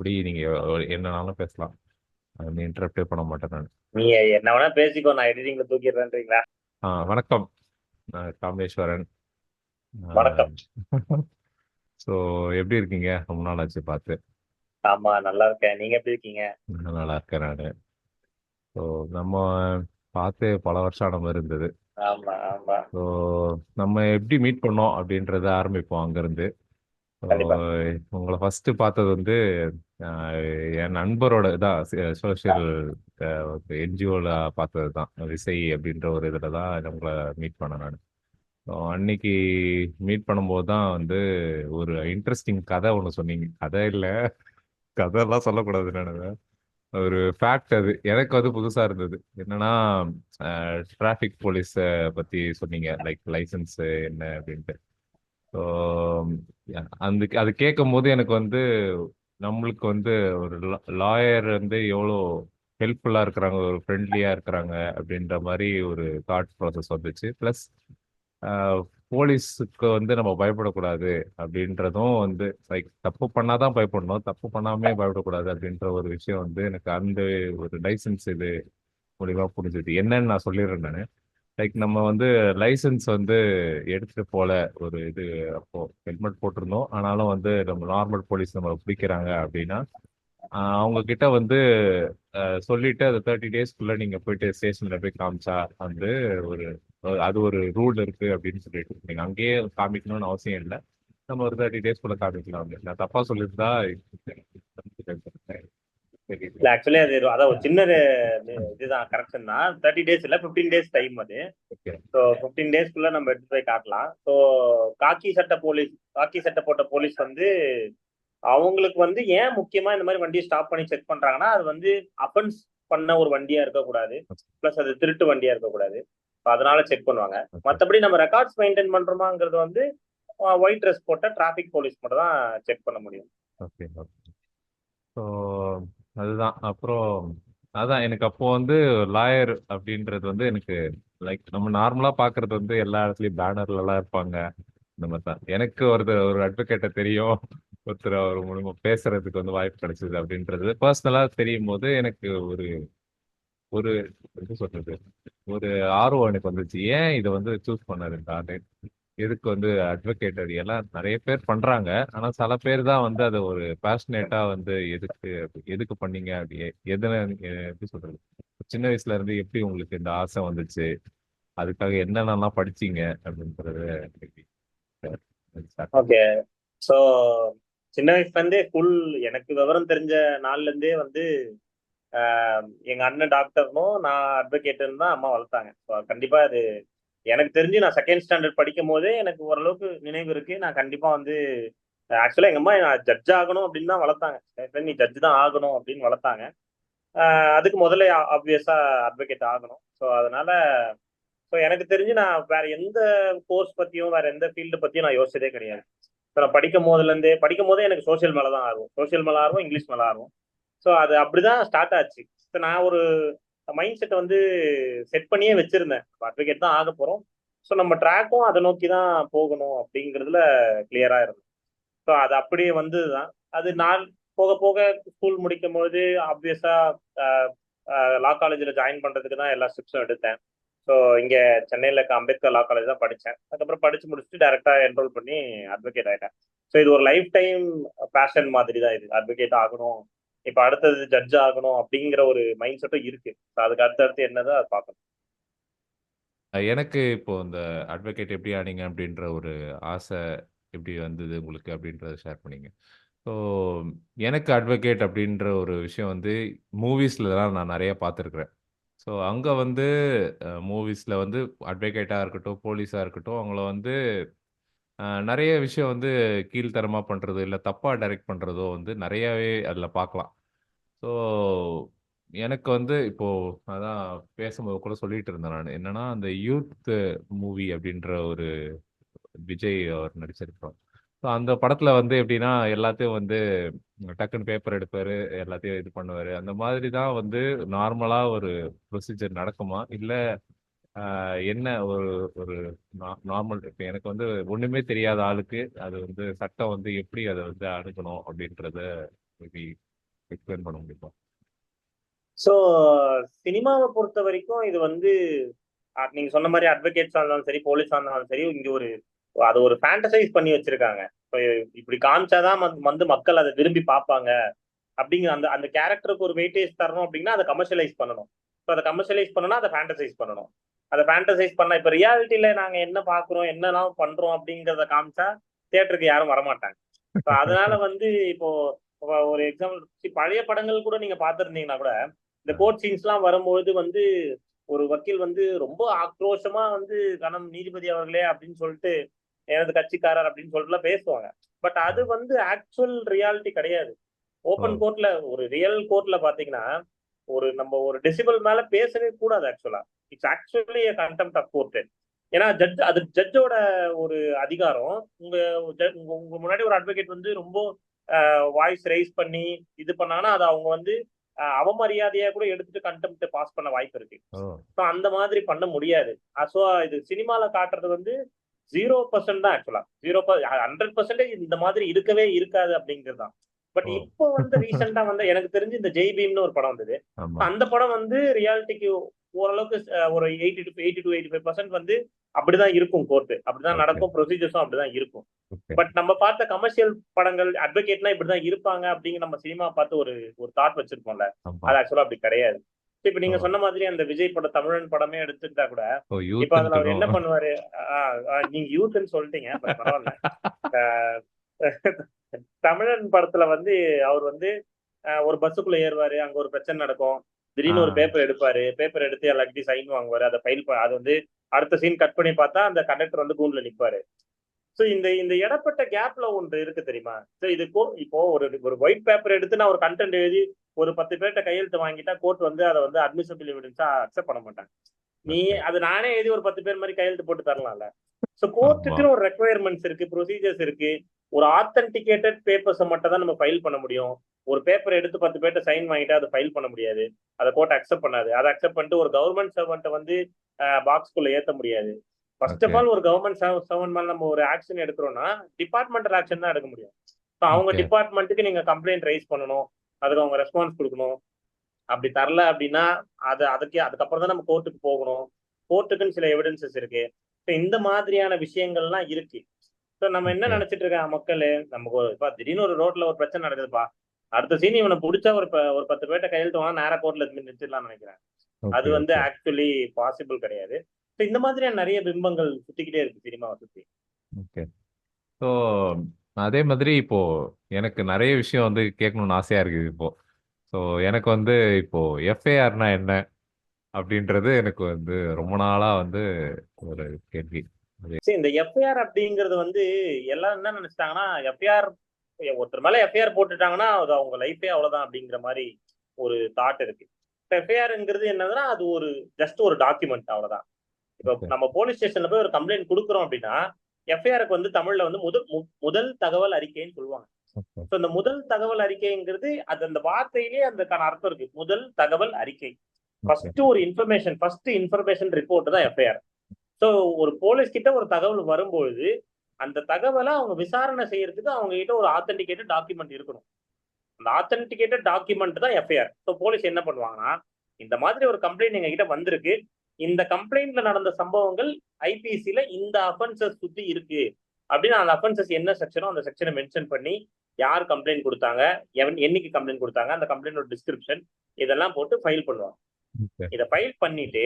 மற்றபடி நீங்கள் என்னனாலும் பேசலாம். அது இன்டரப்டே பண்ண மாட்டேன் நான். நீ என்ன வேணா பேசிக்கோ, நான் எடிட்டிங்ல தூக்கிடுறேன்றீங்களா? வணக்கம். நான் காமேஸ்வரன். வணக்கம். ஸோ எப்படி இருக்கீங்க? ரொம்ப நாள் ஆச்சு பார்த்து. ஆமா, நல்லா இருக்கேன். நீங்க எப்படி இருக்கீங்க? நல்லா இருக்கேன் நான். ஸோ நம்ம பார்த்து பல வருஷம் ஆன மாதிரி இருந்தது. ஆமா ஆமா. ஸோ நம்ம எப்படி மீட் பண்ணோம் அப்படின்றத ஆரம்பிப்போம் அங்கேருந்து. ஸோ கண்டிப்பா. உங்களை ஃபஸ்ட்டு பார்த்தது வந்து என் நண்பரோட இதான் சோஷியல் என்ஜிஓவில் பார்த்தது தான். விசை அப்படின்ற ஒரு இதில் தான் உங்களை மீட் பண்ணேன் நான். ஸோ அன்னைக்கு மீட் பண்ணும்போது தான் வந்து ஒரு இன்ட்ரெஸ்டிங் கதை ஒன்று சொன்னீங்க. கதை இல்லை, கதையெல்லாம் சொல்லக்கூடாது. நான் ஒரு ஃபேக்ட் அது எனக்கு வந்து புதுசாக இருந்தது. என்னன்னா டிராஃபிக் போலீஸை பற்றி சொன்னீங்க, லைக் லைசன்ஸ் என்ன அப்படின்ட்டு. ஸோ அந்த அது கேட்கும் போது எனக்கு வந்து நம்மளுக்கு வந்து ஒரு லாயர் வந்து எவ்வளோ ஹெல்ப்ஃபுல்லாக இருக்கிறாங்க, ஒரு ஃப்ரெண்ட்லியாக இருக்கிறாங்க அப்படின்ற மாதிரி ஒரு தாட் ப்ராசஸ் வந்துச்சு. ப்ளஸ் போலீஸுக்கு வந்து நம்ம பயப்படக்கூடாது அப்படின்றதும் வந்து லைக் தப்பு பண்ணாதான் பயப்படணும், தப்பு பண்ணாமே பயப்படக்கூடாது அப்படின்ற ஒரு விஷயம் வந்து எனக்கு அந்த ஒரு லைசன்ஸ் இது மூலியமா புரிஞ்சுது. என்னன்னு நான் சொல்லிடுறேன் நான். லைக் நம்ம வந்து லைசன்ஸ் வந்து எடுத்துட்டு போல ஒரு இது. அப்போ ஹெல்மெட் போட்டிருந்தோம், ஆனாலும் வந்து நம்ம நார்மல் போலீஸ் நம்மளை பிடிக்கிறாங்க அப்படின்னா அவங்க கிட்ட வந்து சொல்லிட்டு அது 30 டேஸ்க்குள்ள நீங்க போயிட்டு ஸ்டேஷன்ல போய் காமிச்சா வந்து ஒரு அது ஒரு ரூல் இருக்கு அப்படின்னு சொல்லிட்டு நீங்க அங்கேயே காமிக்கணும்னு அவசியம் இல்லை. நம்ம ஒரு 30 டேஸ்க்குள்ள காமிக்கலாம் அப்படின்னு. நான் தப்பா சொல்லியிருந்தா இல்ல, தெரியல. ஆக்சுவலி அது அதான் ஒரு சின்ன இதுதான் கரெக்ஷன் தான். 30 டேஸ் இல்ல, 15 டேஸ் டைம் அது. ஓகே. ஸோ 15 டேஸ்க்குள்ள நம்ம எடுத்து போய் காட்டலாம். ஸோ காக்கி சட்டை போட்ட போலீஸ் வந்து அவங்களுக்கு வந்து ஏன் முக்கியமா இந்த மாதிரி வண்டியை ஸ்டாப் பண்ணி செக் பண்றாங்கன்னா, அது வந்து அஃபென்ஸ் பண்ண ஒரு வண்டியா இருக்கக்கூடாது, பிளஸ் அது திருட்டு வண்டியா இருக்கக்கூடாது. அதனால செக் பண்ணுவாங்க. ஓகே. மற்றபடி நம்ம ரெக்கார்ட்ஸ் மெயின்டைன் பண்றோமாங்கிறது வந்து ஒயிட் ட்ரெஸ் போட்ட டிராபிக் போலீஸ் மட்டும் தான் செக் பண்ண முடியும். ஓகே. ஸோ அதுதான் அப்புறம் அதான் எனக்கு அப்போ வந்து லாயர் அப்படின்றது வந்து எனக்கு லைக் நம்ம நார்மலா பாக்குறது வந்து எல்லா இடத்துலயும் பேனர்ல எல்லாம் இருப்பாங்க. இந்த மாதிரி தான் எனக்கு ஒரு அட்வொகேட்டை தெரியும், ஒருத்தர் அவர் மூலமா பேசுறதுக்கு வந்து வாய்ப்பு கிடைச்சது அப்படின்றது பர்சனலா தெரியும் போது எனக்கு ஒரு ஒரு எப்படி சொல்றது, ஒரு ஆர்வம் எனக்கு வந்துச்சு. ஏன் இதை வந்து சூஸ் பண்ணாரு, எதுக்கு வந்து அட்வொகேட் அது எல்லாம் நிறைய பேர் பண்றாங்க, ஆனா சில பேர் தான் வந்து அதை ஒரு பேஷனேட்டா வந்து எதுக்கு எதுக்கு பண்ணீங்க அப்படி எதுல எப்படி சொல்றது, சின்ன வயசுல இருந்து எப்படி உங்களுக்கு இந்த ஆசை வந்துச்சு, அதுக்காக என்னென்னலாம் படிச்சீங்க அப்படின்றது start ஓகே. ஸோ சின்ன வயசுல இருந்தே ஃபுல் எனக்கு விவரம் தெரிஞ்ச நாள்ல இருந்தே வந்து எங்க அண்ணன் டாக்டர்னும் நான் அட்வொகேட்னு தான் அம்மா வளர்த்தாங்க. ஸோ கண்டிப்பா அது எனக்கு தெரிஞ்சு நான் செகண்ட் ஸ்டாண்டர்ட் படிக்கும் போதே எனக்கு ஓரளவுக்கு நினைவு இருக்கு. நான் கண்டிப்பா வந்து ஆக்சுவலா எங்க அம்மா நான் ஜட்ஜ் ஆகணும் அப்படின்னு தான் வளர்த்தாங்க. நீ ஜட்ஜ் தான் ஆகணும் அப்படின்னு வளர்த்தாங்க. அதுக்கு முதல்ல ஆப்வியஸா அட்வொகேட் ஆகணும். ஸோ அதனால ஸோ எனக்கு தெரிஞ்சு நான் வேற எந்த கோர்ஸ் பத்தியும் வேற எந்த ஃபீல்டு பத்தியும் நான் யோசிச்சதே கிடையாது. ஸோ நான் படிக்கும் போதே எனக்கு சோஷியல் மேல தான் ஆர்வம், சோஷியல் மேல ஆர்வம், இங்கிலீஷ் மேல ஆர்வம். ஸோ அது அப்படிதான் ஸ்டார்ட் ஆச்சு. ஸோ நான் ஒரு மைண்ட் செட் வந்து செட் பண்ணியே வச்சிருந்தேன், அட்வொகேட் தான் ஆக போறோம். ஸோ நம்ம ட்ராக்கும் அதை நோக்கி தான் போகணும் அப்படிங்கிறதுல கிளியரா இருந்தது. ஸோ அது அப்படியே வந்ததுதான். அது நான் போக போக ஸ்கூல் முடிக்கும் போது ஆப்வியஸா லா காலேஜில் ஜாயின் பண்றதுக்கு தான் எல்லா ஸ்டெப்ஸும் எடுத்தேன். ஸோ இங்க சென்னையில் இருக்க அம்பேத்கர் லா காலேஜ் தான் படித்தேன். அதுக்கப்புறம் படிச்சு முடிச்சுட்டு டைரக்டா என்ரோல் பண்ணி அட்வொகேட் ஆயிட்டேன். ஸோ இது ஒரு லைஃப் டைம் பேஷன் மாதிரி தான் இது. அட்வொகேட் ஆகணும், இப்ப அடுத்தது ஜட்ஜ் ஆகணும் அப்படிங்கிற ஒரு மைண்ட் செட்டும் இருக்கு. அதுக்கு அடுத்தடுத்து என்னதோ அதை பார்க்கணும். எனக்கு இப்போ இந்த அட்வொகேட் எப்படி ஆனீங்க அப்படின்ற ஒரு ஆசை எப்படி வந்தது உங்களுக்கு அப்படின்றத ஷேர் பண்ணீங்க. ஸோ எனக்கு அட்வொகேட் அப்படின்ற ஒரு விஷயம் வந்து மூவிஸ்லலாம் நான் நிறைய பார்த்துருக்குறேன். ஸோ அங்கே வந்து மூவிஸில் வந்து அட்வொகேட்டாக இருக்கட்டும், போலீஸாக இருக்கட்டும், அவங்கள வந்து நிறைய விஷயம் வந்து கீழ்த்தரமாக பண்ணுறது இல்லை தப்பாக டைரக்ட் பண்ணுறதோ வந்து நிறையாவே அதில் பார்க்கலாம். ஸோ எனக்கு வந்து இப்போ அதான் பேசும்போது கூட சொல்லிட்டு இருந்தேன் நான், என்னன்னா அந்த யூத் மூவி அப்படின்ற ஒரு விஜய் அவர் நடிச்சிருக்கிறோம். ஸோ அந்த படத்துல வந்து எப்படின்னா எல்லாத்தையும் வந்து டக்குன்னு பேப்பர் எடுப்பாரு, எல்லாத்தையும் இது பண்ணுவாரு. அந்த மாதிரி தான் வந்து நார்மலா ஒரு ப்ரொசீஜர் நடக்குமா, இல்ல என்ன ஒரு ஒரு நார்மல் இப்போ எனக்கு வந்து ஒண்ணுமே தெரியாத ஆளுக்கு அது வந்து சட்டம் வந்து எப்படி அதை வந்து அணுகணும் அப்படின்றத மேபி எக்ஸ்பிளைன் பண்ண முடியுமா? ஸோ சினிமாவை பொறுத்த வரைக்கும் இது வந்து நீங்க சொன்ன மாதிரி அட்வொகேட்ஸா இருந்தாலும் சரி, போலீஸா இருந்தாலும் சரி, இங்க ஒரு அது ஒரு ஃபேண்டசைஸ் பண்ணி வச்சிருக்காங்க. இப்ப இப்படி காமிச்சாதான் வந்து மக்கள் அதை விரும்பி பார்ப்பாங்க அப்படிங்கிற அந்த அந்த கேரக்டருக்கு ஒரு வெயிட்டேஜ் தரணும் அப்படின்னா அதை கமர்ஷியலைஸ் பண்ணணும். ஸோ அதை கமர்ஷியலைஸ் பண்ணணும், அதை ஃபேண்டசைஸ் பண்ணணும். அதை ஃபேண்டசைஸ் பண்ண இப்ப ரியாலிட்டியில நாங்க என்ன பாக்குறோம், என்னெல்லாம் பண்றோம் அப்படிங்கிறத காமிச்சா தியேட்டருக்கு யாரும் வரமாட்டாங்க. ஸோ அதனால வந்து இப்போ ஒரு எக்ஸாம்பிள் பழைய படங்கள் கூட நீங்க பார்த்திருந்தீங்கன்னா கூட இந்த கோர்ட் சீன்ஸ் எல்லாம் வரும்பொழுது வந்து ஒரு வக்கீல் வந்து ரொம்ப ஆக்ரோஷமா வந்து கணம் நீதிபதி அவர்களே அப்படின்னு சொல்லிட்டு எனது கட்சிக்காரர் அப்படின்னு சொல்லிட்டு எல்லாம் பேசுவாங்க. பட் அது வந்து ஆக்சுவல் ரியாலிட்டி கிடையாது. ஓப்பன் கோர்ட்ல ஒரு ரியல் கோர்ட்ல பாத்தீங்கன்னா நம்ம ஒரு டெசிபல் மேல பேசவே கூடாது. ஆக்சுவலா it's actually contempt of court. ஏன்னா அது ஜட்ஜோட ஒரு அதிகாரம். உங்க உங்க முன்னாடி ஒரு அட்வொகேட் வந்து ரொம்ப வாய்ஸ் ரைஸ் பண்ணி இது பண்ணாங்கன்னா அது அவங்க வந்து அவமரியாதையா கூட எடுத்துட்டு கண்டெம்ட் பாஸ் பண்ண வாய்ப்பு இருக்கு. அந்த மாதிரி பண்ண முடியாது. ஸோ இது சினிமால காட்டுறது வந்து 0% தான். ஆக்சுவலா 100% இந்த மாதிரி இருக்கவே இருக்காது அப்படிங்கிறது தான். பட் இப்போ வந்து ரீசெண்டா வந்து எனக்கு தெரிஞ்சு இந்த ஜெய் பீம்னு ஒரு படம் வந்தது. அந்த படம் வந்து ரியாலிட்டிக்கு ஓரளவுக்கு ஒரு 80 to 85% வந்து அப்படிதான் இருக்கும். கோர்ட் அப்படிதான் நடக்கும், ப்ரொசீஜர்ஸும் அப்படிதான் இருக்கும். பட் நம்ம பார்த்த கமர்ஷியல் படங்கள் அட்வொகேட்னா இப்படிதான் இருப்பாங்க அப்படிங்கிற நம்ம சினிமா பார்த்து ஒரு ஒரு தாட் வச்சிருப்போம்ல, அது ஆக்சுவலா அப்படி கிடையாது. இப்ப நீங்க சொன்ன மாதிரி அந்த விஜய் படம் தமிழன் படமே எடுத்துக்கிட்டா கூட இப்ப அதுல அவர் என்ன பண்ணுவாரு, நீங்க யூத்ன்னு சொல்லிட்டீங்க, பரவாயில்ல. தமிழன் படத்துல வந்து அவர் வந்து ஒரு பஸ்ஸுக்குள்ள ஏறுவாரு, அங்க ஒரு பிரச்சனை நடக்கும், திடீர்னு ஒரு பேப்பர் எடுப்பாரு, பேப்பர் எடுத்து எல்லாத்தையும் சைன் வாங்குவாரு, அதை ஃபைல் அது வந்து அடுத்த சீன் கட் பண்ணி பார்த்தா அந்த கண்டக்டர் வந்து கூண்டுல நிப்பாரு. சோ இந்த இந்த இடப்பட்ட கேப்ல ஒன்று இருக்கு தெரியுமா? சோ இது இப்போ ஒரு ஒரு ஒயிட் பேப்பர் எடுத்து நான் ஒரு கண்டென்ட் எழுதி ஒரு 10 பேர்ட்ட கையெழுத்து வாங்கிட்டா கோர்ட் வந்து அதை வந்து அட்மிசிபிள் எவிடன்ஸா அக்செப்ட் பண்ண மாட்டாங்க. நீ அது நானே எழுதி ஒரு 10 பேர் மாதிரி கையெழுத்து போட்டு தரலாம்ல. சோ கோர்ட்டுக்குன்னு ஒரு ரெக்குவயர்மெண்ட்ஸ் இருக்கு, ப்ரொசீஜர்ஸ் இருக்கு. ஒரு ஆத்தென்டிகேட்டட் பேப்பர்ஸை மட்டும் தான் நம்ம ஃபைல் பண்ண முடியும். ஒரு பேப்பர் எடுத்து 10 பேர்ட்ட சைன் வாங்கிட்டா அதை ஃபைல் பண்ண முடியாது. அதை கோர்ட் அக்செப்ட் பண்ணாது. அதை அக்செப்ட் பண்ணிட்டு ஒரு கவர்மெண்ட் சர்வெண்ட்டை வந்து பாக்ஸ்குள்ள ஏத்த முடியாது. ஃபர்ஸ்ட் ஆஃப் ஆல் ஒரு கவர்மெண்ட் சர்வெண்ட் மேல நம்ம ஒரு ஆக்ஷன் எடுக்கிறோம்னா டிபார்ட்மெண்டல் ஆக்ஷன் தான் எடுக்க முடியும். அவங்க டிபார்ட்மெண்ட்டுக்கு நீங்க கம்ப்ளைண்ட் ரைஸ் பண்ணணும், அதுக்கு அவங்க ரெஸ்பான்ஸ் கொடுக்கணும். அப்படி தரல அப்படின்னா அதுக்கப்புறம் தான் நம்ம கோர்ட்டுக்கு போகணும். கோர்ட்டுக்குன்னு சில எவிடன்சஸ் இருக்கு. இந்த மாதிரியான விஷயங்கள்லாம் இருக்கு. நம்ம என்ன நினைச்சிட்டு இருக்க மக்கள், நமக்கு திடீர்னு ஒரு ரோட்ல ஒரு பிரச்சனை நடக்குதுப்பா, அடுத்த சீன் இவனை பிடிச்சா ஒரு 10 பேர்ட்ட கையெழுத்து வாங்க நேரா கோர்ட்ல நிறுத்திடலாம்னு நினைக்கிறேன். அது வந்து ஆக்சுவலி பாசிபிள் கிடையாது. இந்த மாதிரியான நிறைய பிம்பங்கள் சுத்திக்கிட்டே இருக்கு சினிமாவை சுத்தி. ஓகே. ஸோ அதே மாதிரி இப்போ எனக்கு நிறைய விஷயம் வந்து கேட்கணும்னு ஆசையா இருக்குது இப்போ. ஸோ எனக்கு வந்து இப்போ எஃப்ஐஆர்னா என்ன அப்படின்றது எனக்கு வந்து ரொம்ப நாளா வந்து ஒரு கேள்வி. இந்த எஃப்ஐஆர் அப்படிங்கிறது வந்து எல்லாம் என்ன நினைச்சிட்டாங்கன்னா, எஃப்ஐஆர் ஒருத்தர் மேல எஃப்ஐஆர் போட்டுட்டாங்கன்னா அது அவங்க லைஃபே அவ்வளவுதான் அப்படிங்கிற மாதிரி ஒரு தாட் இருக்கு. எஃப்ஐஆர்ங்கிறது என்னதுன்னா அது ஒரு ஜஸ்ட் ஒரு டாக்குமெண்ட், அவ்வளவுதான். இப்போ நம்ம போலீஸ் ஸ்டேஷன்ல போய் ஒரு கம்ப்ளைண்ட் கொடுக்குறோம் அப்படின்னா எஃப்ஐஆருக்கு வந்து தமிழ்ல வந்து முதல் தகவல் அறிக்கைன்னு சொல்லுவாங்க. இந்த முதல் தகவல் அறிக்கைங்கிறது அது அந்த வார்த்தையிலேயே அதுக்கான அர்த்தம் இருக்கு. முதல் தகவல் அறிக்கை, ஃபர்ஸ்ட் இன்ஃபர்மேஷன் ரிப்போர்ட் தான் எஃப்ஐஆர். சோ ஒரு போலீஸ் கிட்ட ஒரு தகவல் வரும்பொழுது அந்த தகவலை அவங்க விசாரணை செய்யறதுக்கு அவங்க கிட்ட ஒரு ஆத்தென்டிகேட்டட் டாக்குமெண்ட் இருக்கணும். அந்த ஆத்தென்டிகேட்டட் டாக்குமெண்ட் தான் எஃப்ஐஆர். ஸோ போலீஸ் என்ன பண்ணுவாங்கன்னா, இந்த மாதிரி ஒரு கம்ப்ளைண்ட் எங்க கிட்ட வந்திருக்கு, இந்த கம்ப்ளைண்ட்ல நடந்த சம்பவங்கள் ஐபிசில இந்த அஃபென்சஸ் சுத்தி இருக்கு அப்படின்னு அந்த அஃபென்சஸ் என்ன செக்ஷனோ அந்த செக்ஷனை மென்ஷன் பண்ணி யார் கம்ப்ளைண்ட் கொடுத்தாங்க, என்னைக்கு கம்ப்ளைண்ட் கொடுத்தாங்க, அந்த கம்ப்ளைண்டோட டிஸ்கிரிப்ஷன் இதெல்லாம் போட்டு ஃபைல் பண்ணுவாங்க. இதை ஃபைல் பண்ணிட்டு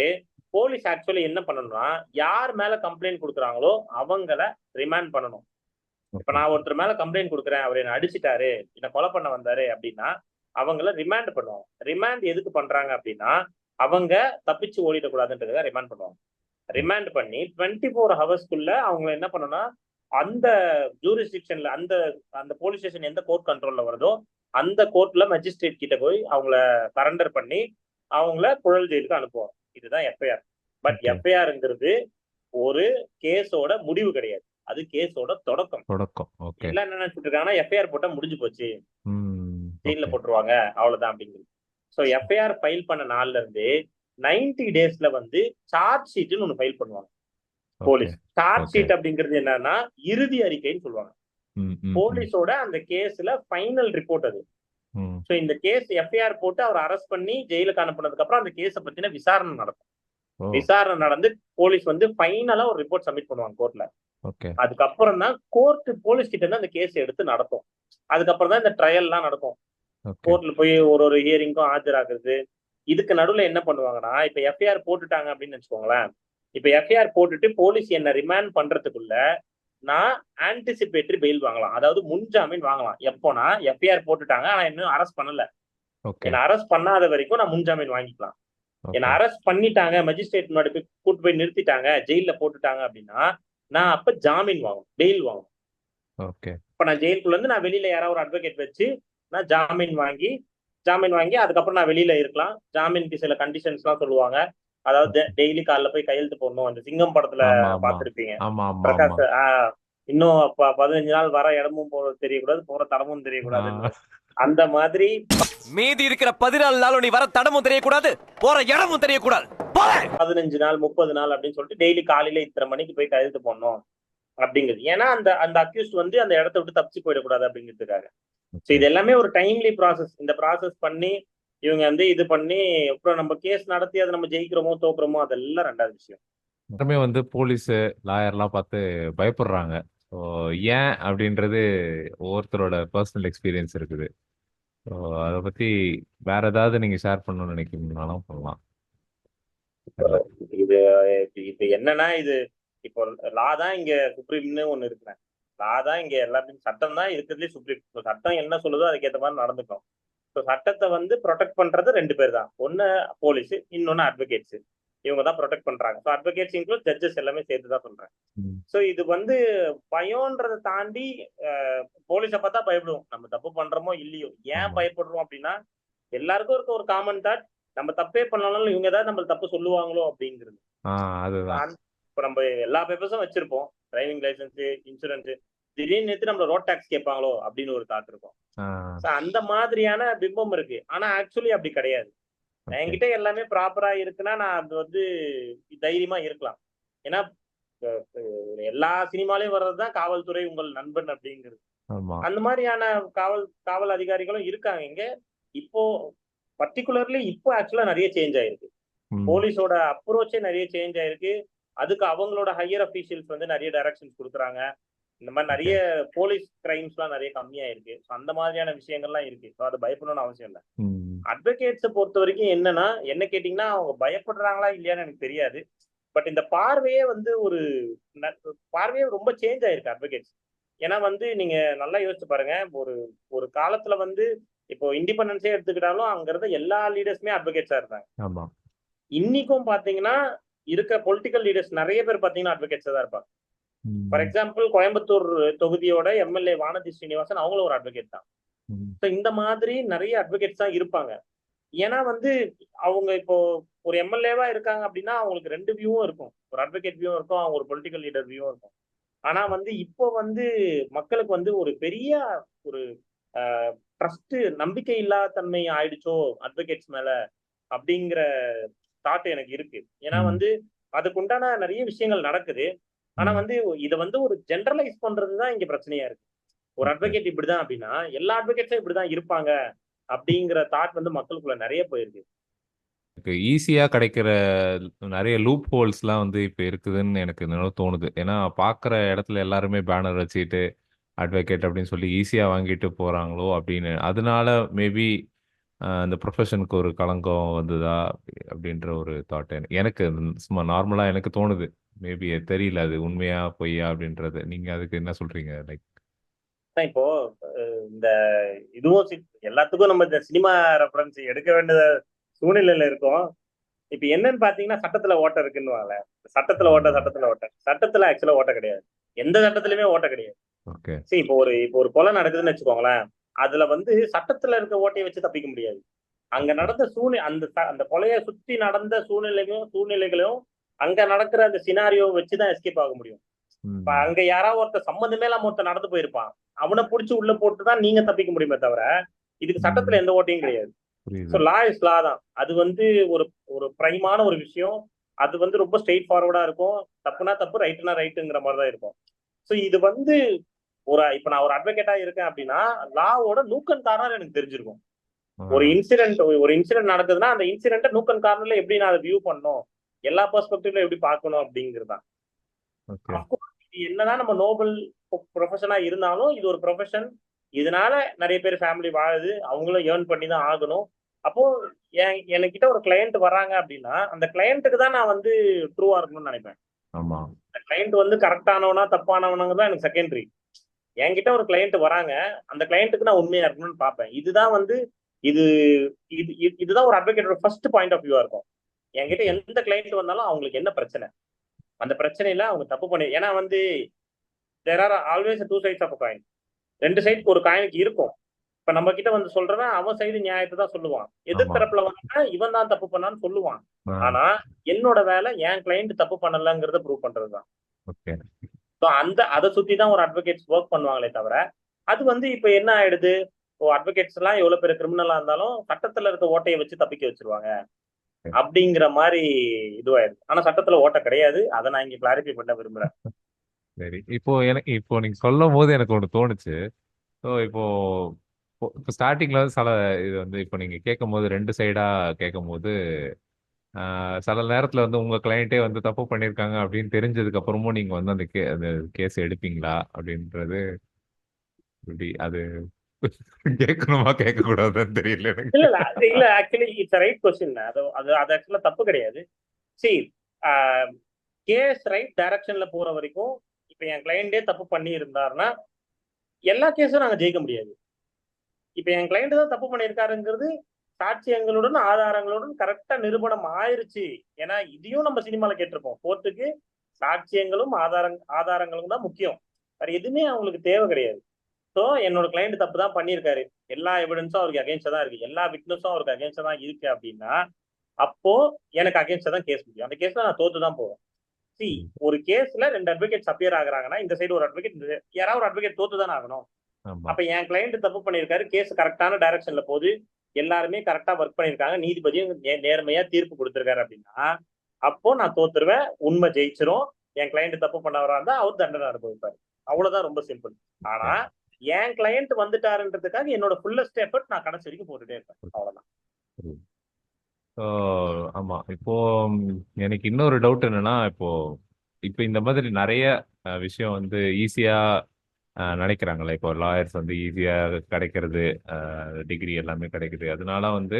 போலீஸ் ஆக்சுவலி என்ன பண்ணணும்னா, யார் மேல கம்ப்ளைண்ட் கொடுக்குறாங்களோ அவங்கள ரிமாண்ட் பண்ணணும். இப்ப நான் ஒருத்தர் மேல கம்ப்ளைண்ட் கொடுக்குறேன், அவர் என்ன அடிச்சிட்டாரு, என்ன கொலை பண்ண வந்தாரு அப்படின்னா அவங்கள ரிமாண்ட் பண்ணுவாங்க. ரிமாண்ட் எதுக்கு பண்றாங்க அப்படின்னா, அவங்க தப்பிச்சு ஓடிடக்கூடாதுன்றதுக்காக ரிமாண்ட் பண்ணுவாங்க. ரிமாண்ட் பண்ணி 24 ஹவர்ஸ்க்குள்ள அவங்க என்ன பண்ணணும்னா, அந்த ஜூரிஸ்டிக்ஷன்ல அந்த அந்த போலீஸ் ஸ்டேஷன் எந்த கோர்ட் கண்ட்ரோல்ல வருதோ அந்த கோர்ட்ல மஜிஸ்ட்ரேட் கிட்ட போய் அவங்கள சரண்டர் பண்ணி அவங்கள புழல் ஜெயிலுக்கு அனுப்புவாங்க. இதுதான் எஃப்ஐஆர். பட் எஃப்ஐஆர்ங்கிறது ஒரு கேஸோட முடிவு கிடையாது, அது கேஸோட தொடக்கம். எல்லாம் என்ன நினைச்சிட்டு இருக்காங்கன்னா, எஃப்ஐஆர் போட்டா முடிஞ்சு போச்சு, ஜெயில போட்டுருவாங்க அவ்வளவுதான் அப்படிங்கிறது. ஸோ எஃப்ஐஆர் ஃபைல் பண்ண நாள்ல இருந்து 90 டேஸ்ல வந்து சார்ஜ் ஷீட்னு ஒன்று ஃபைல் பண்ணுவாங்க போலீஸ். சார்ஜ் ஷீட் அப்படிங்கிறது என்னன்னா இறுதி அறிக்கைன்னு சொல்லுவாங்க. போலீஸோட அந்த கேஸ்ல ஃபைனல் ரிப்போர்ட் அது. ம். ஸோ இந்த கேஸ் எஃப்ஐஆர் போட்டு அவர் அரெஸ்ட் பண்ணி ஜெயிலுக்கு அனுப்புனதுக்கு அப்புறம் அந்த கேஸை பத்தின விசாரணை நடக்கும். ஓ! விசாரணை நடந்து போலீஸ் வந்து ஃபைனலா ஒரு ரிப்போர்ட் சப்மிட் பண்ணுவாங்க கோர்ட்ல. ஓகே. அதுக்கப்புறம் தான் கோர்ட் போலீஸ் கிட்ட இருந்து அந்த கேஸ் எடுத்து நடத்தும். அதுக்கப்புறம் தான் இந்த ட்ரையல்லாம் நடக்கும். ஓகே. கோர்ட்ல போய் ஒரு ஒரு ஹியரிங்க்கும் ஆஜராகுறது. இதுக்கு நடுவுல என்ன பண்ணுவாங்கன்னா, இப்ப எஃப்ஐஆர் போட்டுட்டாங்க அப்படின்னு வச்சுக்கோங்களேன். இப்ப எஃப்ஐஆர் போட்டுட்டு போலீஸ் என்ன ரிமாண்ட் பண்றதுக்குள்ள நான் ஆன்டிசிபேட்டரி பெயில் வாங்கலாம். அதாவது முன்ஜாமீன் வாங்கலாம். எப்போனா எஃப்ஐஆர் போட்டுட்டாங்க. ஆனா இன்னும் அரெஸ்ட் பண்ணல. ஓகே. என்ன அரெஸ்ட் பண்ணாத வரைக்கும் நான் முன்ஜாமீன் வாங்கிக்கலாம். என்ன ஓகே. அரெஸ்ட் பண்ணிட்டாங்க, மேஜிஸ்ட்ரேட் முன்னாடி போய் கூட்டு போய் நிறுத்திட்டாங்க, ஜெயில்ல போட்டுட்டாங்க அப்படின்னா, நான் அப்ப ஜாமீன் வாங்கணும். பெயில் வாங்கணும். ஓகே. இப்ப நான் ஜெயிலுக்குள்ள இருந்து நான் வெளியில யாராவது ஒரு அட்வொகேட் வச்சு நான் ஜாமீன் வாங்கி அதுக்கப்புறம் நான் வெளியில இருக்கலாம். ஜாமீனுக்கு சில கண்டிஷன்ஸ்லாம் சொல்லுவாங்க. அதாவது ஓகே. டெய்லி காலைல போய் கையெழுத்து போடணும். அந்த சிங்கம் படத்துல ஆமா, ஆமா. பார்த்திருப்பீங்க. ஆமா, ஆமா, ஆமா. பிரகாஷ் இன்னும் 15 நாள் வர இடமும் தெரியக்கூடாது, போற தடமும் தெரியக்கூடாதுன்னு. ஆ. அந்த மாதிரி மீதி இருக்கிற 14 நாள் நீ வர தடமும் தெரியக்கூடாது, போற இடமும் தெரியக்கூடாது. 15 நாள் 30 நாள் அப்படின்னு சொல்லிட்டு டெய்லி காலையில இத்தனை மணிக்கு போய் கையெழுத்து போடணும் அப்படிங்கிறது. ஏன்னா அந்த அந்த அக்யூஸ்ட் வந்து அந்த இடத்த விட்டு தப்பிச்சு போயிடக்கூடாது அப்படிங்கிறதுக்காக. So okay. இது எல்லாமே ஒரு டைம்லி ப்ராசஸ். இந்த ப்ராசஸ் பண்ணி இவங்க வந்து இது பண்ணி அப்புறம் நம்ம கேஸ் நடத்தி அதை நம்ம ஜெயிக்கிறோமோ தோக்குறோமோ அதெல்லாம் ரெண்டாவது விஷயம். எல்லாருமே வந்து போலீஸு, லாயர்லாம் பார்த்து பயப்படுறாங்க. ஸோ ஏன் அப்படின்றது ஒவ்வொருத்தரோட பெர்சனல் எக்ஸ்பீரியன்ஸ் இருக்குது. ஸோ அத பத்தி வேற ஏதாவது நீங்க ஷேர் பண்ணணும்னு நினைக்கிறீங்கனாலும் பண்ணலாம். தெர்ல. இது இது என்னன்னா இது இப்போ லா தான் இங்க சுப்ரீம்னு ஒண்ணு இருக்குறேன். லா தான் இங்க எல்லாத்தையும் சட்டம் தான் இருக்கிறதுலே சுப்ரீம். சட்டம் என்ன சொல்லுதோ அதுக்கேற்ற மாதிரி நடந்துக்கும். ஸோ சட்டத்தை வந்து ப்ரொடெக்ட் பண்றது 2 பேர் தான். ஒன்னு போலீஸ், இன்னொன்னு அட்வொகேட்ஸ். இவங்க தான் ப்ரொடெக்ட் பண்றாங்க. ஸோ அட்வொகேட்ஸ் இன்க்ளூட் ஜட்ஜஸ் எல்லாமே சேர்த்து தான் சொல்றேன். ம். ஸோ இது வந்து பயம்ன்றதை தாண்டி போலீஸை பார்த்தா பயப்படுவோம். நம்ம தப்பு பண்றோமோ இல்லையோ. ஏன் ஆமா. பயப்படுறோம் அப்படின்னா எல்லாருக்கும் இருக்க ஒரு காமன் தாட் நம்ம தப்பே பண்ணாலும் இவங்க ஏதாவது நம்ம தப்பு சொல்லுவாங்களோ அப்படிங்கிறது. ஆ அதுதான். இப்ப நம்ம எல்லா பேப்பர்ஸும் வச்சிருப்போம். Driving licence, insurance. திடீர்னு நேத்து நம்மள ரோட் டாக்ஸ் கேட்பாங்களோ அப்படின்னு ஒரு தாட் இருக்கும். ஆ. So அந்த மாதிரியான பிம்பம் இருக்கு. ஆனா ஆக்சுவலி அப்படி கிடையாது. ஓகே. என்கிட்ட எல்லாமே ப்ராப்பரா இருக்குன்னா நான் அது வந்து தைரியமா இருக்கலாம். ஏன்னா எல்லா சினிமாலயும் வர்றதுதான் காவல்துறை உங்கள் நண்பன் அப்படிங்கிறது. ஆமா. அந்த மாதிரியான காவல் அதிகாரிகளும் இருக்காங்க இங்க. இப்போ பர்டிகுலர்லி இப்போ ஆக்சுவலா நிறைய சேஞ்ச் ஆயிருக்கு. ம். போலீஸோட அப்ரோச்சே நிறைய சேஞ்ச் ஆயிருக்கு. அதுக்கு அவங்களோட ஹையர் அபிஷியல்ஸ் வந்து நிறைய டைரக்ஷன்ஸ் கொடுக்குறாங்க. இந்த மாதிரி ஓகே. நிறைய போலீஸ் கிரைம்ஸ்லாம் நிறைய கம்மியாயிருக்கு. ஸோ அந்த மாதிரியான விஷயங்கள்லாம் இருக்கு. ஸோ அது பயப்படணும்னு அவசியம் இல்லை. ம். அட்வொகேட்ஸை பொறுத்த வரைக்கும் என்னன்னா என்ன கேட்டீங்கன்னா அவங்க பயப்படுறாங்களா இல்லையான்னு எனக்கு தெரியாது. பட் இந்த பார்வையே வந்து பார்வையே ரொம்ப சேஞ்ச் ஆயிருக்கு அட்வொகேட்ஸ். ஏன்னா வந்து நீங்க நல்லா யோசிச்சு பாருங்க. ஒரு ஒரு காலத்துல வந்து இப்போ இண்டிபெண்டன்ஸே எடுத்துக்கிட்டாலும் அங்க இருந்த எல்லா லீடர்ஸுமே அட்வொகேட்ஸா இருந்தாங்க. ஆமா. இன்னைக்கும் பாத்தீங்கன்னா இருக்க பொலிட்டிக்கல் லீடர்ஸ் நிறைய பேர் பாத்தீங்கன்னா அட்வொகேட்ஸா தான் இருப்பாங்க. ஃபார் ம். எக்ஸாம்பிள் கோயம்புத்தூர் தொகுதியோட எம்எல்ஏ வானதி ஸ்ரீனிவாசன் அவங்களும் ஒரு அட்வொகேட் தான். ம். ஸோ இந்த மாதிரி நிறைய அட்வொகேட்ஸ் தான் இருப்பாங்க. ஏன்னா வந்து அவங்க இப்போ ஒரு எம்எல்ஏவா இருக்காங்க அப்படின்னா அவங்களுக்கு 2 வியூவும் இருக்கும். ஒரு அட்வொகேட் வியூவும் இருக்கும், அவங்க ஒரு பொலிட்டிக்கல் லீடர் வியூவும் இருக்கும். ஆனா வந்து இப்போ வந்து மக்களுக்கு வந்து ஒரு பெரிய ஒரு ட்ரஸ்ட் நம்பிக்கை இல்லாத தன்மை ஆயிடுச்சோ அட்வொகேட்ஸ் மேல அப்படிங்கிற தாட் எனக்கு இருக்கு. ஏன்னா ம். வந்து அதுக்கு உண்டான நிறைய விஷயங்கள் நடக்குது. ஆனா ம். வந்து இத வந்து ஒரு ஜெனரலைஸ் பண்றதுதான் இங்க பிரச்சனையா இருக்கு. ஒரு ஓகே. அட்வொகேட் இப்படிதான் அப்படின்னா எல்லா அட்வொகேட்ஸும் இப்படிதான் இருப்பாங்க அப்படிங்கிற தாட் வந்து மக்களுக்குள்ள நிறைய போயிருக்கு. ஈஸியா கிடைக்கிற நெறைய லூப் ஹோல்ஸ்லாம் வந்து இப்ப இருக்குதுன்னு எனக்கு என்னவோ தோணுது. ஏன்னா பார்க்குற இடத்துல எல்லாருமே பேனர் வச்சுக்கிட்டு, அட்வொகேட் அப்படின்னு சொல்லி ஈஸியா வாங்கிட்டு போறாங்களோ அப்படின்னு. அதனால மேபி அந்த ப்ரொஃபஷனுக்கு ஒரு களங்கம் வந்ததா அப்படின்ற ஒரு தாட் எனக்கு சும்மா நார்மலா எனக்கு தோணுது. மேபி தெரியல அது உண்மையா, பொய்யா அப்படின்றது. நீங்க அதுக்கு என்ன சொல்றீங்க? லைக் இப்போ இந்த இதுவும் எல்லாத்துக்கும் நம்ம இந்த சினிமா ரெஃபரன்ஸ் எடுக்க வேண்டிய சூழ்நிலையில இருக்கோம். இப்ப என்னன்னு பாத்தீங்கன்னா சட்டத்துல ஓட்டை இருக்குன்னு சட்டத்துல ஓட்டை சட்டத்துல ஆக்சுவலா ஓட்டை கிடையாது. எந்த சட்டத்திலுமே ஓட்டை கிடையாது. ஓகே. சரி இப்போ ஒரு கொலை நடக்குதுன்னு வச்சுக்கோங்களேன். அதுல வந்து சட்டத்துல இருக்க ஓட்டையை வச்சு தப்பிக்க முடியாது. அங்க ஓகே. நடந்த அந்த கொலையை சுத்தி நடந்த சூழ்நிலைகளையும் அங்க நடக்கிற அந்த சினாரியோ வச்சுதான் எஸ்கேப் ஆக முடியும். இப்ப ம். அங்க யாராவது ஒருத்தர் சம்மந்தமே இல்லாம ஒருத்தர் நடந்து போயிருப்பான். அவனை புடிச்சு உள்ள போட்டுதான் நீங்க தப்பிக்க முடியுமே தவிர இதுக்கு சட்டத்துல ம். எந்த ஓட்டையும் கிடையாது. ஸோ புரியுது. லா இஸ் லா தான். அது வந்து ஒரு ஒரு பிரைமான ஒரு விஷயம். அது வந்து ரொம்ப ஸ்ட்ரெயிட் ஃபார்வர்டா இருக்கும். தப்புனா தப்பு, ரைட்டுனா ரைட்டுங்கிற மாதிரி தான் இருக்கும். ஸோ இது வந்து இப்ப நான் ஒரு அட்வொகேட்டா இருக்கேன் அப்படின்னா லாவோட நூக்கன் கார்னர் எனக்கு தெரிஞ்சிருக்கும். ஆ. ஒரு இன்சிடென்ட் நடக்குதுன்னா அந்த இன்சிடென்ட் நூக்கன் கார்னர்ல எப்படி நான் அதை வியூ பண்ணணும், எல்லா பெர்ஸ்பெக்டிவ்ல எப்படி பார்க்கணும் அப்படிங்கிறது தான். ஓகே. அஃப்கோர்ஸ் இது என்னதான் நம்ம நோபல் ப்ரொஃபஷனா இருந்தாலும் இது ஒரு ப்ரொஃபஷன். இதனால நிறைய பேர் ஃபேமிலி வாழுது, அவங்களும் ஏர்ன் பண்ணி தான் ஆகணும். அப்போ என்கிட்ட ஒரு கிளையண்ட் வராங்க அப்படின்னா அந்த கிளையண்ட்டுக்கு தான் நான் வந்து ட்ரூவா இருக்கணும்னு நினைப்பேன். ஆமா. அந்த கிளையண்ட் வந்து கரெக்டானவனா தப்பானவனுங்க தான் எனக்கு செகண்டரி. என்கிட்ட ஒரு கிளையண்ட் வராங்க, அந்த கிளையண்ட்டுக்கு நான் உண்மையா இருக்கணும்னு பார்ப்பேன். இதுதான் வந்து இது இது இதுதான் ஒரு அட்வொகேட்டோட ஃபர்ஸ்ட் பாயிண்ட் ஆஃப் வியூவா இருக்கும். என்கிட்ட எந்த கிளையண்ட் வந்தாலும் அவங்களுக்கு என்ன பிரச்சனை, அந்த பிரச்சனையில அவங்க தப்பு பண்ணி, ஏன்னா வந்து there are always two sides of coin. ரெண்டு சைடுக்கு ஒரு காயினுக்கு இருக்கும். இப்ப நம்ம கிட்ட வந்து சொல்றவன் அவன் சைடு நியாயத்தை தான் சொல்லுவான், எதிர்த்தரப்புல வந்து இவன் தான் தப்பு பண்ணான்னு சொல்லுவான். ஆனா என்னோட வேலை என் கிளையண்ட் தப்பு பண்ணலங்கிறத ப்ரூவ் பண்றதுதான். அதை சுத்தி தான் ஒரு அட்வொகேட்ஸ் ஒர்க் பண்ணுவாங்களே தவிர, அது வந்து இப்ப என்ன ஆயிடுது, அட்வொகேட்ஸ் எல்லாம் எவ்வளவு பேர் கிரிமினலா இருந்தாலும் சட்டத்துல இருக்க ஓட்டையை வச்சு தப்பிக்க வச்சிருவாங்க அப்படிங்கிற மாதிரி இதுவாயிருக்கு. ஆனா சட்டத்துல ஓட்டை கிடையாது. அதை நான் இங்க கிளாரிஃபை பண்ண விரும்புறேன். சரி. இப்போ நீங்க சொல்லும் போது எனக்கு ஒண்ணு தோணுச்சு. ஸோ இப்போ ஸ்டார்டிங்ல வந்து இது வந்து இப்போ நீங்க கேட்கும் போது 2 சைடா கேட்கும் போது சில நேரத்துல வந்து உங்க கிளையண்டே வந்து தப்பு பண்ணியிருக்காங்க அப்படின்னு தெரிஞ்சதுக்கு அப்புறமும் நீங்க வந்து அந்த கேஸ் எடுப்பீங்களா அப்படின்றது எப்படி அது கேட்கணுமா கேட்க கூடாதுன்னு தெரியல எனக்கு. இல்ல ஆக்சுவலி இட்ஸ் ரைட் கொஸ்டின். அது அது அது ஆக்சுவலா தப்பு கிடையாது. சரி, கேஸ் ரைட் டைரக்ஷன்ல போற வரைக்கும் இப்ப என் கிளையண்டே தப்பு பண்ணி இருந்தாருன்னா எல்லா கேஸும் நாங்க ஜெயிக்க முடியாது. இப்ப என் கிளையண்ட் தான் தப்பு பண்ணியிருக்காருங்கிறது சாட்சியங்களுடன் ஆதாரங்களுடன் கரெக்டா நிரூபணம் ஆயிருச்சு. ஏன்னா இதையும் நம்ம சினிமால கேட்டிருப்போம், கோர்ட்டுக்கு சாட்சியங்களும் ஆதாரங்களும் தான் முக்கியம், வேற எதுவுமே அவங்களுக்கு தேவை கிடையாது. ஸோ என்னோட கிளையண்ட் தப்பு தான் பண்ணியிருக்காரு, எல்லா எவிடன்ஸும் அவருக்கு அகேன்ஸ்டா தான் இருக்கு, எல்லா விட்னஸும் அவருக்கு அகேன்ஸ்டா தான் இருக்கு அப்படின்னா அப்போ எனக்கு அகேன்ஸ்டா தான் கேஸ் முடியும். அந்த கேஸ்ல நான் தோத்து தான் போவேன். சி, ஒரு கேஸ்ல 2 அட்வொகேட்ஸ் அப்பியர் ஆகுறாங்கன்னா இந்த சைடு ஒரு அட்வொகேட், யாராவது ஒரு அட்வொகேட் தோத்து தானே ஆகணும். அப்ப என் கிளையண்ட் தப்பு பண்ணியிருக்காரு, கேஸ் கரெக்டான டைரக்ஷன்ல போகுது, எல்லாருமே கரெக்டா ஒர்க் பண்ணியிருக்காங்க, நீதிபதியும் நேர்மையா தீர்ப்பு கொடுத்திருக்காரு அப்படின்னா அப்போ நான் தோத்துருவேன், உண்மை ஜெயிச்சிரும். என் கிளையண்ட் தப்பு பண்ணவரா இருந்தா அவர் தண்டனை அனுபவிப்பாரு. அவ்வளவுதான், ரொம்ப சிம்பிள். ஆனா என் கிளையண்ட் வந்துட்டாருன்றதுக்காக என்னோட ஃபுல்லஸ்ட் எஃபர்ட் நான் கடைசி வரைக்கும் போட்டுட்டே இருப்பேன். அவ்வளவுதான். ஆமா. இப்போ எனக்கு இன்னொரு டவுட் என்னன்னா, இப்போ இந்த மாதிரி நிறைய விஷயம் வந்து ஈஸியா நினைக்கிறாங்களே. இப்போ லாயர்ஸ் வந்து ஈஸியா கிடைக்கிறது, டிகிரி எல்லாமே கிடைக்குது, அதனால வந்து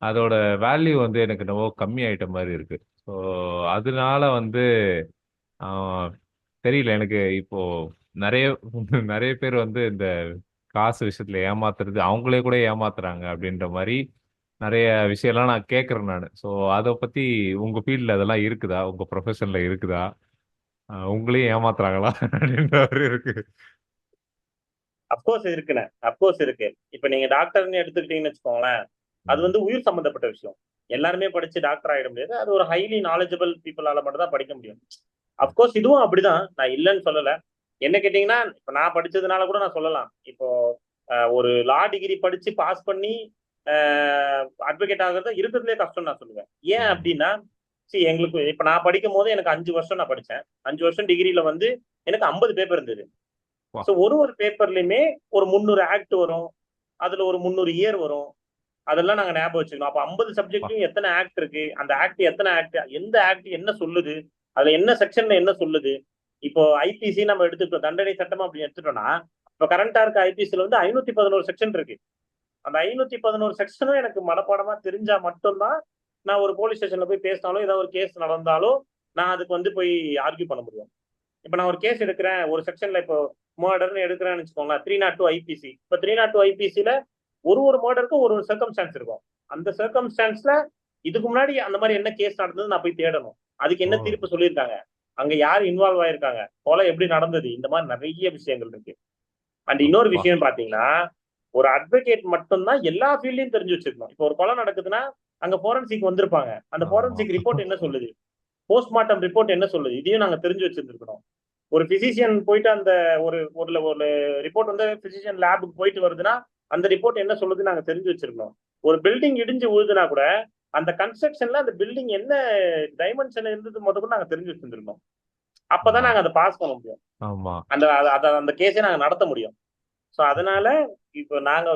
அதோட வேல்யூ வந்து எனக்கு என்னவோ கம்மி ஆயிட்ட மாதிரி இருக்கு. ஸோ அதனால வந்து தெரியல எனக்கு. இப்போ நிறைய நிறைய பேர் வந்து இந்த காசு விஷயத்துல ஏமாத்துறது, அவங்களே கூட ஏமாத்துறாங்க அப்படின்ற மாதிரி நிறைய விஷயம்லாம் நான் கேட்கறேன் நான். ஸோ அதை பத்தி உங்க ஃபீல்ட்ல அதெல்லாம் இருக்குதா, உங்க ப்ரொஃபஷன்ல இருக்குதா, உங்களையும் ஏமாத்துறாங்களா அப்படின்ற மாதிரி இருக்கு. அப்கோர்ஸ் இருக்குண்ணே, அப்கோர்ஸ் இருக்கு. இப்ப நீங்க டாக்டர்னு எடுத்துக்கிட்டீங்கன்னு வச்சுக்கோங்களேன், அது வந்து உயிர் சம்பந்தப்பட்ட விஷயம். எல்லாருமே படிச்சு டாக்டர் ஆயிட முடியாது, அது ஒரு ஹைலி நாலேஜபிள் பீப்புளால மட்டும் தான் படிக்க முடியும். அப்கோர்ஸ் இதுவும் அப்படிதான், நான் இல்லைன்னு சொல்லல. என்ன கேட்டீங்கன்னா, இப்ப நான் படிச்சதுனால கூட நான் சொல்லலாம். இப்போ ஒரு லா டிகிரி படிச்சு பாஸ் பண்ணி அட்வொகேட் ஆகுறது இருக்கிறதுலே கஷ்டம் நான் சொல்லுவேன். ஏன் அப்படின்னா, எங்களுக்கு இப்ப நான் படிக்கும் போது எனக்கு 5 வருஷம் நான் படிச்சேன். 5 வருஷம் டிகிரியில வந்து எனக்கு 50 பேப்பர் இருந்தது. ஸோ ஒரு பேப்பர்லயுமே ஒரு 300 ஆக்ட் வரும், அதுல ஒரு 300 இயர் வரும். அதெல்லாம் நாங்க ஞாபகம் வச்சுக்கணும். அப்ப 50 சப்ஜெக்ட்லயும் எத்தனை ஆக்ட் இருக்கு, அந்த ஆக்ட் எத்தனை ஆக்ட், எந்த ஆக்ட் என்ன சொல்லுது, அதுல என்ன செக்ஷன்ல என்ன சொல்லுது. இப்போ ஐபிசி நம்ம எடுத்துக்கிட்டோம், தண்டனை சட்டம் அப்படின்னு எடுத்துட்டோம்னா, இப்போ கரண்டா இருக்க ஐபிசில வந்து 511 செக்ஷன் இருக்கு. அந்த 511 செக்ஷனும் எனக்கு மனப்பாடமா தெரிஞ்சா மட்டும்தான் நான் ஒரு போலீஸ் ஸ்டேஷன்ல போய் பேசினாலும், ஏதாவது ஒரு கேஸ் நடந்தாலும் நான் அதுக்கு வந்து போய் ஆர்கியூ பண்ண முடியும். இப்ப நான் ஒரு கேஸ் எடுக்கிறேன், ஒரு செக்ஷன்ல இப்போ மர்டர்னு எடுக்கிறேன்னு வச்சுக்கோங்க, 302 ஐபிசி. இப்ப 302 ஐபிசில ஒரு மர்டருக்கும் ஒரு சர்க்கம்ஸ்டான்ஸ் இருக்கும். அந்த சர்க்கம்ஸ்டான்ஸ்ல இதுக்கு முன்னாடி அந்த மாதிரி என்ன கேஸ் நடந்தது நான் போய் தேடணும், அதுக்கு என்ன தீர்ப்பு சொல்லியிருக்காங்க, அங்க யார் இன்வால்வ் ஆயிருக்காங்க, கொலை எப்படி நடந்தது, இந்த மாதிரி நிறைய விஷயங்கள் இருக்கு. அண்ட் இன்னொரு விஷயம் பாத்தீங்கன்னா, ஒரு அட்வொகேட் மட்டும்தான் எல்லா ஃபீல்டையும் தெரிஞ்சு வச்சிருக்கணும். இப்போ ஒரு கொலை நடக்குதுன்னா அங்க போரன்சிக் வந்திருப்பாங்க, அந்த போரன்சிக் ரிப்போர்ட் என்ன சொல்லுது, போஸ்ட்மார்ட்டம் ரிப்போர்ட் என்ன சொல்லுது, இதையும் நாங்க தெரிஞ்சு வச்சிருந்துருக்கணும். ஒரு பிசிஷியன் போயிட்டு அந்த ஒரு ரிப்போர்ட் வந்து பிசிஷியன் லேபுக்கு போயிட்டு வருதுன்னா அந்த ரிப்போர்ட் என்ன சொல்லுது நாங்க தெரிஞ்சு வச்சிருக்கணும். ஒரு பில்டிங் இடிஞ்சு விழுதுனா கூட அந்த கன்ஸ்ட்ரக்ஷன்ல அந்த பில்டிங் என்ன டைமென்ஷன் இருந்தது முதல்ல நாங்க தெரிஞ்சு வச்சிருந்திருக்கோம். அப்பதான் ஆமா, நாங்க அதை பாஸ் பண்ண முடியும். ஆமா. அந்த கேஸை நாங்க நடத்த முடியும். ஸோ அதனால இப்போ நாங்க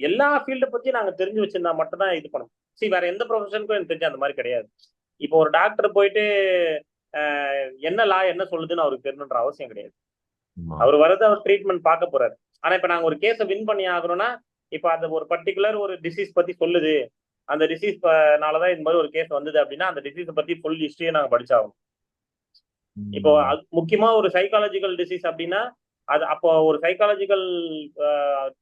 எல்லா ஃபீல்டை பத்தி நாங்க தெரிஞ்சு வச்சிருந்தா மட்டும்தான் இது பண்ணணும். வேற எந்த ப்ரொஃபஷனுக்கும் எனக்கு தெரிஞ்சு அந்த மாதிரி கிடையாது. இப்போ ஒரு டாக்டர் போயிட்டு என்ன லா என்ன சொல்லுதுன்னு அவருக்கு தெரியணுன்ற அவசியம் கிடையாது. ஆமா. அவர் வரது அவர் ட்ரீட்மெண்ட் பார்க்க போறாரு. ஆனா இப்ப நாங்க ஒரு கேஸை வின் பண்ணி ஆகணும்னா, இப்ப அந்த ஒரு பர்டிகுலர் ஒரு டிசீஸ் பத்தி சொல்லுது. அந்த டிசீஸ்னாலதான் இந்த மாதிரி ஒரு கேஸ் வந்தது அப்படின்னா, அந்த டிசீஸை பத்தி ஃபுல் ஹிஸ்டரியை நாங்க படிச்சாகணும். இப்போ ம். முக்கியமா ஒரு சைக்காலஜிக்கல் டிசீஸ் அப்படின்னா, அது அப்போ ஒரு சைக்காலஜிக்கல்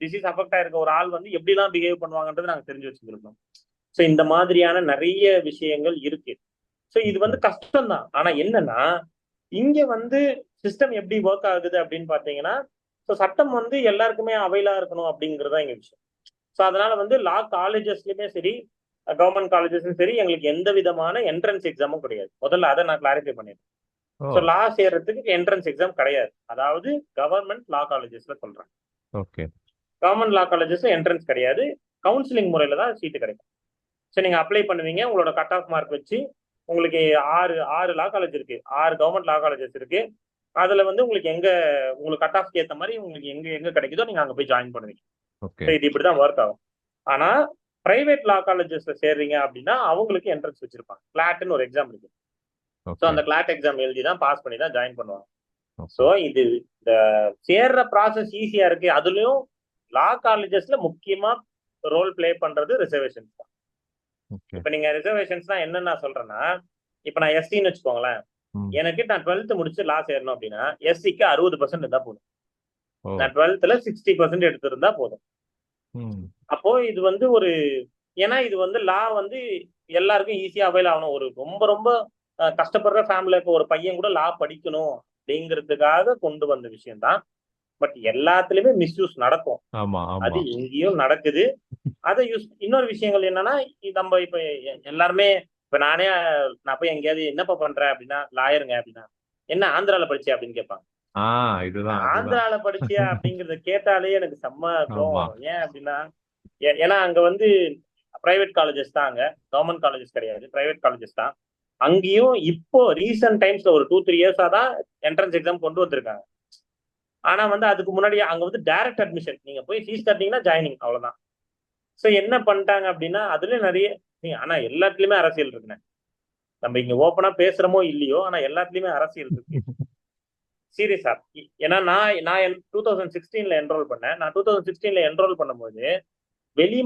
டிசீஸ் அஃபெக்ட் ஆயிருக்க ஒரு ஆள் வந்து எப்படிலாம் பிஹேவ் பண்ணுவாங்கன்றது நாங்க தெரிஞ்சு வச்சுருக்கோம். ஸோ இந்த மாதிரியான நிறைய விஷயங்கள் இருக்கு. ஸோ இது வந்து ஓகே. கஷ்டம் தான். ஆனா என்னன்னா, இங்க வந்து சிஸ்டம் எப்படி ஒர்க் ஆகுது அப்படின்னு பாத்தீங்கன்னா, ஸோ சட்டம் வந்து எல்லாருக்குமே அவைலா இருக்கணும் அப்படிங்கிறது தான் எங்க விஷயம். ஸோ அதனால வந்து லா காலேஜஸ்லயுமே சரி, கவர்மெண்ட் காலேஜஸ்லயும் சரி, எங்களுக்கு எந்த விதமான என்ட்ரன்ஸ் எக்ஸாமும் கிடையாது. முதல்ல அதை நான் கிளாரிஃபை பண்ணிடுறேன். ஓ! ஸோ லா சேர்றதுக்கு என்ட்ரன்ஸ் எக்ஸாம் கிடையாது. அதாவது கவர்மெண்ட் லா காலேஜஸ்ல சொல்றேன். ஓகே. கவர்மெண்ட் லா காலேஜஸ்ல என்ட்ரன்ஸ் கிடையாது. கவுன்சிலிங் முறையில தான் சீட்டு கிடைக்கும். ஸோ நீங்க அப்ளை பண்ணுவீங்க. உங்களோட கட் ஆஃப் மார்க் வச்சு உங்களுக்கு ஆறு ஆறு லா காலேஜ் இருக்கு. 6 கவர்மெண்ட் லா காலேஜஸ் இருக்கு. அதுல வந்து உங்களுக்கு உங்களுக்கு கட் ஆஃப்க்கு ஏத்த மாதிரி உங்களுக்கு எங்க எங்க கிடைக்குதோ நீங்க அங்க போய் ஜாயின் பண்ணுவீங்க. ஓகே. ஸோ இது இப்படிதான் ஒர்க் ஆகும். ஆனா பிரைவேட் லா காலேஜஸ்ல சேர்றீங்க அப்படின்னா அவங்களுக்கு என்ட்ரன்ஸ் வச்சிருப்பாங்க. கிளாட்னு ஒரு எக்ஸாம் இருக்கு. So okay. அந்த கிளாட் எக்ஸாம் எழுதி தான் பாஸ் பண்ணி தான் ஜாயின் பண்ணுவாங்க. So okay. இது இந்த சேர்ற ப்ராசஸ் ஈஸியா இருக்கு. அதுலயும் லா காலேஜஸ்ல முக்கியமா ரோல் பிளே பண்றது ரிசர்வேஷன்ஸ் தான். ஓகே. இப்ப நீங்க ரிசர்வேஷன்ஸ் தான் என்னன்னு நான் சொல்றேன்னா, இப்ப நான் எஸ்சின்னு வச்சுக்கோங்களேன். ம். எனக்கு நான் 12th முடிச்சு லா சேரணும் அப்படின்னா எஸ்சிக்கு 60% இருந்தா போதும். ஓ! நான் 12th 60% எடுத்திருந்தா போதும். ம். அப்போ இது வந்து ஏன்னா இது வந்து லா வந்து எல்லாருக்கும் ஈஸியா அவைல் ஆகணும். ரொம்ப ரொம்ப கஷ்டப்படுற ஃபேமிலில இருக்க ஒரு பையன் கூட லா படிக்கணும் அப்படிங்கிறதுக்காக கொண்டு வந்த விஷயம் தான். பட் எல்லாத்துலயுமே மிஸ்யூஸ் நடக்கும். ஆமா, அது ஆமா. எங்கேயும் நடக்குது. அதை இன்னொரு விஷயங்கள் என்னன்னா, நம்ம இப்ப எல்லாருமே இப்ப நான் போய் எங்கேயாவது என்னப்பா பண்ற அப்படின்னா, லாயருங்க அப்படின்னா, என்ன ஆந்திரால படிச்சியா அப்படின்னு கேட்பாங்க. ஆ இதுதான், அதுதான். ஆந்திரால படிச்சியா அப்படிங்கறத கேட்டாலே எனக்கு செம்ம கோவம் ஆமா. வரும். ஏன் அப்படின்னா, ஏன்னா அங்க வந்து பிரைவேட் காலேஜஸ் தான். அங்க கவர்மெண்ட் காலேஜஸ் கிடையாது, பிரைவேட் காலேஜஸ் தான். அங்கேயும் இப்போ ரீசன்ட் டைம்ஸ்ல ஒரு 2-3 இயர்ஸா தான் என்ட்ரன்ஸ் எக்ஸாம் கொண்டு வந்திருக்காங்க. ஆனா வந்து அதுக்கு முன்னாடி அங்க வந்து டைரக்ட் அட்மிஷன். நீங்க போய் ஃபீஸ் கட்டினீங்கன்னா ஜாயினிங் அவ்வளவுதான். சோ என்ன பண்ணிட்டாங்க அப்படின்னா, அதுலயும் நிறைய ஆனா எல்லாத்துலயுமே அரசியல் இருக்குண்ணே. நம்ம இங்க ஓப்பனா பேசுறோமோ இல்லையோ, ஆனா எல்லாத்துலயுமே அரசியல் இருக்கு. சீரியஸா. ஏன்னா நான் 2016ல என்ரோல் பண்ணேன். நான் 2016ல என்ரோல் பண்ணும்போது வெளி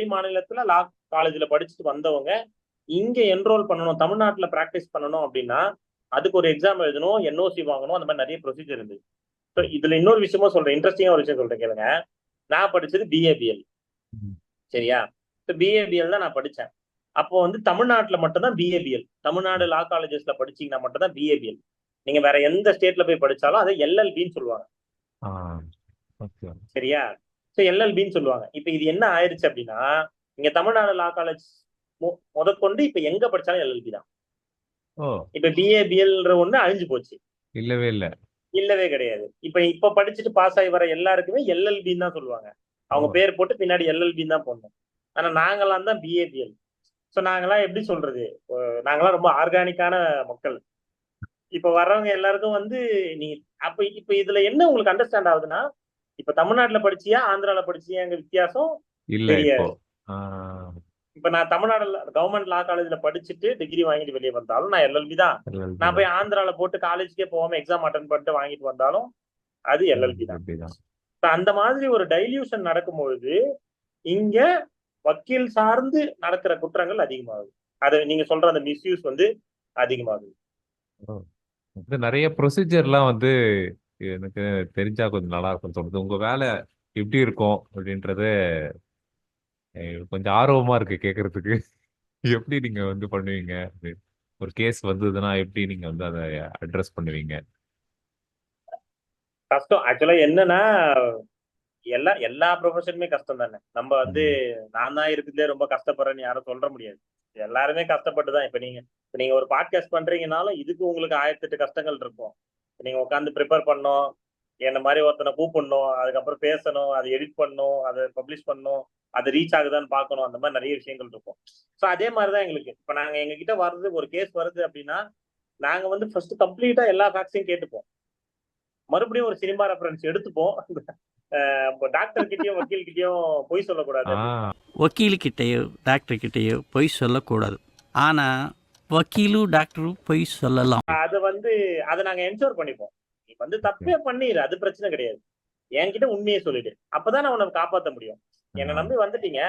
மாநிலத்துல லா காலேஜ்ல படிச்சுட்டு வந்தவங்க இங்க என்ரோல் பண்ணணும், தமிழ்நாட்டுல பிராக்டிஸ் பண்ணணும் அப்படின்னா அதுக்கு ஒரு எக்ஸாம் எழுதணும், என்ஓசி வாங்கணும், அந்த மாதிரி நிறைய ப்ரொசீஜர் இருந்தது. ஸோ இதுல இன்னொரு விஷயமும் சொல்றேன், இன்ட்ரெஸ்டிங்கா ஒரு விஷயம் சொல்றேன் கேளுங்க. நான் படிச்சது பிஏபிஎல். ம். சரியா? பிஏபிஎல் தான் நான் படிச்சேன். அப்போ வந்து தமிழ்நாட்டுல மட்டும்தான் பிஏபிஎல். தமிழ்நாடு லா காலேஜஸ்ல படிச்சீங்கன்னா மட்டும்தான் பிஏபிஎல். நீங்க வேற எந்த ஸ்டேட்ல போய் படிச்சாலும் அதை எல்எல்பின்னு சொல்லுவாங்க. ஆ. ஓகே. சரியா? ஸோ எல்எல்பின்னு சொல்லுவாங்க. இப்ப இது என்ன ஆயிருச்சு அப்படின்னா, இங்க தமிழ்நாடு லா காலேஜ் முதற்கொண்டு இப்ப எங்க படிச்சாலும் எல்எல்பி தான். ஓ! இப்ப பிஏபிஎல்ன்ற ஒண்ணு அழிஞ்சு போச்சு. இல்லவே இல்ல. இல்லவே கிடையாது. இப்ப படிச்சுட்டு பாஸ் ஆகி வர எல்லாருக்குமே எல்எல்பின்னு தான் சொல்லுவாங்க. அவங்க ஓ! பேர் போட்டு பின்னாடி எல்எல்பின்னு தான் போடணும். ஆனா நாங்கெல்லாம் தான் பிஏபிஎல். சோ நாங்கெல்லாம் எப்படி சொல்றது? நாங்கெல்லாம் ரொம்ப ஆர்கானிக்கான மக்கள். இப்ப வர்றவங்க எல்லாருக்கும் வந்து நீ இப்ப இதுல என்ன உங்களுக்கு அண்டர்ஸ்டாண்ட் ஆகுதுன்னா, இப்ப தமிழ்நாட்டுல படிச்சியா, ஆந்திரால படிச்சியாங்க வித்தியாசம் இல்ல இப்போ. தெரியாது. ஆ. இப்ப நான் தமிழ்நாடுல கவர்மெண்ட் லா காலேஜ்ல படிச்சுட்டு டிகிரி வாங்கிட்டு வெளியே வந்தாலும் நான் எல்எல்பி தான். எல்எல்பி நான் தான். போய் ஆந்திரால போட்டு காலேஜ்க்கே போகாம எக்ஸாம் அட்டன் பண்ணிட்டு வாங்கிட்டு வந்தாலும் அது எல்எல்பி தான். எல்எல்பி தான். அந்த மாதிரி ஒரு டைல்யூஷன் நடக்கும்பொழுது இங்க வக்கீல் சார்ந்து நடக்கிற குற்றங்கள் அதிகமாகுது. அது நீங்க சொல்ற அந்த மிஸ்யூஸ் வந்து அதிகமாகுது. ஓ! வந்து நெறைய ப்ரொசீஜர்லாம் வந்து எனக்கு தெரிஞ்சா கொஞ்சம் நல்லா இருக்கும்னு தோணுது. உங்க வேலை எப்படி இருக்கும் அப்படின்றது கொஞ்சம் ஆர்வமா இருக்கு கேட்கறதுக்கு. எப்படி நீங்க வந்து பண்ணுவீங்க? அப்படின்னு. ஒரு கேஸ் வந்ததுன்னா எப்படி நீங்க வந்து அத அட்ரஸ் பண்ணுவீங்க? கஷ்டம். ஆக்சுவலா என்னன்னா, எல்லா ப்ரொஃபஷனுமே கஷ்டம் தானே. நம்ம வந்து ம். நான் தான் இருக்கிறதுலே ரொம்ப கஷ்டப்படுறேன்னு யாரும் சொல்ற முடியாது. எல்லாருமே கஷ்டப்பட்டு தான். இப்ப நீங்க ஒரு பாட்காஸ்ட் பண்றீங்கனாலும் இதுக்கு உங்களுக்கு 1008 கஷ்டங்கள் இருக்கும். நீங்க உட்காந்து ப்ரிப்பேர் பண்ணணும். என்ன மாதிரி ஒருத்தனை கூப்பிடணும், அதுக்கப்புறம் பேசணும், அதை எடிட் பண்ணணும், அதை பப்ளிஷ் பண்ணணும், அது ரீச் ஆகுதான்னு பார்க்கணும். அந்த மாதிரி நிறைய விஷயங்கள் இருக்கும். ஸோ அதே மாதிரிதான் எங்களுக்கு. இப்ப நாங்க எங்ககிட்ட வருது ஒரு கேஸ் வருது அப்படின்னா நாங்க வந்து ஃபர்ஸ்ட் கம்ப்ளீட்டா எல்லா ஃபேக்ட்ஸையும் கேட்டுப்போம். மறுபடியும் ஒரு சினிமா ரெஃபரன்ஸ் எடுத்துப்போம். டாக்டர் கிட்டயும் வக்கீல் கிட்டயும் பொய் சொல்லக்கூடாது. வக்கீலுக்கிட்டேயோ டாக்டர் கிட்டேயோ பொய் சொல்லக்கூடாது. ஆனா வக்கீலும் டாக்டரும் பொய் சொல்லலாம். அது வந்து அதை நாங்க என்ஷோர் பண்ணிப்போம். நீ வந்து தப்பே பண்ணிடு, அது பிரச்சனை கிடையாது. என்கிட்ட உண்மையை சொல்லிடு, அப்பதான் நான் உனக்கு காப்பாற்ற முடியும். என்னை நம்பி வந்துட்டீங்க,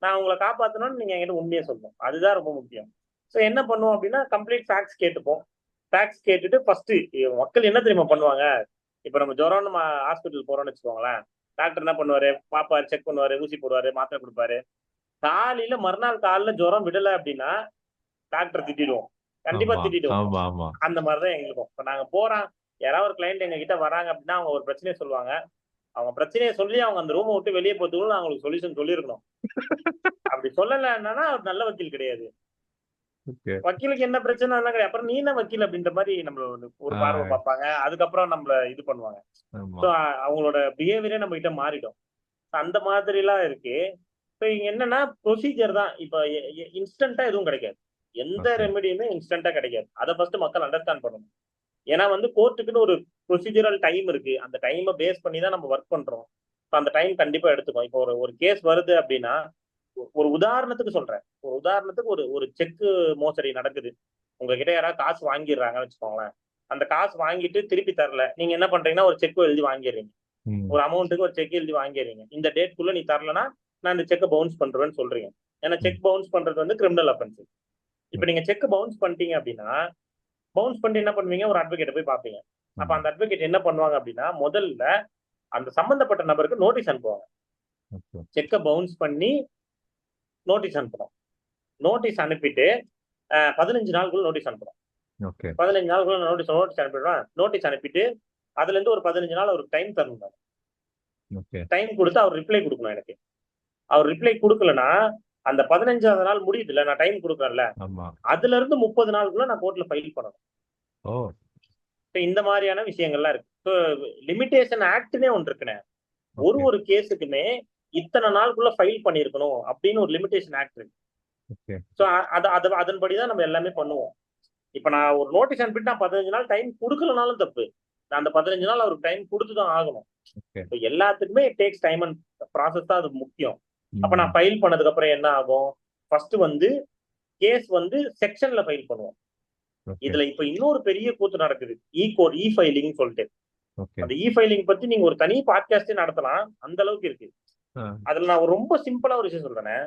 நான் உங்களை காப்பாற்றணும்னு நீங்க என்கிட்ட உண்மையை சொல்லணும். அதுதான் ரொம்ப முக்கியம். ஸோ என்ன பண்ணுவோம் அப்படின்னா கம்ப்ளீட் ஃபேக்ட்ஸ் கேட்டுப்போம். ஃபேக்ட்ஸ் கேட்டுட்டு ஃபர்ஸ்ட் மக்கள் என்ன தெரியுமா பண்ணுவாங்க, இப்ப நம்ம ஜுரம் நம்ம ஹாஸ்பிட்டல் போறோம்னு வச்சுக்கோங்களேன். டாக்டர் என்ன பண்ணுவாரு, பாப்பாரு, செக் பண்ணுவாரு, ஊசி போடுவாரு, மாத்திரை கொடுப்பாரு. காலையில மறுநாள் காலைல ஜுரம் விடல அப்படின்னா டாக்டர் திட்டிடுவோம், கண்டிப்பா திட்டிடுவோம். அந்த மாதிரிதான் எங்களுக்கும். இப்ப நாங்க போறோம், யாராவது ஒரு கிளைண்ட் எங்க கிட்ட வராங்க அப்படின்னா அவங்க ஒரு பிரச்சனையை சொல்லுவாங்க. அவங்க பிரச்சனையை சொல்லி அவங்க அந்த ரூமை விட்டு வெளியே போறதுக்குள்ள நான் அவங்களுக்கு சொல்யூஷன் சொல்லியிருக்கணும். அப்படி சொல்லலைன்னா அவர் நல்ல வக்கீல் கிடையாது. வக்கீலுக்கு என்ன பிரச்சனை கிடையாது, அப்புறம் நீ என்ன வக்கீல் அப்படின்ற மாதிரி நம்மள ஒரு பார்வை பார்ப்பாங்க. அதுக்கப்புறம் நம்மள இது பண்ணுவாங்க. அவங்களோட பிஹேவியரே நம்ம கிட்ட மாறிடும். அந்த மாதிரி எல்லாம் இருக்கு. இப்ப இங்க என்னன்னா ப்ரொசீஜர் தான். இப்ப இன்ஸ்டன்டா எதுவும் கிடைக்காது. எந்த ரெமெடியுமே இன்ஸ்டன்டா கிடைக்காது. அதை ஃபர்ஸ்ட் மக்கள் அண்டர்ஸ்டாண்ட் பண்ணணும். ஏன்னா வந்து கோர்ட்டுக்குன்னு ஒரு ப்ரொசீஜரல் டைம் இருக்கு. அந்த டைமை பேஸ் பண்ணி தான் நம்ம ஒர்க் பண்றோம். அந்த டைம் கண்டிப்பா எடுத்துக்கும். இப்போ ஒரு கேஸ் வருது அப்படின்னா, ஒரு உதாரணத்துக்கு சொல்றேன், ஒரு உதாரணத்துக்கு ஒரு செக் மோசடி நடக்குது. உங்ககிட்ட யாராவது காசு வாங்கிடுறாங்கன்னு வச்சுக்கோங்களேன். அந்த காசு வாங்கிட்டு திருப்பி தரல, நீங்க என்ன பண்றீங்கன்னா ஒரு செக் எழுதி வாங்கிடுறீங்க. ஒரு அமௌண்ட்டுக்கு ஒரு செக் எழுதி வாங்கிடுறீங்க. இந்த டேட்குள்ள நீ தரலன்னா நான் இந்த செக்கை பவுன்ஸ் பண்றேன்னு சொல்றீங்க. ஏன்னா செக் பவுன்ஸ் பண்றது வந்து கிரிமினல் அஃபென்ஸ். இப்ப நீங்க செக் பவுன்ஸ் பண்ணிட்டீங்க அப்படின்னா, பவுன்ஸ் பண்ணி என்ன பண்ணுவீங்க, ஒரு அட்வொகேட்டை போய் பார்ப்பீங்க. அப்ப அந்த அட்வொகேட் என்ன பண்ணுவாங்க அப்படின்னா, முதல்ல அந்த சம்பந்தப்பட்ட நபருக்கு நோட்டீஸ் அனுப்புவாங்க. செக்கை பவுன்ஸ் பண்ணி நோட்டீஸ் அனுப்பணும். நோட்டீஸ் அனுப்பிட்டு 15 நாளுக்குள்ள நோட்டீஸ் அனுப்பணும். 15 நாளுக்குள்ள நோட்டீஸ் அனுப்பிடுவேன். நோட்டீஸ் அனுப்பிட்டு அதுல இருந்து ஒரு 15 நாள் அவருக்கு டைம் தரணும். டைம் கொடுத்து அவர் ரிப்ளை கொடுக்கணும். எனக்கு அவர் ரிப்ளை கொடுக்கலன்னா அந்த 15வது நாள் முடியுது இல்ல, நான் டைம் கொடுக்கறேன்ல, அதுல இருந்து 30 நாளுக்குள்ள நான் கோர்ட்ல ஃபைல் பண்ணணும். இந்த மாதிரியான விஷயங்கள்லாம் இருக்கு. லிமிடேஷன் ஆக்ட்னே ஒன்று இருக்குண்ணே. ஒரு கேஸுக்குமே இத்தனை நாளுக்குள்ள ஃபைல் பண்ணிருக்கணும் அப்படின்னு ஒரு லிமிடேஷன் ஆக்ட் இருக்கு. ஸோ அதன்படிதான் நம்ம எல்லாமே பண்ணுவோம். இப்ப நான் ஒரு நோட்டீஸ் அனுப்பிட்டு நான் 15 நாள் டைம் கொடுக்கலனாலும் தப்பு, நான் அந்த 15 நாள் அவருக்கு டைம் கொடுத்துதான் ஆகணும். எல்லாத்துக்குமே டேக்ஸ் டைம் அண்ட் ப்ராசஸ் தான் அது முக்கியம். அப்ப நான் ஃபைல் பண்ணதுக்கு அப்புறம் என்ன ஆகும், ஃபர்ஸ்ட் வந்து கேஸ் வந்து செக்ஷன்ல ஃபைல் பண்ணுவோம். இதுல இப்ப இன்னொரு பெரிய கூத்து நடக்குது, இ ஃபைலிங் சொல்லிட்டு. அந்த இ ஃபைலிங் பத்தி நீங்க ஒரு தனி பாட்காஸ்டே நடத்தலாம், அந்த அளவுக்கு இருக்கு. அதுல நான் ரொம்ப சிம்பிளா ஒரு விஷயம் சொல்றேன்.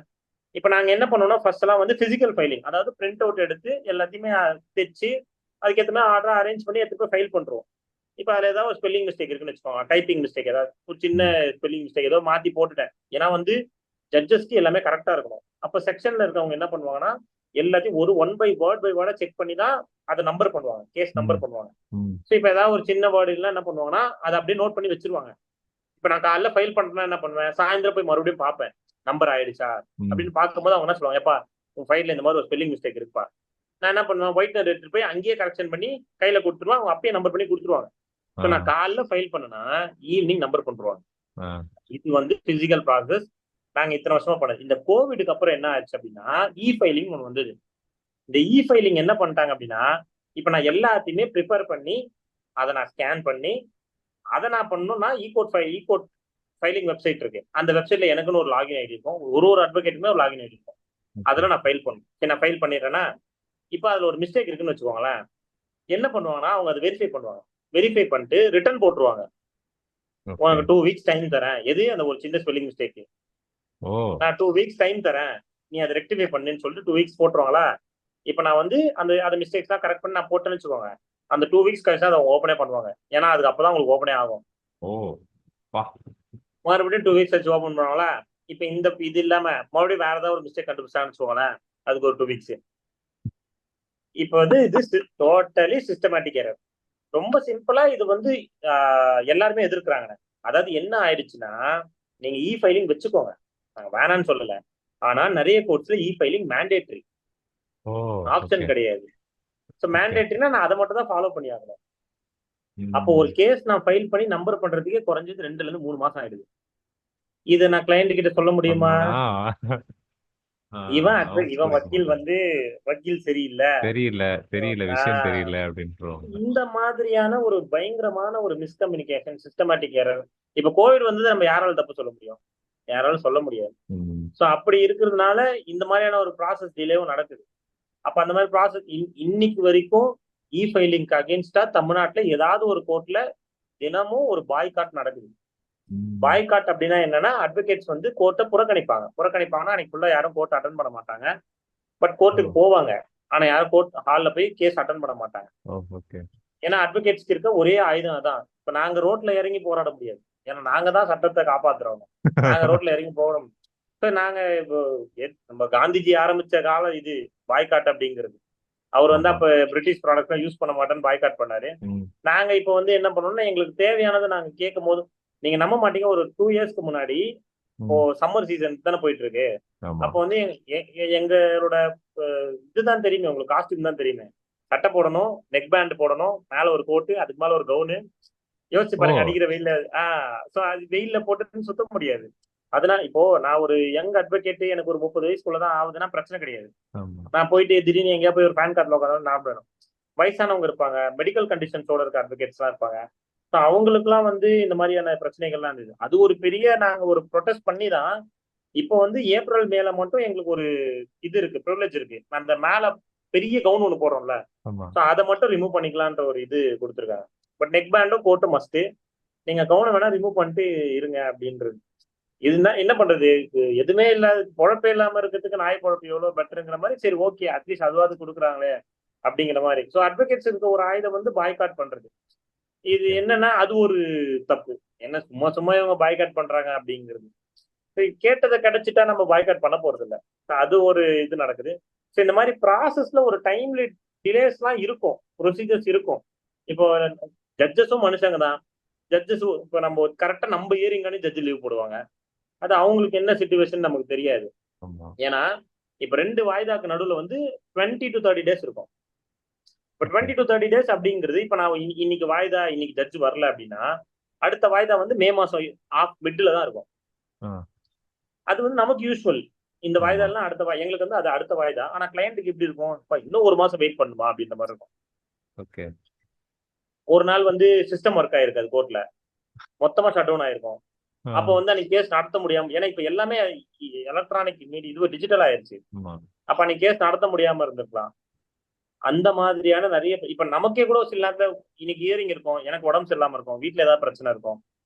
இப்ப நாங்க என்ன பண்ணோம்னா ஃபர்ஸ்ட் எல்லாம் வந்து பிசிக்கல் ஃபைலிங், அதாவது பிரிண்ட் அவுட் எடுத்து எல்லாத்தையுமே தைச்சு அதுக்கேற்ற மாதிரி ஆர்டர் அரேஞ்ச் பண்ணி எடுத்து ஃபைல் பண்றோம். இப்ப அதுல ஏதாவது ஒரு ஸ்பெல்லிங் மிஸ்டேக் இருக்குன்னு வச்சுக்கோங்க, டைப்பிங் மிஸ்டேக், ஏதாவது ஒரு சின்ன ஸ்பெல்லிங் மிஸ்டேக் ஏதோ மாத்தி போட்டுட்டேன். ஏன்னா வந்து ஜட்ஜஸ்க்கு எல்லாமே கரெக்டா இருக்கணும். அப்ப செக்ஷன்ல இருக்கவங்க என்ன பண்ணுவாங்கன்னா எல்லாத்தையும் ஒரு ஒன் பை வேர்டா செக் பண்ணி தான் அதை நம்பர் பண்ணுவாங்க, கேஸ் நம்பர் பண்ணுவாங்க. ஸோ இப்ப ஏதாவது ஒரு சின்ன வேர்டு எல்லாம் என்ன பண்ணுவாங்கன்னா அதை அப்படியே நோட் பண்ணி வச்சிருவாங்க. இப்ப நான் காலைல ஃபைல் பண்றேன்னா என்ன பண்ணுவேன், சாயந்தரம் போய் மறுபடியும் பார்ப்பேன் நம்பர் ஆயிடுச்சா அப்படின்னு பார்க்கும்போது அவங்க என்ன சொல்லுவாங்க, எப்பா உங்க ஃபைல்ல இந்த மாதிரி ஒரு ஸ்பெல்லிங் மிஸ்டேக் இருக்குப்பா. நான் என்ன பண்ணுவேன், ஒயிட்னர் எடுத்துட்டு போய் அங்கேயே கரெக்ஷன் பண்ணி கையில கொடுத்துருவாங்க, அவங்க அப்பயே நம்பர் பண்ணி கொடுத்துருவாங்க. இப்போ நான் காலைல ஃபைல் பண்ணனா ஈவினிங் நம்பர் பண்ணுவாங்க. இது வந்து பிசிக்கல் ப்ராசஸ் நாங்க இத்தனை வருஷமா பண்ணது. இந்த கோவிடுக்கு அப்புறம் என்ன ஆச்சு அப்படின்னா இ ஃபைலிங் ஒன்று வந்தது. இந்த இ ஃபைலிங் என்ன பண்ணிட்டாங்க அப்படின்னா, இப்ப நான் எல்லாத்தையுமே ப்ரிப்பேர் பண்ணி அதை நான் ஸ்கேன் பண்ணி அதை நான் பண்ணணும்னா இ கோட் ஃபைலிங் வெப்சைட் இருக்கு. அந்த வெப்சைட்ல எனக்குன்னு ஒரு லாகின் ஐடி இருக்கும், ஒரு அட்வொகேட்டுமே ஒரு லாகின் ஐடி இருக்கும். அதுல நான் ஃபைல் பண்ணணும். சரி நான் ஃபைல் பண்ணிடுறேன்னா இப்போ அதுல ஒரு மிஸ்டேக் இருக்குன்னு வச்சுக்கோங்களேன், என்ன பண்ணுவாங்கன்னா அவங்க அதை வெரிஃபை பண்ணுவாங்க. வெரிஃபை பண்ணிட்டு ரிட்டர்ன் போட்டுருவாங்க. உனக்கு 2 வீக்ஸ் டைம் தரேன், எது அந்த ஒரு சின்ன ஸ்பெல்லிங் மிஸ்டேக், நான் 2 வீக்ஸ் டைம் தரேன், நீ அதை ரெக்டிஃபை பண்ணுன்னு சொல்லிட்டு 2 வீக்ஸ் போட்டுருவாங்களா. இப்ப நான் வந்து அந்த மிஸ்டேக்ஸ் தான் கரெக்ட் பண்ணி நான் போட்டேன்னு வச்சுக்கோங்க, அந்த 2 வீக்ஸ் கழிச்சு அதை ஓப்பனே பண்ணுவாங்க. ஏன்னா அதுக்கு அப்பதான் உங்களுக்கு ஓப்பனே ஆகும். மறுபடியும் 2 வீக்ஸ் கழிச்சு ஓப்பன் பண்ணுவாங்களா. இப்ப இது இல்லாம மறுபடியும் வேற ஏதாவது ஒரு மிஸ்டேக் கண்டுபிடிச்சான்னு வச்சுக்கோங்களேன், அதுக்கு ஒரு 2 வீக்ஸ். இப்ப வந்து இது டோட்டலி சிஸ்டமேட்டிக் எரர். ரொம்ப சிம்பிளா இது வந்து எல்லாருமே எதிர்க்கிறாங்க. அதாவது என்ன ஆயிடுச்சுன்னா, நீங்க இ ஃபைலிங் வச்சுக்கோங்க, நாங்க வேணான்னு சொல்லல. ஆனா நிறைய கோர்ட்ஸ்ல இ ஃபைலிங் மேண்டேட்டரி, ஆப்ஷன் கிடையாது. ஸோ மேண்டேட்டரினா நான் அதை மட்டும் தான் ஃபாலோ பண்ணி ஆகணும். அப்போ ஒரு கேஸ் நான் ஃபைல் பண்ணி நம்பர் பண்றதுக்கே குறைஞ்சது 2 to 3 மாசம் ஆயிடுது. இதை நான் கிளைண்ட் கிட்ட சொல்ல முடியுமா? இவன் வக்கீல் வந்து வக்கீல் சரியில்லை, தெரியல விஷயம் ஆஹ் தெரியல அப்படின்றவாங்க. இந்த மாதிரியான ஒரு பயங்கரமான ஒரு மிஸ்கம்யூனிகேஷன், சிஸ்டமேட்டிக் எரர். இப்ப கோவிட் வந்து நம்ம யாரால தப்பு சொல்ல முடியும்? யாராலும் சொல்ல முடியாது. ம். சோ அப்படி இருக்கிறதுனால இந்த மாதிரியான ஒரு ப்ராசஸ் டிலேவும் நடக்குது. அப்ப அந்த மாதிரி ப்ராசஸ் இன்னைக்கு வரைக்கும் இ ஃபைலிங்க்கு அகேன்ஸ்டா தமிழ்நாட்டுல ஏதாவது ஒரு கோர்ட்ல தினமும் ஒரு பாய்காட் நடக்குது. ம். பாய்காட் அப்படின்னா என்னன்னா, அட்வொகேட்ஸ் வந்து கோர்ட்டை புறக்கணிப்பாங்கன்னா அன்னைக்கு ஃபுல்லா யாரும் கோர்ட் அட்டன் பண்ண மாட்டாங்க. பட் கோர்ட்டுக்கு போவாங்க. ஆனா யாரும் கோர்ட் ஹால்ல போய் கேஸ் அட்டன் பண்ண மாட்டாங்க. ஓகே. ஏன்னா அட்வொகேட்ஸ்க்கு இருக்க ஒரே ஆயுதம் அதான். இப்ப நாங்க ரோட்ல இறங்கி போராட முடியாது. ஏன்னா நாங்க தான் சட்டத்தை காப்பாத்துறவங்க. நாங்க ரோட்ல இறங்கி போறோம். இப்ப நாங்க இப்போ நம்ம காந்திஜி ஆரம்பிச்ச காலம் இது பாய்காட் அப்படிங்கிறது. அவர் வந்து ஆமா. அப்ப பிரிட்டிஷ் ப்ராடக்ட் யூஸ் பண்ண மாட்டேன்னு பாய்காட் பண்ணாரு. ம். நாங்க இப்ப வந்து என்ன பண்ணோம்னா, எங்களுக்கு தேவையானதை நாங்க கேட்கும் போது, நீங்க நம்ப மாட்டீங்க, ஒரு 2 இயர்ஸ்க்கு முன்னாடி இப்போ ம். சம்மர் சீசன் தானே போயிட்டு இருக்கு. ஆமா. அப்போ வந்து எங்களோட இதுதான் தெரியுமே, உங்களுக்கு காஸ்டியூம் தான் தெரியுமே. சட்டை போடணும், நெக் பேண்ட் போடணும், மேல ஒரு கோட்டு, அதுக்கு மேல ஒரு கவுனு. யோசிச்சு ஓ! பாருங்க, அடிக்கிற வெயில்ல. சோ அது வெயில்ல போட்டுன்னு சுத்த முடியாது. அதனால இப்போ நான் ஒரு யங் அட்வொகேட், எனக்கு ஒரு 30 வயசுக்குள்ளதான் ஆகுதுன்னா பிரச்சனை கிடையாது. ஆமா. நான் போயிட்டு திடீர்னு எங்கேயா போய் ஒரு பேன் கார்டில் உட்காந்து நான் வேணும். வயசானவங்க இருப்பாங்க, மெடிக்கல் கண்டிஷன்ஸோட இருக்க அட்வொகேட்ஸ் எல்லாம் இருப்பாங்க. ஸோ அவங்களுக்குலாம் வந்து இந்த மாதிரியான பிரச்சனைகள்லாம் இருந்தது. அது ஒரு பெரிய நாங்க ஒரு ப்ரொடெஸ்ட் பண்ணி தான் இப்போ வந்து ஏப்ரல் மேல மட்டும் எங்களுக்கு ஒரு இது இருக்கு, ப்ரிவிலேஜ் இருக்கு. அந்த மேல பெரிய கவுன் ஒன்று போடுறோம்ல, ஆமா. ஸோ அதை மட்டும் ரிமூவ் பண்ணிக்கலான்ற ஒரு இது கொடுத்துருக்காங்க. பட் நெக் பேண்டும் கோட்டும் மஸ்ட். நீங்க கவுனை வேணா ரிமூவ் பண்ணிட்டு இருங்க அப்படின்றது. இதுதான் என்ன பண்றது, எதுவுமே இல்லாத பொழப்பே இல்லாம இருக்கிறதுக்கு நாய் பொழப்பு எவ்வளவு பெட்டருங்கிற மாதிரி. சரி ஓகே, அட்லீஸ்ட் அதுவாது கொடுக்குறாங்களே அப்படிங்கிற மாதிரி. ஸோ அட்வொகேட்ஸ் இருக்க ஒரு ஆயுதம் வந்து பாய்காட் பண்றது. இது ஓகே. என்னன்னா அது ஒரு தப்பு. என்ன சும்மா சும்மா இவங்க பாய்காட் பண்றாங்க அப்படிங்கிறது. சரி, கேட்டதை கிடைச்சிட்டா நம்ம பாய்காட் பண்ண போறது இல்ல. அது ஒரு இது நடக்குது. ஸோ இந்த மாதிரி ப்ராசஸ்ல ஒரு டைம்லி டிலேஸ் எல்லாம் இருக்கும், ப்ரொசீஜர்ஸ் இருக்கும். இப்போ ஜட்ஜஸும் மனுஷங்க தான். ஜட்ஜஸ் இப்போ நம்ம கரெக்டா நம்ம ஏரிங்கானே ஜட்ஜ் லீவ் போடுவாங்க. அது அவங்களுக்கு என்ன சிச்சுவேஷன் நமக்கு தெரியாது. ஆமா. ஏன்னா இப்ப 2 வாய்தாக்கு நடுவுல வந்து 20 to 30 டேஸ் இருக்கும். இப்ப 20 to 30 டேஸ் அப்படிங்கிறது, இப்ப நான் இன்னைக்கு வாய்தா, இன்னைக்கு ஜட்ஜ் வரல அப்படின்னா, அடுத்த வாய்தா வந்து மே மாசம் மிட்ல தான் இருக்கும். ஆ. அது வந்து நமக்கு யூஸ்வல். இந்த ஆமா. வாய்தா எல்லாம் எங்களுக்கு வந்து அது அடுத்த வாய்தா. ஆனா கிளையண்ட்டுக்கு எப்படி இருக்கும், இன்னும் 1 மாசம் வெயிட் பண்ணுமா அப்படின்ற மாதிரி இருக்கும். ஓகே. ஒரு நாள் வந்து சிஸ்டம் ஒர்க் ஆயிருக்காது கோர்ட்ல, மொத்தமா ஷட் டவுன் ஆயிருக்கும். ஆ. அப்போ வந்து அன்னைக்கு கேஸ் நடத்த முடியாம, ஏன்னா இப்ப எல்லாமே எலக்ட்ரானிக் இது டிஜிட்டல் ஆயிருச்சு. ஆமா. அப்ப அன்னைக்கு கேஸ் நடத்த முடியாம இருந்திருக்கலாம். அந்த மாதிரியான நிறைய, இப்ப நமக்கே கூட சில நேரத்துல இன்னைக்கு ஹியரிங் இருக்கும், எனக்கு உடம்பு சரியில்லாம இருக்கும், வீட்டுல ஏதாவது பிரச்சனை இருக்கும்,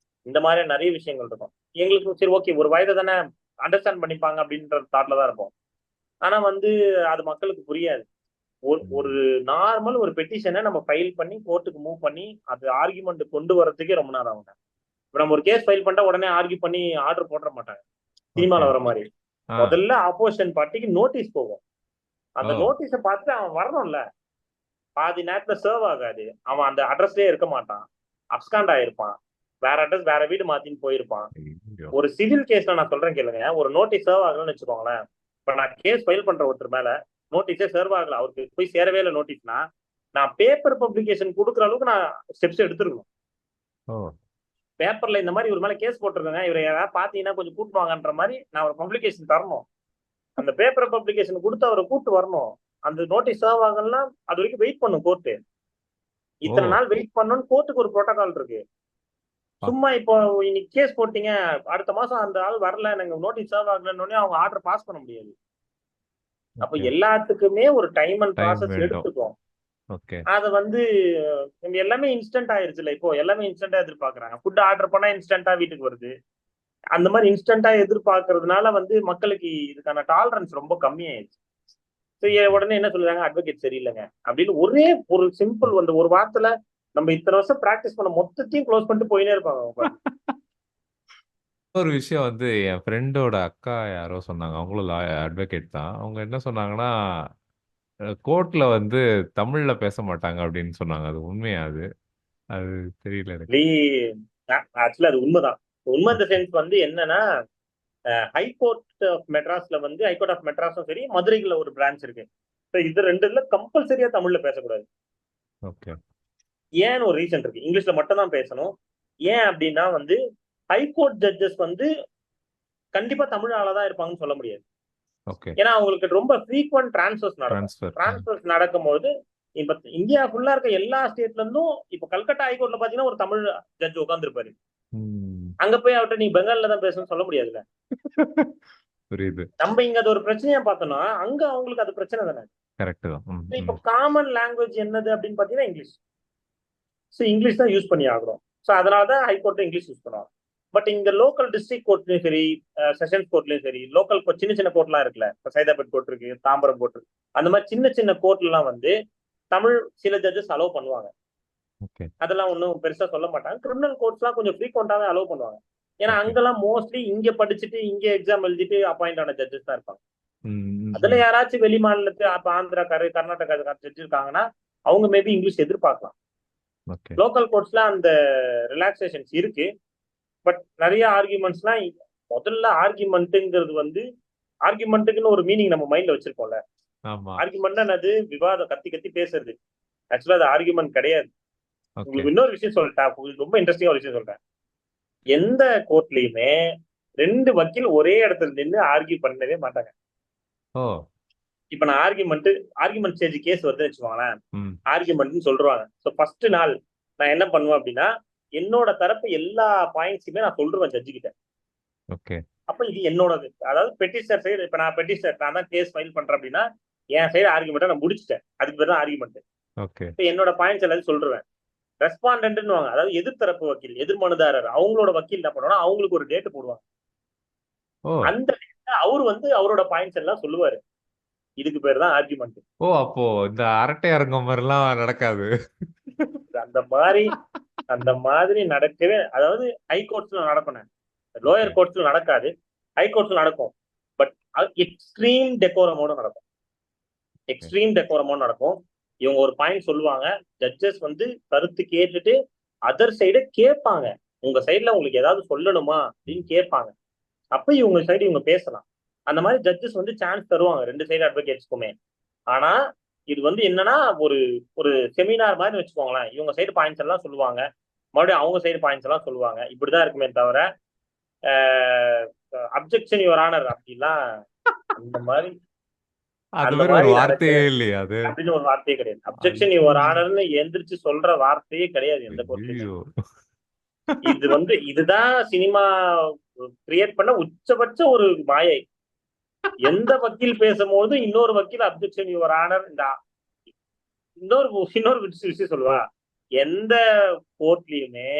இந்த மாதிரி நிறைய விஷயங்கள் இருக்கும். எங்களுக்கு சரி ஓகே, ஒரு வயதை தானே, அண்டர்ஸ்டாண்ட் பண்ணிப்பாங்க அப்படின்ற தாட்ல தான் இருக்கும். ஆனா வந்து அது மக்களுக்கு புரியாது. ஒரு நார்மல் ஒரு பெட்டிஷனை நம்ம ஃபைல் பண்ணி கோர்ட்டுக்கு மூவ் பண்ணி அது ஆர்குமெண்ட் கொண்டு வரதுக்கே ரொம்ப நேரம் ஆகும். இப்ப நம்ம ஒரு கேஸ் ஃபைல் பண்ணா உடனே ஆர்கியூ பண்ணி ஆர்டர் போட மாட்டாங்க, சினிமால ஓகே. வர மாதிரி. ஆ. முதல்ல ஆப்போசிஷன் பார்ட்டிக்கு நோட்டீஸ் போகும். அந்த ஓ! நோட்டீஸை பார்த்து அவன் வரணும்ல. பாதி நேரத்துல சர்வ் ஆகாது. அவன் அந்த அட்ரஸ்லயே இருக்க மாட்டான், அப்ஸ்காண்ட் ஆயிருப்பான், வேற அட்ரஸ் வேற வீடு மாத்தின்னு போயிருப்பான். ஐயோ! ஒரு சிவில் கேஸ்ல நான் சொல்றேன் கேளுங்க, ஒரு நோட்டீஸ் சர்வ் ஆகலன்னு வச்சுக்கோங்களேன். இப்ப நான் கேஸ் ஃபைல் பண்ற ஒருத்தர் மேல நோட்டீஸே சர்வ் ஆகல, அவருக்கு போய் சேரவே இல்லை நோட்டீஸ்னா, நான் பேப்பர் பப்ளிகேஷன் கொடுக்குற அளவுக்கு நான் ஸ்டெப்ஸ் எடுத்துருக்கணும். ஓ! பேப்பர்ல இந்த மாதிரி ஒரு மேல கேஸ் போட்டிருக்கேங்க, இவரை யாராவது பாத்தீங்கன்னா கொஞ்சம் கூட்டு வாங்கன்ற மாதிரி நான் ஒரு பப்ளிகேஷன் தரணும். அந்த பேப்பர் பப்ளிகேஷன் கொடுத்து அவரை கூட்டு வரணும். அந்த நோட்டீஸ் சர்வ் ஆகலன்னா அது வரைக்கும் வெயிட் பண்ணும் கோர்ட்டு. இத்தனை ஓ! நாள் வெயிட் பண்ணணும்னு கோர்ட்டுக்கு ஒரு புரோட்டோகால் இருக்கு. சும்மா இப்போ இன்னைக்கு கேஸ் போட்டீங்க, அடுத்த மாசம் அந்த ஆள் வரல, எனக்கு நோட்டீஸ் சர்வ் ஆகலன்னு அவங்க ஆர்டர் பாஸ் பண்ண முடியாது. அப்ப ஓகே. எல்லாத்துக்குமே ஒரு டைம் அண்ட் டைம் ப்ராசஸ் வேணும். எடுத்துக்கும். ஓகே. அது வந்து எல்லாமே இன்ஸ்டன்ட் ஆயிருச்சுல. இப்போ எல்லாமே இன்ஸ்டன்டா எதிர்பார்க்கறாங்க. ஃபுட் ஆர்டர் பண்ணா இன்ஸ்டன்டா வீட்டுக்கு வருது. அந்த மாதிரி இன்ஸ்டன்டா எதிர்பார்க்கறதுனால வந்து மக்களுக்கு இதுக்கான டாலரன்ஸ் ரொம்ப கம்மியாயிருச்சு. உடனே என்ன சொல்றாங்க, அட்வொகேட் சரியில்லைங்க அப்படின்னு ஒரே ஒரு சிம்பிள் வந்து ஒரு வார்த்தையில நம்ம இத்தனை வருஷம் பிராக்டிஸ் பண்ண மொத்தத்தையும் க்ளோஸ் பண்ணிட்டு போயினே இருப்பாங்க அவங்க பாட்டுக்கு. ஒரு விஷயம் வந்து என் ஃப்ரெண்டோட அக்கா யாரோ சொன்னாங்க. அவங்களும் அட்வொகேட் தான். அவங்க என்ன சொன்னாங்கன்னா, கோர்ட்ல வந்து தமிழ்ல பேச மாட்டாங்க அப்படின்னு சொன்னாங்க. அது உண்மையா அது? அது தெரியல எனக்கு. ஆக்சுவலா அது உண்மைதான். உண்மை இந்த சென்ஸ் வந்து என்னன்னா, ஹைகோர்ட் ஆஃப் மெட்ராஸ்ல வந்து ஹைகோர்ட் ஆஃப் மெட்ராஸும் சரி, மதுரைக்குள்ள ஒரு பிரான்ச் இருக்கு. இது ரெண்டுல கம்பல்சரியா தமிழ்ல பேசக்கூடாது. ஓகே. ஏன்னு ஒரு ரீசன் இருக்கு. இங்கிலீஷ்ல மட்டும் தான் பேசணும். ஏன் அப்படின்னா வந்து ஹைகோர்ட் ஜட்ஜஸ் வந்து கண்டிப்பா தமிழ் ஆளா தான் இருப்பாங்கன்னு சொல்ல முடியாது. ஓகே. ஏன்னா அவங்களுக்கு ரொம்ப ஃப்ரீக்வெண்ட் டிரான்ஸ்ஃபர்ஸ் நடக்கும். ட்ரான்ஸ்ஃபர். டிரான்ஸ்ஃபர்ஸ் நடக்கும்போது இப்ப இந்தியா ஃபுல்லா இருக்க எல்லா ஸ்டேட்ல இருந்தும் இப்ப கல்கட்டா ஹைகோர்ட்ல பாத்தீங்கன்னா ஒரு தமிழ் ஜட்ஜ் உட்கார்ந்துருப்பாரு. ம். அங்க போய் அவர்கிட்ட நீ பெங்கால்ல தான் பேசணும்னு சொல்ல முடியாதுல்ல. புரியுது. நம்ம இங்க அது ஒரு பிரச்சனையா பார்த்தோம்னா அங்க அவங்களுக்கு அது பிரச்சனை தானே. கரெக்ட் தான். இப்ப காமன் லாங்குவேஜ் என்னது அப்படின்னு பாத்தீங்கன்னா இங்கிலீஷ். ஸோ இங்கிலீஷ் தான் யூஸ் பண்ணி ஆகணும். ஸோ அதனால தான் ஹைகோர்ட்ல இங்கிலீஷ் யூஸ் பண்ணுவாங்க. பட் இங்க லோக்கல் டிஸ்ட்ரிக்ட் கோர்ட்லயும் சரி, செஷன்ஸ் கோர்ட்லயும் சரி, லோக்கல் சின்ன சின்ன கோர்ட்லாம் இருக்குல்ல, இப்போ சைதாபேட் கோர்ட் இருக்கு, தாம்பரம் கோர்ட் இருக்கு, அந்த மாதிரி சின்ன சின்ன கோர்ட்லாம் வந்து தமிழ் சில ஜட்ஜஸ் அலோவ் பண்ணுவாங்க. ஓகே. அதெல்லாம் ஒன்றும் பெருசா சொல்ல மாட்டாங்க. கிரிமினல் கோர்ட்ஸ்லாம் கொஞ்சம் ஃப்ரீக்வெண்டாவே அலோவ் பண்ணுவாங்க. ஏன்னா ஓகே. அங்கெல்லாம் மோஸ்ட்லி இங்க படிச்சுட்டு இங்க எக்ஸாம் எழுதிட்டு அப்பாயிண்ட் ஆன ஜட்ஜஸ் தான் இருப்பாங்க. ம். அதுல யாராச்சும் வெளி மாநிலத்து அப்ப ஆந்திரா கர்நாடகா ஜட்ஜ் இருக்காங்கன்னா அவங்க மேபி இங்கிலீஷ் எதிர்பார்க்கலாம். ஓகே. லோக்கல் கோர்ட்ஸ்ல அந்த ரிலாக்ஸேஷன்ஸ் இருக்கு. பட் நிறைய ஆர்குமெண்ட்ஸ்லாம் முதல்ல ஆர்குமெண்ட்டுங்கிறது வந்து ஆர்குமெண்ட்டுக்குன்னு ஒரு மீனிங் நம்ம மைண்ட்ல வச்சிருக்கோம்ல. ஆமா. ஆர்குமெண்ட்னா என்னது? விவாதம், கத்தி கத்தி பேசுறது. ஆக்சுவலா அது ஆர்குமெண்ட் கிடையாது. ஓகே. உங்களுக்கு இன்னொரு விஷயம் சொல்லிட்டேன், உங்களுக்கு ரொம்ப இன்ட்ரெஸ்டிங்கா ஒரு விஷயம் சொல்றேன். எந்த கோர்ட்லயுமே 2 வக்கீல் ஒரே இடத்துல நின்று ஆர்கியூ பண்ணவே மாட்டாங்க. ஓ. இப்ப நான் ஆர்குமெண்ட் ஸ்டேஜ் கேஸ் வருதுன்னு வச்சுக்கோங்களேன். ம். ஆர்குமெண்ட்னு சொல்றாங்க. ஸோ ஃபர்ஸ்ட் நாள் நான் என்ன பண்ணுவேன் அப்படின்னா, என்னோட தரப்பு எல்லா பாயிண்ட்ஸுமே நான் சொல்றேன் ஜட்ஜு கிட்ட. ஓகே. அப்ப இது என்னோடது. அதாவது பெட்டிஷனர் சைடு, இப்ப நான் பெட்டிஷனர் நான் தான் கேஸ் ஃபைல் பண்றேன் அப்படின்னா என் சைடு ஆர்குமெண்ட்டை நான் முடிச்சிட்டேன். அதுக்கு பேர் தான் ஆர்குமெண்ட். ஓகே. இப்ப என்னோட பாயிண்ட்ஸ் எல்லாத்தையும் சொல்றேன். ரெஸ்பாண்டன்ட்னு வாங்க, அதாவது எதிர்த்தரப்பு வக்கீல், எதிர் மனுதாரர், அவங்களோட வக்கீல் என்ன பண்ணுவாங்கன்னா அவங்களுக்கு ஒரு டேட் போடுவாங்க. ஓ. அந்த அவரு வந்து அவரோட பாயிண்ட்ஸ் எல்லாம் சொல்லுவாரு. இதுக்கு பேர் தான் ஆர்குமெண்ட். ஓ, அப்போ இந்த அரட்டை அரங்கம் மாதிரிலாம் நடக்காது. அந்த மாதிரி நடக்கவே, அதாவது ஹை கோர்ட்ஸ்ல நடக்கணும், லோயர் கோர்ட்ஸ்ல நடக்காது, ஹை கோர்ட்ஸ்ல நடக்கும். பட் எக்ஸ்ட்ரீம் டெக்கோரமோட நடக்கும். எக்ஸ்ட்ரீம் டெக்கோரமோட நடக்கும். இவங்க ஒரு பாயிண்ட் சொல்லுவாங்க, ஜட்ஜஸ் வந்து கருத்து கேட்டுட்டு அதர் சைடு கேட்பாங்க. உங்க சைடுல உங்களுக்கு ஏதாவது சொல்லணுமா அப்படின்னு கேட்பாங்க. அப்ப இவங்க சைடு இவங்க பேசலாம். அந்த மாதிரி ஜட்ஜஸ் வந்து சான்ஸ் தருவாங்க 2 சைடு அட்வொகேட்ஸ்க்குமே. ஆனா இது வந்து என்னன்னா ஒரு ஒரு செமினார் மாதிரி வச்சுக்கோங்களேன். இவங்க சைடு பாயிண்ட்ஸ் எல்லாம் சொல்லுவாங்க, மறுபடியும் அவங்க சைடு பாயிண்ட்ஸ் எல்லாம் சொல்லுவாங்க. இப்படிதான் இருக்குமே தவிர அப்ஜெக்ஷன் யுவர் ஆனர் அப்படிலாம் அந்த மாதிரி அது அந்த வேற ஒரு மாதிரி வார்த்தையே இல்லையா அது? அப்படின்னு ஒரு வார்த்தையே கிடையாது. அப்ஜெக்ஷன் யுவர் ஆனர்னு எந்திரிச்சு சொல்ற வார்த்தையே கிடையாது எந்த கோர்ட்லயுமே. ஐயோ. இது வந்து இதுதான் சினிமா கிரியேட் பண்ண உச்சபட்ச ஒரு மாயை. எந்த வக்கீல் பேசும்போது இன்னொரு வக்கீல் அப்ஜெக்ஷன் யுவர் ஆனர், இந்த இன்னொரு விஷயம் சொல்லுவா, எந்த கோர்ட்லயுமே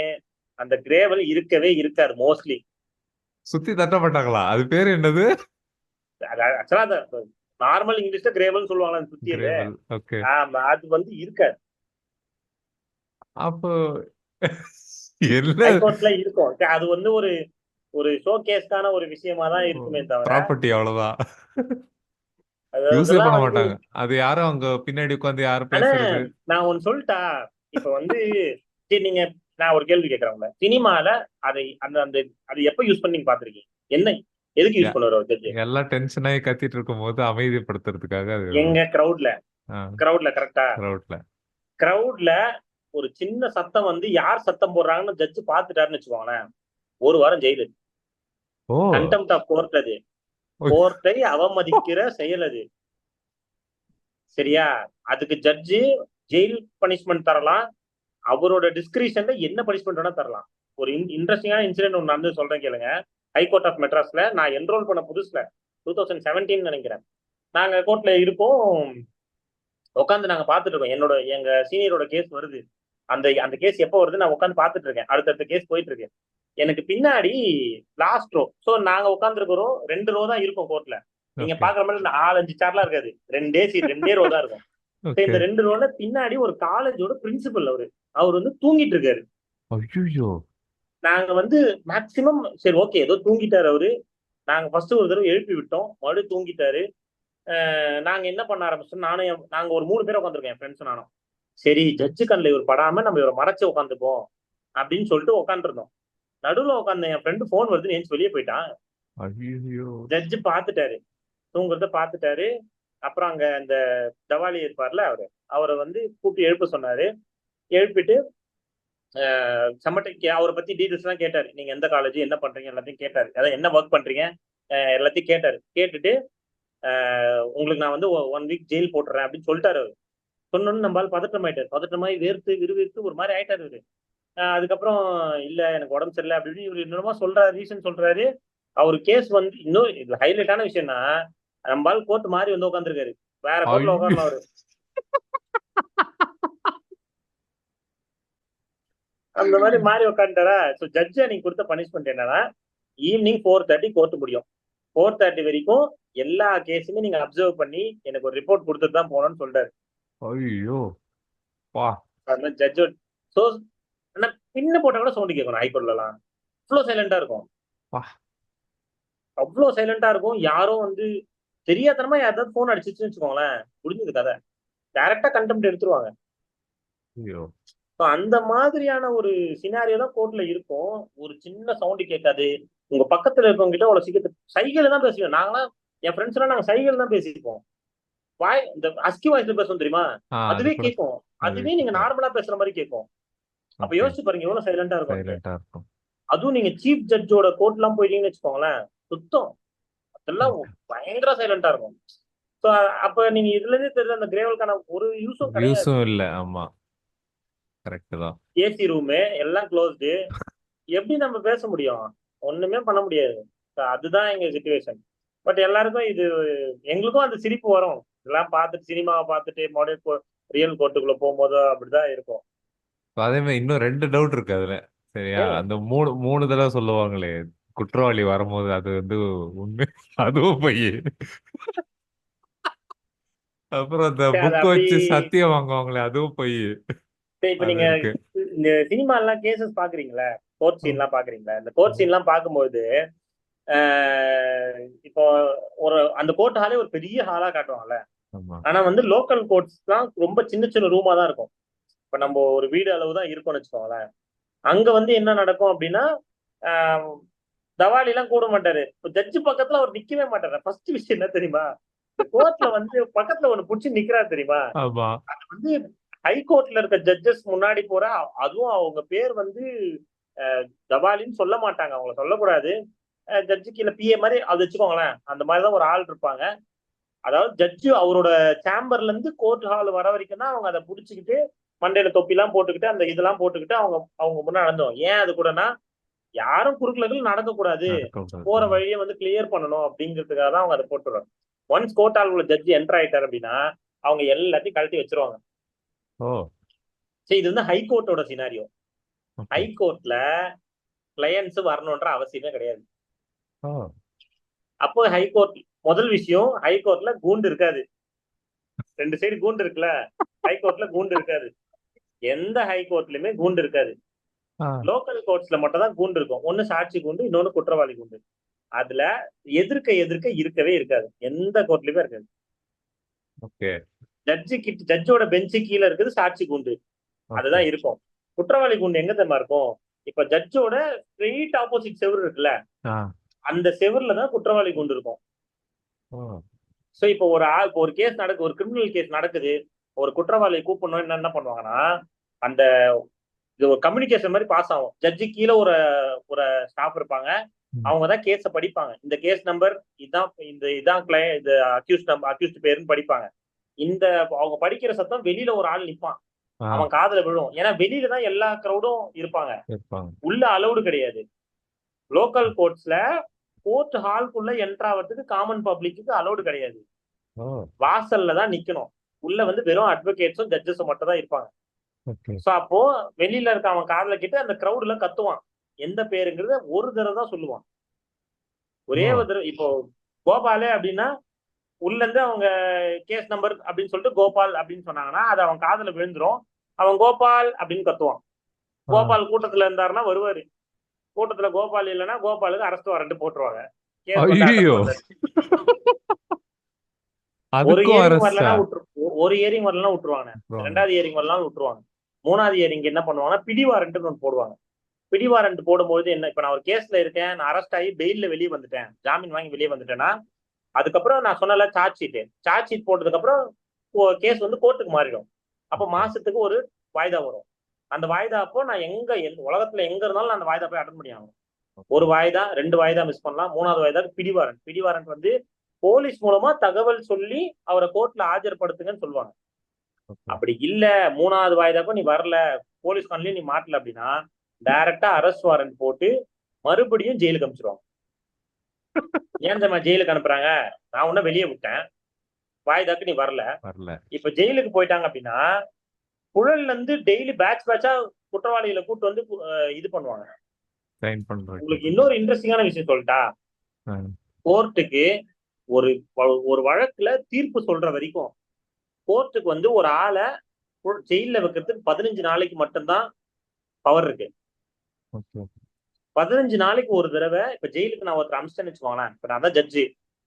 அந்த கிரேவல் இருக்கவே இருக்காது மோஸ்ட்லி. சுத்தி தட்ட மாட்டாங்களா? அது பேரு என்னது? ஆக்சுவலா நார்மல் இங்கிலீஷ்ல கிரேவல் சொல்லுவாங்க சுத்தி. கிரேவல். ஓகே. அது வந்து இருக்காது. அப்போ என்ன? ஹைகோர்ட்ல இருக்கும். அது வந்து ஒரு ஒரு ஷோ கேஸ்க்கான ஒரு விஷயமா தான் இருக்குமே தவிர ப்ராப்பர்ட்டி அவ்வளவுதான். யூஸே அதெல்லாம் பண்ண வந்து. மாட்டாங்க. அது யாரும் அங்க பின்னாடி உட்கார்ந்து யாரும் ஆனா பேசுறது. நான் ஒன்னு சொல்லிட்டா, இப்ப வந்து சரி நீங்க, நான் ஒரு கேள்வி கேட்கறேன், சினிமால அதை அந்த அந்த அது எப்ப யூஸ் பண்ணி நீங்க பாத்திருக்கீங்க? என்ன எதுக்கு யூஸ் பண்ணுவாரு ஜட்ஜ்? எல்லாம் டென்ஷன் ஆகி கத்திட்டு இருக்கும்போது அமைதிப்படுத்துறதுக்காக அது. எங்க கிரவுட்ல கரெக்டா? கிரவுட்ல ஒரு சின்ன சத்தம் வந்து யார் சத்தம் போடுறாங்கன்னு ஜட்ஜ் பாத்துட்டாருன்னு வச்சுக்கோங்களேன், 1 வாரம் ஜெயிலு. ஓ. Contempt of court. அது கோர்ட்டை அவமதிக்கிற செயல் அது. சரியா? அதுக்கு ஜட்ஜு ஜெயில் பனிஷ்மெண்ட் தரலாம். அவரோட டிஸ்கிரிஷன்ல என்ன பனிஷ்மெண்ட் வேணா தரலாம். ஒரு இன்ட்ரெஸ்டிங்கான இன்சிடென்ட் ஒன்று நடந்து சொல்றேன் கேளுங்க. ஹைகோர்ட் ஆஃப் மெட்ராஸ்ல நான் என்ரோல் பண்ண புதுசுல 2017 நினைக்கிறேன். நாங்க கோர்ட்ல இருக்கோம், உட்காந்து நாங்க பாத்துட்டு இருக்கோம். எங்க சீனியரோட கேஸ் வருது. அந்த கேஸ் எப்போ வருது நான் உட்காந்து பாத்துட்டு இருக்கேன். அடுத்தடுத்த கேஸ் போயிட்டு இருக்கு. எனக்கு பின்னாடி லாஸ்ட் ரோ. சோ நாங்க உட்கார்ந்து இருக்கிறோம், 2 ரோ தான் இருக்கும் கோர்ட்ல. நீங்க பாக்குற மாதிரி 4-5 சேர்லாம் இருக்காது. 2 ரோ தான் இருக்கும். இந்த 2 ரோல பின்னாடி ஒரு காலேஜோட பிரின்சிபல் அவர் வந்து தூங்கிட்டு இருக்காரு. ஐயோ. நாங்க வந்து மேக்சிமம் சரி ஓகே ஏதோ தூங்கிட்டாரு அவரு. நாங்க ஃபர்ஸ்ட் ஒரு தடவை எழுப்பி விட்டோம், மறுபடியும் தூங்கிட்டாரு. நாங்க என்ன பண்ண ஆரம்பிச்சோம், நாங்க ஒரு 3 பேர் உட்காந்துருக்கோம், என் ஃப்ரெண்ட்ஸ் நானும். சரி ஜட்ஜு கண்ணில் இவர் படாம நம்ம இவரை மறைச்சு உட்காந்துப்போம் அப்படின்னு சொல்லிட்டு உட்காந்துருந்தோம். நடுவுல உட்காந்து என் ஃப்ரெண்டு போன் வருதுன்னு ஏஞ்சி வெளியே போயிட்டான். ஜட்ஜு பாத்துட்டாரு, தூங்குறத பாத்துட்டாரு. அப்புறம் அங்க அந்த தவாலி இருப்பார்ல அவரை வந்து கூப்பிட்டு எழுப்ப சொன்னாரு. எழுப்பிட்டு சம்மட்டைக்கு அவரை பத்தி டீடைல்ஸ் எல்லாம் கேட்டாரு. நீங்க எந்த காலேஜ், என்ன பண்றீங்க எல்லாத்தையும் கேட்டாரு. அதான் என்ன ஒர்க் பண்றீங்க எல்லாத்தையும் கேட்டாரு. கேட்டுட்டு உங்களுக்கு நான் வந்து 1 வீக் ஜெயில் போட்டுறேன் அப்படின்னு சொல்லிட்டாரு அவரு. சொன்னோன்னு நம்மளால பதட்டமாயிட்டாரு. பதட்டமாயி வேர்த்து விறுவிறுத்து ஒரு மாதிரி ஆயிட்டாரு இவரு. அதுக்கப்புறம் இல்ல எனக்கு உடம்பு சரியில்லை அப்படின்னு இவரு என்னமோ சொல்றாரு, ரீசன் சொல்றாரு. அவரு கேஸ் வந்து இன்னும் இதுல ஹைலைட்டான விஷயம்னா, நம்மால் கோர்ட் மாறி வந்து உட்காந்துருக்காரு. வேற கோர்ட்ல ஐயோ! உட்காரலாம் அவரு. அந்த மாதிரி மாறி உட்காந்துட்டாரா. ஸோ ஜட்ஜ் அன்னைக்கு கொடுத்த பனிஷ்மெண்ட் என்னன்னா, ஈவினிங் 4:30 கோர்ட் முடியும். 4:30 வரைக்கும் எல்லா கேஸுமே நீங்க அப்சர்வ் பண்ணி எனக்கு ஒரு ரிப்போர்ட் கொடுத்துட்டு தான் போகணும்னு சொல்றாரு. ஐயோ! பா! அது மாதிரி ஜட்ஜோட சோ ஆனா பின்னு போட்டா கூட சவுண்ட் கேட்கணும் ஹைகோர்ட்லலாம். அவ்ளோ சைலண்டா இருக்கும். பா! அவ்ளோ சைலண்டா இருக்கும். யாரும் வந்து தெரியாத்தனமா யாராவது ஃபோன் அடிச்சுச்சுன்னு வச்சுக்கோங்களேன், முடிஞ்சது கதை. டைரக்ட்டா கண்டெம்ப்ட் எடுத்துருவாங்க. ஐயோ! ஸோ அந்த மாதிரியான ஒரு சினாரியோ தான் கோர்ட்ல இருக்கும். ஒரு சின்ன சவுண்ட் கேட்காது. உங்க பக்கத்துல இருக்கவங்க கிட்ட அவ்வளவு சீக்கிரத்துல சைகையில தான் பேசுவேன். நாங்கலாம் என் ஃப்ரெண்ட்ஸ் எல்லாம் நாங்க சைகையில தான் பேசிப்போம். இந்த ஹஸ்கி வாய்ஸ்ல பேசுவோம் தெரியுமா? அது அதுவே கூட கேட்கும். அது அதுவே நீங்க நார்மலா பேசுற மாரி கேட்கும். அப்ப ஓகே. யோசிச்சு பாருங்க எவ்வளவு சைலண்டா இருக்கும்ன்ட்டு. சைலன்ட்டா இருக்கும். அதுவும் நீங்க சீஃப் ஜட்ஜோட கோர்ட்லாம் போயிட்டீங்கன்னு வச்சுக்கோங்களேன், சுத்தம். அதெல்லாம் ஓகே. பயங்கர சைலண்டா இருக்கும். ஸோ அப்ப நீங்க இதுல இருந்தே தெரியுது அந்த கிரேவலுக்கான ஒரு யூஸும் கிடையாது. வியூஸும் இல்ல. ஆமா. கரெக்ட் தான். ஏசி ரூமு எல்லாம் க்ளோஸ்டு. எப்படி நம்ம பேச முடியும்? ஒண்ணுமே பண்ண முடியாது. அதுதான் எங்க சிச்சுவேஷன். பட் எல்லாருக்கும் இது எங்களுக்கும் அந்த சிரிப்பு வரும். இதெல்லாம் பார்த்துட்டு சினிமாவை பார்த்துட்டு மறுபடியும் ரியல் கோர்ட்டுக்குள்ள போகும்போது அப்படிதான் இருக்கும். அதே மாரி இன்னும் 2 டவுட் இருக்கு அதுல. சரியா? ம். அந்த 3 தடவ சொல்லுவாங்களே! குற்றவாளி வரும்போது அது வந்து உண்மை. அதுவும் பொய்யு. அப்புறம் அந்த அது புக்க அப்படி வச்சு சத்தியம் வாங்குவாங்களே! அதுவும் பொய்யு. இப்ப அது நீங்க இருக்கு. இந்த சினிமா எல்லாம் கேசஸ் பாக்குறீங்களா? கோர்ட் சீன் ஆமா. எல்லாம் பாக்குறீங்களா? இந்த கோர்ட் ஆமா. சீன் எல்லாம் பார்க்கும்போது இப்போ ஒரு அந்த கோர்ட் ஹாலே ஒரு பெரிய ஹாலா காட்டுவாங்கல்ல. ஆமா. ஆனா வந்து லோக்கல் கோர்ட்ஸ் தான் ரொம்ப சின்ன சின்ன ரூமா தான் இருக்கும். இப்ப நம்ம ஒரு வீடு அளவு தான் இருக்கும்னு வச்சுக்கோங்களேன். அங்க வந்து என்ன நடக்கும் அப்படின்னா, ஆஹ் தவாலி எல்லாம் கூட மாட்டாரு. ஜட்ஜு பக்கத்துல அவர் நிக்கவே மாட்டாரு. ஃபர்ஸ்ட் விஷயம் என்ன தெரியுமா? இந்த கோர்ட்ல வந்து பக்கத்துல ஒண்ணு புடிச்சு நிக்கிறாரு தெரியுமா? ஆமா. வந்து ஹை கோர்ட்ல இருக்க ஜட்ஜஸ் முன்னாடி போற அதுவும் அவங்க பேர் வந்து தபாலின்னு சொல்ல மாட்டாங்க. அவங்கள சொல்லக்கூடாது. ஜட்ஜு கீழ பிஏ மாதிரி அது வச்சுக்கோங்களேன். அந்த மாதிரிதான் ஒரு ஆள் இருப்பாங்க. அதாவது ஜட்ஜு அவரோட சேம்பர்ல இருந்து கோர்ட் ஹால் வர வரைக்கும் தான் அவங்க அதை புடிச்சுக்கிட்டு மண்டையில தொப்பிலாம் போட்டுக்கிட்டு அந்த இதெல்லாம் போட்டுக்கிட்டு அவங்க அவங்க முன்னாடி நடந்தோம். ஏன் அது கூடனா யாரும் குறுக்கலகள் நடக்கக்கூடாது. நடக்கக்கூடாது. போற வழியை வந்து கிளியர் பண்ணணும் அப்படிங்கிறதுக்காக தான் அவங்க அதை போட்டுருவாங்க. ஒன்ஸ் கோர்ட் ஹால் உள்ள ஜட்ஜி என்டர் ஆயிட்டாரு அப்படின்னா அவங்க எல்லாத்தையும் கழட்டி வச்சிருவாங்க. ஓ! சரி இது வந்து ஹை கோர்ட்டோட சினாரியோ. High okay. கோர்ட்ல கிளையன்ஸ் வரணும்ன்ற அவசியமே கிடையாது. ஓ! அப்போ ஹை கோர்ட் முதல் விஷயம் ஹை கோர்ட்ல கூண்டு இருக்காது. 2 சைடு கூண்டு இருக்குல்ல. ஹை கோர்ட்ல கூண்டு இருக்காது. எந்த ஹை கோர்ட்லயுமே கூண்டு இருக்காது. ஆ. லோக்கல் கோர்ட்ஸ்ல மட்டும் தான் கூண்டு இருக்கும். ஒண்ணு சாட்சி கூண்டு, இன்னொன்னு குற்றவாளி கூண்டு. அதுல எதிர்க்க இருக்கவே இருக்காது. எந்த கோர்ட்லயுமே இருக்காது. ஓகே. ஜட்ஜோட பெஞ்சு கீழ இருக்குது சாட்சி கூண்டு. ஓகே. அதுதான் இருக்கும். குற்றவாளி கூண்டு எங்க தெரியுமா இருக்கும்? இப்ப ஜட்ஜோட ஸ்ட்ரெயிட் ஆப்போசிட் செவுரு இருக்குல்ல, ஆ. அந்த செவுருல தான் குற்றவாளி கூண்டு இருக்கும். ஓ! சோ இப்போ ஒரு கேஸ் ஒரு கிரிமினல் கேஸ் நடக்குது. ஒரு குற்றவாளியை கூப்பிடணும் என்ன பண்ணுவாங்கன்னா, அந்த இது ஒரு கம்யூனிகேஷன் மாதிரி பாஸ் ஆகும். ஜட்ஜு கீழ ஒரு ஒரு ஸ்டாஃப் இருப்பாங்க. ம். அவங்க தான் கேஸ படிப்பாங்க. இந்த கேஸ் நம்பர் இதான் இதான் இது அக்யூஸ்ட் பேருன்னு படிப்பாங்க. இந்த அவங்க படிக்கிற சத்தம் வெளியில ஒரு ஆள் நிப்பான். ஆ. அவன் காதுல விழும். ஏன்னா வெளியில தான் எல்லா கிரவுடும் இருப்பாங்க. இருப்பாங்க. உள்ள அலவுடு கிடையாது. லோக்கல் கோர்ட்ஸ்ல கோர்ட் ஹால்குள்ள என்டர் ஆவறதுக்கு காமன் பப்ளிக்கு அலவுடு கிடையாது. ஓ! வாசல்ல தான் நிக்கணும். உள்ள வந்து வெறும் அட்வொகேட்ஸும் ஜட்ஜஸும் மட்டும் தான் இருப்பாங்க. ஓகே. சோ அப்போ வெளியில இருக்க அவன் காதுல கிட்ட அந்த கிரவுட்ல கத்துவான். எந்த பேருங்கிறத ஒரு தடவை தான் சொல்லுவான். ஒரே ஓ! ஒரு தடவை இப்போ கோபாலே அப்படின்னா உள்ள இருந்து அவங்க கேஸ் நம்பர் அப்படின்னு சொல்லிட்டு கோபால் அப்படின்னு சொன்னாங்கன்னா அது அவன் காதுல விழுந்துரும். அவன் கோபால் அப்படின்னு கத்துவான். ஆ. கோபால் கூட்டத்துல இருந்தாருன்னா வருவாரு. கூட்டத்துல கோபால் இல்லைன்னா கோபாலுக்கு அரெஸ்ட் வாரண்ட் போட்டுருவாங்க. கேஸ் வந்து அட்டன் ஐய்யயோ! பண்ணல. ஒரு அதுக்கும் இயரிங் அரசா? வரலன்னா ஒரு இயரிங் வரலன்னா விட்டுருவாங்க. விட்டுருவாங்க. 2வது இயரிங் வரலாம் விட்டுருவாங்க. 3வது இயரிங் என்ன பண்ணுவாங்கன்னா பிடி வாரண்ட்னு ஒன்று போடுவாங்க. பிடி வாரண்ட் போடும்போது என்ன இப்ப நான் ஒரு கேஸ்ல இருக்கேன். நான் அரெஸ்ட் ஆகி பெயில்ல வெளியே வந்துட்டேன். ஜாமீன் வாங்கி வெளியே வந்துட்டேன்னா அதுக்கப்புறம் நான் சொன்னல சார்ஜ் ஷீட் போட்டதுக்கு அப்புறம் கேஸ் வந்து கோர்ட்டுக்கு மாறிடும். அப்போ ஓகே. மாசத்துக்கு ஒரு வாய்தா வரும். அந்த வாய்தா அப்போ நான் உலகத்துல எங்க இருந்தாலும் நான் அந்த வாய்தா போய் அட்டன் பண்ணி ஆகணும். ஓகே. ஒரு வாய்தா 2 வாய்தா மிஸ் பண்ணலாம். 3வது வாய்தா பிடி வாரண்ட் வந்து போலீஸ் மூலமா தகவல் சொல்லி அவரை கோர்ட்ல ஆஜர்படுத்துங்கன்னு சொல்லுவாங்க. ஓகே. அப்படி இல்ல 3வது வாய்தாக்கும் நீ வரல, போலீஸ் கான்லயும் நீ மாட்டல அப்படின்னா டைரக்டா அரெஸ்ட் வாரண்ட் போட்டு மறுபடியும் ஜெயிலுக்கு அனுப்பிச்சிருவாங்க. ஏன் தெரியுமா ஜெயிலுக்கு அனுப்புறாங்க? நான் உன்ன வெளியே விட்டேன், வாய்தாக்கு நீ வரல, வரல. இப்ப ஜெயிலுக்கு போயிட்டாங்க அப்படின்னா புழல்ல இருந்து டெய்லி பேட்சா குற்றவாளிகளை கூட்டு வந்து இது பண்ணுவாங்க. சைன் பண்றதுக்கு. உங்களுக்கு இன்னொரு இன்ட்ரெஸ்டிங்கான விஷயம் சொல்லட்டா? ஆ. கோர்ட்டுக்கு ஒரு வழக்குல தீர்ப்பு சொல்ற வரைக்கும் கோர்ட்டுக்கு வந்து ஒரு ஆளை ஜெயில வைக்கிறதுக்கு 15 நாளைக்கு மட்டும்தான் பவர் இருக்கு. ஓகே. 15 நாளைக்கு ஒரு தடவை இப்ப ஜெயிலுக்கு நான் ஒருத்தர் அமிச்சிட்டேன்னு வச்சுக்கோங்களேன், இப்ப நான் தான் ஜட்ஜு,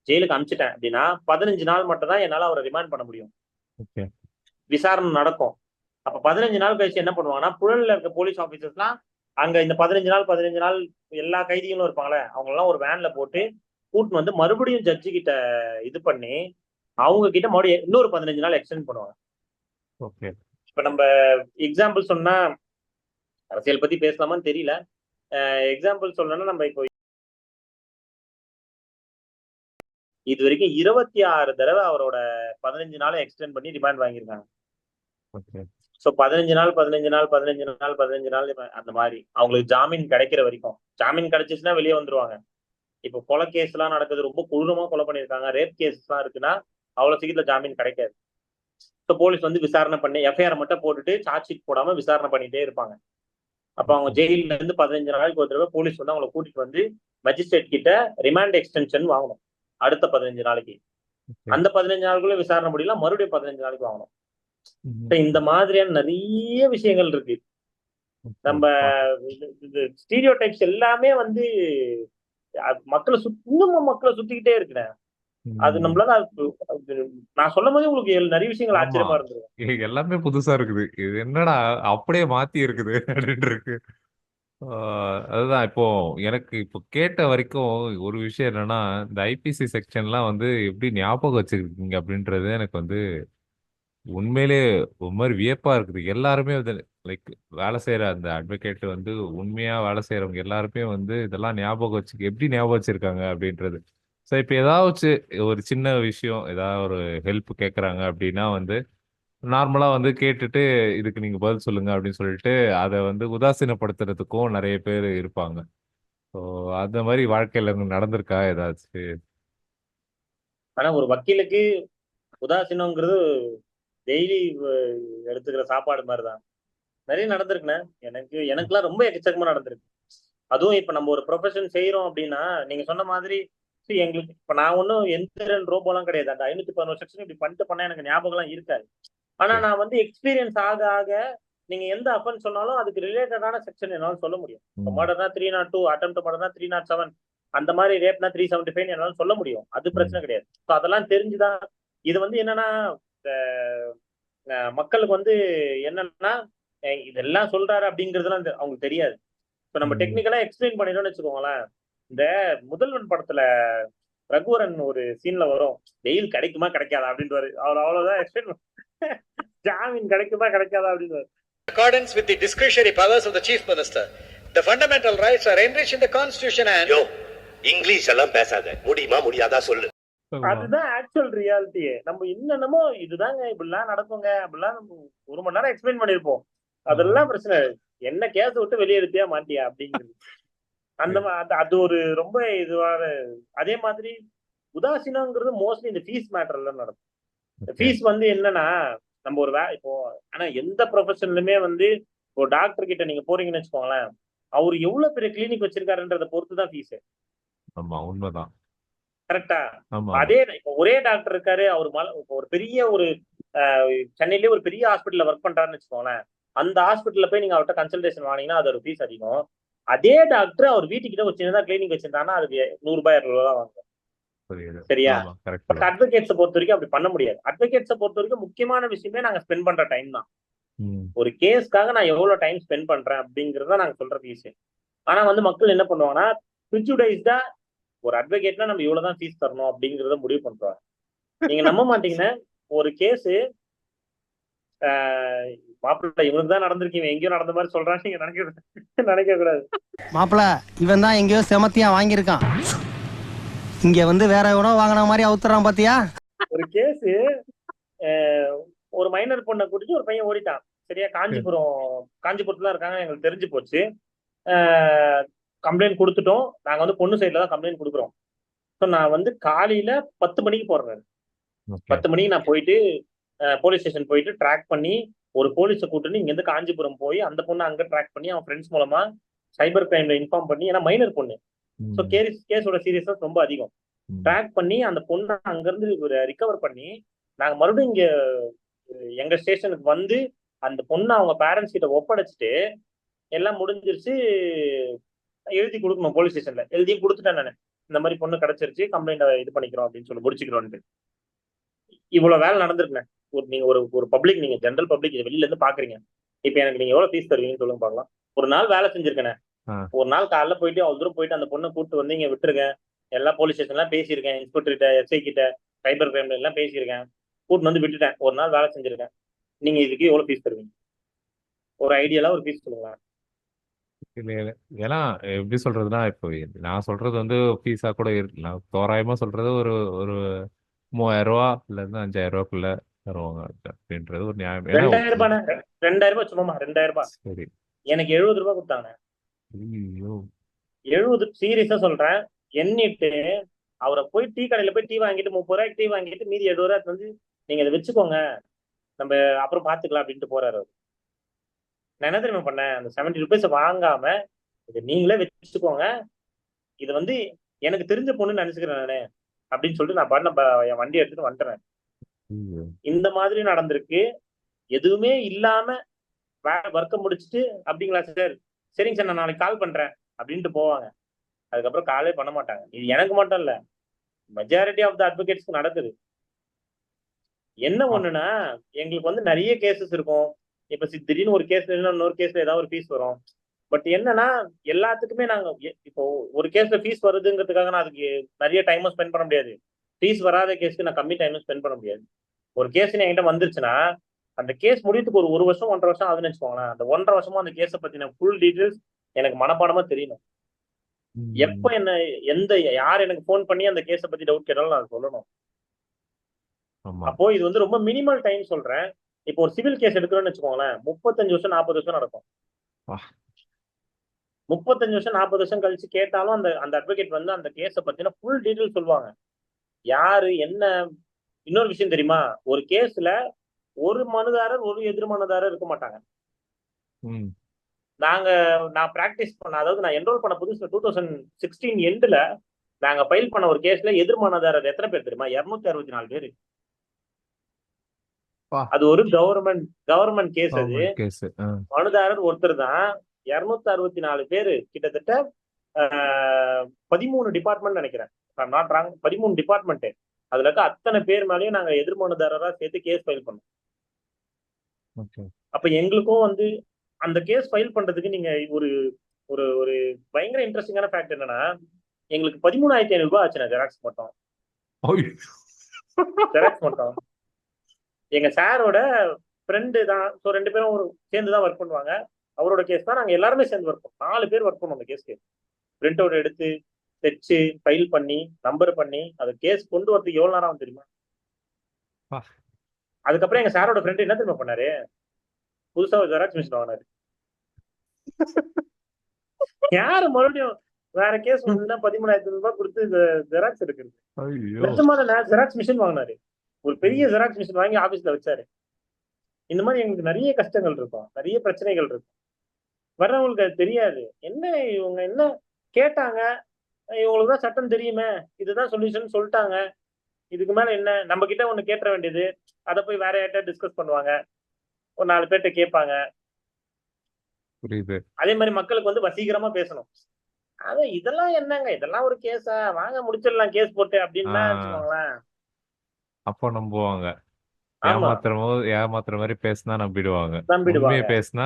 ஜெயிலுக்கு அமிச்சிட்டேன் அப்படின்னா 15 நாள் மட்டும் தான் என்னால அவரை ரிமாண்ட் பண்ண முடியும். ஓகே. விசாரணை நடக்கும். அப்ப 15 நாள் கழிச்சு என்ன பண்ணுவாங்கன்னா புழல்ல இருக்க போலீஸ் ஆபீசர்ஸ்லாம் அங்க இந்த 15 நாள் எல்லா கைதிகளும் இருப்பாங்களே அவங்க எல்லாம் ஒரு வேன்ல போட்டு கூட்டு வந்து மறுபடியும் ஜட்ஜு கிட்ட இது பண்ணி அவங்க கிட்ட மறுபடியும் இன்னொரு 15 நாள் எக்ஸ்டெண்ட் பண்ணுவாங்க. ஓகே. இப்ப நம்ம எக்ஸாம்பிள் சொன்னா அரசியல் பத்தி பேசலாமான்னு தெரியல. எக்ஸாம்பிள் சொல்லணும்னா நம்ம இப்போ இது வரைக்கும் 26 தடவை அவரோட 15 நாளை எக்ஸ்டெண்ட் பண்ணி ரிமாண்ட் வாங்கியிருக்காங்க. ஓகே. ஸோ 15 நாள் அந்த மாதிரி அவங்களுக்கு ஜாமீன் கிடைக்கிற வரைக்கும். ஜாமீன் கிடைச்சிச்சுன்னா வெளியே வந்துருவாங்க. இப்போ கொலை கேஸ் எல்லாம் நடக்குது, ரொம்ப கொடூரமா கொலை பண்ணியிருக்காங்க, ரேப் கேஸ் எல்லாம் இருக்குன்னா அவ்வளவு சீக்கிரத்துல ஜாமீன் கிடைக்காது. ஸோ போலீஸ் வந்து விசாரணை பண்ணி எஃப்ஐஆர் மட்டும் போட்டுட்டு சார்ஜ் ஷீட் போடாம விசாரணை பண்ணிட்டே இருப்பாங்க. அப்ப அவங்க ஜெயில இருந்து 15 நாளைக்கு ஒரு தடவை போலீஸ் வந்து அவங்களை கூட்டிட்டு வந்து மஜிஸ்ட்ரேட் கிட்ட ரிமாண்ட் எக்ஸ்டென்ஷன் வாங்கணும் அடுத்த 15 நாளைக்கு. அந்த 15 நாளுக்குள்ள விசாரணை முடியல, மறுபடியும் 15 நாளைக்கு வாங்கணும். இந்த மாதிரியான நிறைய விஷயங்கள் இருக்கு. நம்ம ஸ்டீரியோ டைப்ஸ் எல்லாமே வந்து மக்களை இன்னும் மக்களை சுத்திக்கிட்டே இருக்கிறேன். அது நம்மளால நான் சொல்லும் போதே உங்களுக்கு நிறைய விஷயங்கள் ஆச்சரியமா இருந்திருக்கும். எல்லாமே புதுசா இருக்குது. இது என்னடா அப்படியே மாத்தி இருக்குது அப்படின்னு இருக்கு. அதுதான் இப்போ எனக்கு இப்போ கேட்ட வரைக்கும் ஒரு விஷயம் என்னன்னா, இந்த ஐபிசி செக்ஷன்லாம் வந்து எப்படி ஞாபகம் வச்சிருக்கீங்க அப்படின்றது எனக்கு வந்து உண்மையிலே ஒரு மாதிரி வியப்பா இருக்குது. எல்லாருமே வந்து லைக் வேலை செய்யற அந்த அட்வொகேட் வந்து உண்மையா வேலை செய்யறவங்க எல்லாருமே வந்து இதெல்லாம் ஞாபகம் வச்சு எப்படி ஞாபகம் வச்சிருக்காங்க அப்படின்றது. ஸோ இப்போ ஏதாவது ஒரு சின்ன விஷயம் ஏதாவது ஒரு ஹெல்ப் கேட்குறாங்க அப்படின்னா வந்து நார்மலா வந்து கேட்டுட்டு இதுக்கு நீங்க பதில் சொல்லுங்க அப்படின்னு சொல்லிட்டு அதை வந்து உதாசீனப்படுத்துறதுக்கும் நிறைய பேர் இருப்பாங்க. ஸோ அந்த மாதிரி வாழ்க்கையில நடந்திருக்கா ஏதாச்சும்? ஆனா ஒரு வக்கீலுக்கு உதாசீனங்கிறது டெய்லி எடுத்துக்கிற சாப்பாடு மாதிரிதான். நிறைய நடந்திருக்குண்ணே. எனக்குலாம் ரொம்ப எக்கச்சக்கமா நடந்திருக்கு. அதுவும் இப்ப நம்ம ஒரு ப்ரொஃபஷன் செய்யறோம் அப்படின்னா நீங்க சொன்ன மாதிரி எங்களுக்கு இப்ப நான் ஒன்னும் எந்த ரோபோலாம் கிடையாது. அந்த 511 செக்ஷன் இப்படி பண்ணிட்டு பண்ணா எனக்கு ஞாபகம் எல்லாம் இருக்காது. ஆனா நான் வந்து எக்ஸ்பீரியன்ஸ் ஆக ஆக நீங்க எந்த அஃபென்ஸ் சொன்னாலும் அதுக்கு ரிலேட்டடான செக்ஷன் என்னால சொல்ல முடியும். மர்டர்னா 302, அட்டெம்ப்ட் மர்டர்னா 307, அந்த மாதிரி ரேப்னா 375 என்னால சொல்ல முடியும். அது பிரச்சனை கிடையாது. ஸோ அதெல்லாம் தெரிஞ்சுதான் இது வந்து என்னன்னா மக்களுக்கு வந்து என்னன்னா இதெல்லாம் சொல்றாரு அப்படிங்கறதுலாம் அவங்களுக்கு தெரியாது. இப்ப நம்ம டெக்னிக்கலா எக்ஸ்பிளைன் பண்ணிடணும்னு வச்சுக்கோங்களேன். இந்த முதல்வன் படத்துல ரகுவரன் ஒரு சீன்ல வரும், வெயில் கிடைக்குமா கிடைக்காதா அப்படின்னு அவர் அவ்வளவுதான் எக்ஸ்பிளைன் ஜாமீன் கிடைக்குமா கிடைக்காதா அப்படின்னு. Accordance with the discretionary powers of the chief minister, the fundamental rights are enriched in the constitution and English எல்லாம் பேசாத, முடியுமா முடியாதா சொல்லு. அதுதான் ஆக்சுவல் ரியாலிட்டியே. நம்ம என்னென்னமோ இதுதாங்க இப்படிலாம் நடக்குங்க அப்படிலாம் நம்ம 1 மணி நேரம் எக்ஸ்பிளைன் பண்ணிருப்போம். அதெல்லாம் பிரச்சனை என்ன கேஸ் விட்டு வெளியே எடுத்தியா மாட்டியா அப்படிங்கிறது. அந்த அது ஒரு ரொம்ப இதுவான. அதே மாதிரி உதாசீனங்கிறது மோஸ்ட்லி இந்த ஃபீஸ் மேட்டர்ல நடக்கும். ஃபீஸ் வந்து என்னன்னா நம்ம ஒரு இப்போ ஆனா எந்த ப்ரொஃபஷன்லுமே வந்து ஒரு டாக்டர் கிட்ட நீங்க போறீங்கன்னு வச்சுக்கோங்களேன், அவரு எவ்வளவு பெரிய கிளினிக் வச்சிருக்காருன்றத பொறுத்துதான் ஃபீஸ். ஆமா, உண்மைதான். கரெக்டா? அதே இப்போ ஒரே டாக்டர் இருக்காரு, அவர் ஒரு பெரிய ஒரு சென்னையிலேயே ஒரு பெரிய ஹாஸ்பிட்டல்ல ஒர்க் பண்றாருன்னு வச்சுக்கோங்களேன், அந்த ஹாஸ்பிட்டல்ல போய் நீங்க அவர்கிட்ட கன்சல்டேஷன் வாங்கினீங்கன்னா அது ஒரு ஃபீஸ் அதிகம். அதே டாக்டர் அவர் வீட்டுக்கிட்ட ஒரு சின்னதா கிளினிக் வச்சிருந்தாங்கன்னா அதுக்கு 100 ரூபாய் 200 ரூபாய் வாங்குவோம். சரியா? பட் அட்வொகேட்ஸை பொறுத்த வரைக்கும் அப்படி பண்ண முடியாது. அட்வொகேட்ஸை பொறுத்த வரைக்கும் முக்கியமான விஷயமே நாங்க ஸ்பெண்ட் பண்ற டைம் தான். ஒரு கேஸ்க்காக நான் எவ்வளவு டைம் ஸ்பெண்ட் பண்றேன் அப்படிங்கறத நாங்க சொல்ற விஷயம். ஆனா வந்து மக்கள் என்ன பண்ணுவாங்கன்னா ப்ரிஜுடைஸ்டா ஒரு அட்வொகேட்னா நம்ம இவ்வளவுதான் ஃபீஸ் தரணும் அப்படிங்கறத முடிவு பண்றாங்க. நீங்க நம்ப மாட்டீங்கன்னா ஒரு கேஸ் மாப்பிள்ள இவனுக்கு தான் நடந்திருக்கீங்க, எங்கேயோ நடந்த மாதிரி சொல்றான்னு நீங்க நினைக்க கூடாது. மாப்பிள்ள இவன் தான் எங்கேயோ செமத்தியா வாங்கியிருக்கான். இங்க வந்து வேற எவனோ வாங்கின மாதிரி அவுத்துறான் பாத்தியா? ஒரு கேஸ் ஒரு மைனர் பொண்ணை கூட்டிட்டு ஒரு பையன் ஓடிட்டான். சரியா? காஞ்சிபுரத்துல இருக்காங்க, எங்களுக்கு தெரிஞ்சு போச்சு. கம்ப்ளைண்ட் கொடுத்துட்டோம். நாங்க வந்து பொண்ணு சைட்ல தான் கம்ப்ளைண்ட் கொடுக்குறோம். ஸோ நான் வந்து காலையில 10 மணிக்கு போடுறேன். 10 மணிக்கு நான் போயிட்டு போலீஸ் ஸ்டேஷன் போயிட்டு ட்ராக் பண்ணி ஒரு போலீஸை கூட்டிட்டு இங்கேருந்து காஞ்சிபுரம் போய் அந்த பொண்ணை அங்கே ட்ராக் பண்ணி அவன் ஃப்ரெண்ட்ஸ் மூலமா சைபர் கிரைம்ல இன்ஃபார்ம் பண்ணி, ஏன்னா மைனர் பொண்ணு, ஸோ கேஸோட சீரியஸ்னஸ் ரொம்ப அதிகம். ட்ராக் பண்ணி அந்த பொண்ணை அங்கிருந்து ரிகவர் பண்ணி நாங்க மறுபடியும் இங்க எங்க ஸ்டேஷனுக்கு வந்து அந்த பொண்ணை அவங்க பேரண்ட்ஸ் கிட்ட ஒப்படைச்சிட்டு எல்லாம் முடிஞ்சிருச்சு, எழுதி கொடுக்கணும் போலீஸ் ஸ்டேஷன்ல. எழுதியும் கொடுத்துட்டேன் நான், இந்த மாதிரி பொண்ணு கிடைச்சிருச்சு, கம்ப்ளைண்ட் இது பண்ணிக்கிறோம் அப்படின்னு சொல்லி முடிச்சுக்கிறோன்ட்டு. இவ்வளவு வேலை நடந்திருக்குண்ணே. நீங்க ஒரு பப்ளிக், நீங்க ஜென்ரல் பப்ளிக் வெளியில இருந்து பாக்குறீங்க. இப்ப எனக்கு நீங்க எவ்வளவு ஃபீஸ் தருவீங்கன்னு சொல்லுங்க பார்க்கலாம். ஒரு நாள் வேலை செஞ்சிருக்கேன். ஒரு நாள் காலைல போயிட்டு அவ்வளவு தூரம் போயிட்டு அந்த பொண்ணை கூப்பிட்டு வந்து இங்க விட்டுருக்கேன். எல்லா போலீஸ் ஸ்டேஷன் எல்லாம் பேசியிருக்கேன், இன்ஸ்பெக்டர் கிட்ட, எஸ்ஐ கிட்ட, சைபர் கிரைம்ல எல்லாம் பேசியிருக்கேன், கூப்பிட்டு வந்து விட்டுட்டேன். ஒரு நாள் வேலை செஞ்சிருக்கேன். நீங்க இதுக்கு எவ்வளவு ஃபீஸ் தருவீங்க? ஒரு ஐடியாலாம் ஒரு ஃபீஸ் சொல்லுங்க. ஏன்னா எப்படி சொல்றதுன்னா, இப்போ நான் சொல்றது வந்து ஃபீஸா கூட இருக்கு. நான் தோராயமா சொல்றது ஒரு ஒரு 3000 ரூபா இல்ல இருந்து 5000 ரூபாய்க்குள்ள தருவாங்க அப்படின்றது ஒரு நியாயம். 2000 ரூபாய், 2000 ரூபாய் சும்மா 2000 ரூபாய். சரி, எனக்கு 70 ரூபாய் கொடுத்தாங்க. ஐயோ 70, சீரியஸா சொல்றேன். எண்ணிட்டு அவரை போய் டீ கடையில போய் டீ வாங்கிட்டு 30 ரூபாய்க்கு டீ வாங்கிட்டு மீதி 70 ரூபாய் வந்து நீங்க இதை வச்சுக்கோங்க, நம்ம அப்புறம் பாத்துக்கலாம் அப்படின்ட்டு போறாரு அவர். நான் என்ன தெரியுமா பண்ணேன்? அந்த 70 ருபீஸ் வாங்காம இதை நீங்களே வச்சுக்கோங்க, இது வந்து எனக்கு தெரிஞ்ச பொண்ணுன்னு நினைச்சுக்கிறேன் நானு அப்படின்னு சொல்லிட்டு நான் பண்ண என் வண்டி எடுத்துட்டு வந்துட்டேன். இந்த மாதிரி நடந்திருக்கு. எதுவுமே இல்லாம ஒர்க்கை முடிச்சுட்டு, அப்படிங்களா சார், சரிங்க சார் நான் நாளைக்கு கால் பண்றேன் அப்படின்ட்டு போவாங்க. அதுக்கப்புறம் காலே பண்ண மாட்டாங்க. இது எனக்கு மட்டும் இல்ல, மெஜாரிட்டி ஆஃப் த அட்வொகேட்ஸ்க்கு நடக்குது. என்ன ஒண்ணுன்னா, எங்களுக்கு வந்து நிறைய கேசஸ் இருக்கும். இப்ப திடீர்னு ஒரு கேஸ்ல இல்லைன்னா இன்னொரு கேஸ்ல ஏதாவது ஒரு ஃபீஸ் வரும். பட் என்னன்னா, எல்லாத்துக்குமே நாங்க இப்போ ஒரு கேஸ்ல ஃபீஸ் வருதுங்கிறதுக்காக நான் அதுக்கு நிறைய டைமும் ஸ்பெண்ட் பண்ண முடியாது. ஃபீஸ் வராத கேஸ்க்கு நான் கம்மி டைமும் ஸ்பெண்ட் பண்ண முடியாது. ஒரு கேஸ் என்கிட்ட வந்துருச்சுன்னா அந்த கேஸ் முடியறதுக்கு ஒரு வருஷம் 1.5 வருஷம் ஆகுதுன்னு வச்சுக்கோங்களேன். அந்த 1.5 வருஷமா அந்த கேஸை பத்தின ஃபுல் டீடைல்ஸ் எனக்கு மனப்பாடமா தெரியணும். எப்ப யார் எனக்கு போன் பண்ணி அந்த கேஸை பத்தி டவுட் கேட்டாலும் நான் சொல்லணும். அப்போ இது வந்து ரொம்ப மினிமல் டைம் சொல்றேன். இப்போ ஒரு சிவில் கேஸ் எடுக்கிறோம்னு வச்சுக்கோங்களேன், 35 வருஷம் 40 வருஷம் நடக்கும். 35 வருஷம் 40 வருஷம் கழிச்சு கேட்டாலும் அந்த அட்வொகேட் வந்து அந்த கேஸை பத்தின ஃபுல் டீடைல் சொல்லுவாங்க. யாரு என்ன. இன்னொரு விஷயம் தெரியுமா, ஒரு கேஸ்ல ஒரு மனுதாரர் ஒரு எதிர் மனுதாரர் இருக்க மாட்டாங்க. நான் பிராக்டிஸ் பண்ண, அதாவது நான் என்ரோல் பண்ண புதுசுல 2016 எண்ட்ல நாங்க ஃபைல் பண்ண ஒரு கேஸ்ல எதிர் மனுதாரர் எத்தனை பேர் தெரியுமா? 264 பேரு. அது ஒரு கவர்மெண்ட் கேஸ். அது மனுதாரர் ஒருத்தர் தான். 264 பேரு, கிட்டத்தட்ட 13 டிபார்ட்மெண்ட் நினைக்கிறேன், 13 டிபார்ட்மெண்ட். அதுல இருக்க அத்தனை பேர் மேலேயும் நாங்க எதிர் மனுதாரரா சேர்த்து கேஸ் ஃபைல் பண்ணோம். அப்ப எங்களுக்கும் வந்து அந்த கேஸ் ஃபைல் பண்றதுக்கு நீங்க ஒரு ஒரு ஒரு பயங்கர இன்ட்ரெஸ்டிங்கான ஃபேக்ட் என்னன்னா, எங்களுக்கு 13,500 ரூபாய் ஆச்சுண்ணா ஜெராக்ஸ் மட்டும். ஜெராக்ஸ் மட்டும். எங்க சாரோட ஃப்ரெண்டு தான். ஸோ 2 பேரும் சேர்ந்து தான் ஒர்க் பண்ணுவாங்க. அவரோட கேஸ் தான். நாங்க எல்லாருமே சேர்ந்து ஒர்க் பண்ணோம். 4 பேர் ஒர்க் பண்ணோம் அந்த கேஸ்க்கு. பிரிண்ட் அவுட் எடுத்து தைச்சு ஃபைல் பண்ணி நம்பர் பண்ணி அது கேஸ் கொண்டு வரதுக்கு எவ்வளவு நேரம் ஆகும் தெரியுமா? அதுக்கப்புறம் எங்க சாரோட ஃப்ரெண்டு என்ன தெரியுமா பண்ணாரு? புதுசா ஒரு ஜெராக்ஸ் மிஷின் வாங்கினாரு. யாரு மறுபடியும் வேற கேஸ் வந்து 13,000 ரூபாய் கொடுத்து ஜெராக்ஸ் எடுக்கிறது? நிஜமான ஜெராக்ஸ் மிஷின் வாங்கினாரு. ஒரு பெரிய ஜெராக்ஸ் மிஷின் வாங்கி ஆபீஸ்ல வச்சாரு. இந்த மாதிரி எங்களுக்கு நிறைய கஷ்டங்கள் இருக்கும், நிறைய பிரச்சனைகள் இருக்கும். வர்றவங்களுக்கு அது தெரியாது. என்ன இவங்க என்ன கேட்டாங்க, இவங்களுக்கு தான் சட்டம் தெரியுமே, இதுதான் சொல்யூஷன் சொல்லிட்டாங்க, இதுக்கு மேல என்ன, நம்ம கிட்ட ஒண்ணு கேட்ட வேண்டியது, அதை போய் வேற யார்ட்ட டிஸ்கஸ் பண்ணுவாங்க, ஒரு 4 பேர்ட்ட கேட்பாங்க. புரியுது. அதே மாதிரி மக்களுக்கு வந்து வசீகரமா பேசணும். இதெல்லாம் என்னங்க, இதெல்லாம் ஒரு கேஸா, வாங்க முடிச்சிடலாம் கேஸ் போட்டு அப்படின்னு வச்சுக்கோங்களேன். அப்போ நம்புவாங்க. ஏமாத்துற மாதிரி பேசினா நம்பிடுவாங்க. பேசினா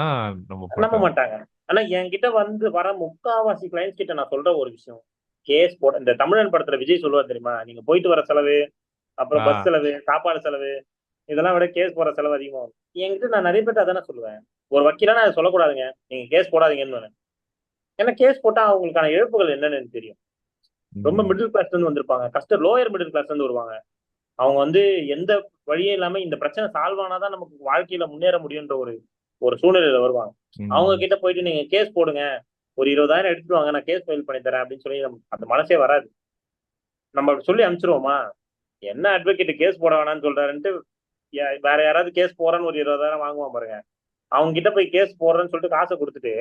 நம்ப மாட்டாங்க. ஆனா என்கிட்ட வந்து வர முக்காவாசி கிளைண்ட்ஸ் கிட்ட நான் சொல்ற ஒரு விஷயம், கேஸ் போட, இந்த தமிழன் படத்துல விஜய் சொல்லுவார் தெரியுமா, நீங்க போயிட்டு வர செலவு, அப்புறம் பஸ் செலவு, சாப்பாடு செலவு, இதெல்லாம் விட கேஸ் போற செலவு அதிகமாகும். என்கிட்ட நான் நிறைய பேர்ட்ட அதானே சொல்லுவேன். ஒரு வக்கீலா நான் சொல்லக்கூடாதுங்க, நீங்க கேஸ் போடாதீங்கன்னு. ஏன்னா கேஸ் போட்டா அவங்களுக்கான இழப்புகள் என்னன்னு தெரியும். ரொம்ப மிடில் கிளாஸ்ல இருந்து வந்திருப்பாங்க, லோயர் மிடில் கிளாஸ்ல இருந்து வருவாங்க. அவங்க வந்து எந்த வழியும் இல்லாம இந்த பிரச்சனை சால்வ் ஆனாதான் நமக்கு வாழ்க்கையில முன்னேற முடியுன்ற ஒரு ஒரு சூழ்நிலையில வருவாங்க. அவங்க ம். கிட்ட போயிட்டு நீங்க கேஸ் போடுங்க, ஒரு 20,000 எடுத்துட்டு வாங்க, நான் கேஸ் ஃபைல் பண்ணி தரேன் அப்படின்னு சொல்லி அந்த மனசே வராது. நம்ம அப்படி சொல்லி அனுப்பிச்சிருவோமா? என்ன அட்வொகேட் கேஸ் போட வேணாம்னு சொல்றாருன்ட்டு வேற யாராவது கேஸ் போறேன்னு ஒரு 20,000 வாங்குவான் பாருங்க. அவங்க கிட்ட போய் கேஸ் போடுறேன்னு சொல்லிட்டு காசை கொடுத்துட்டு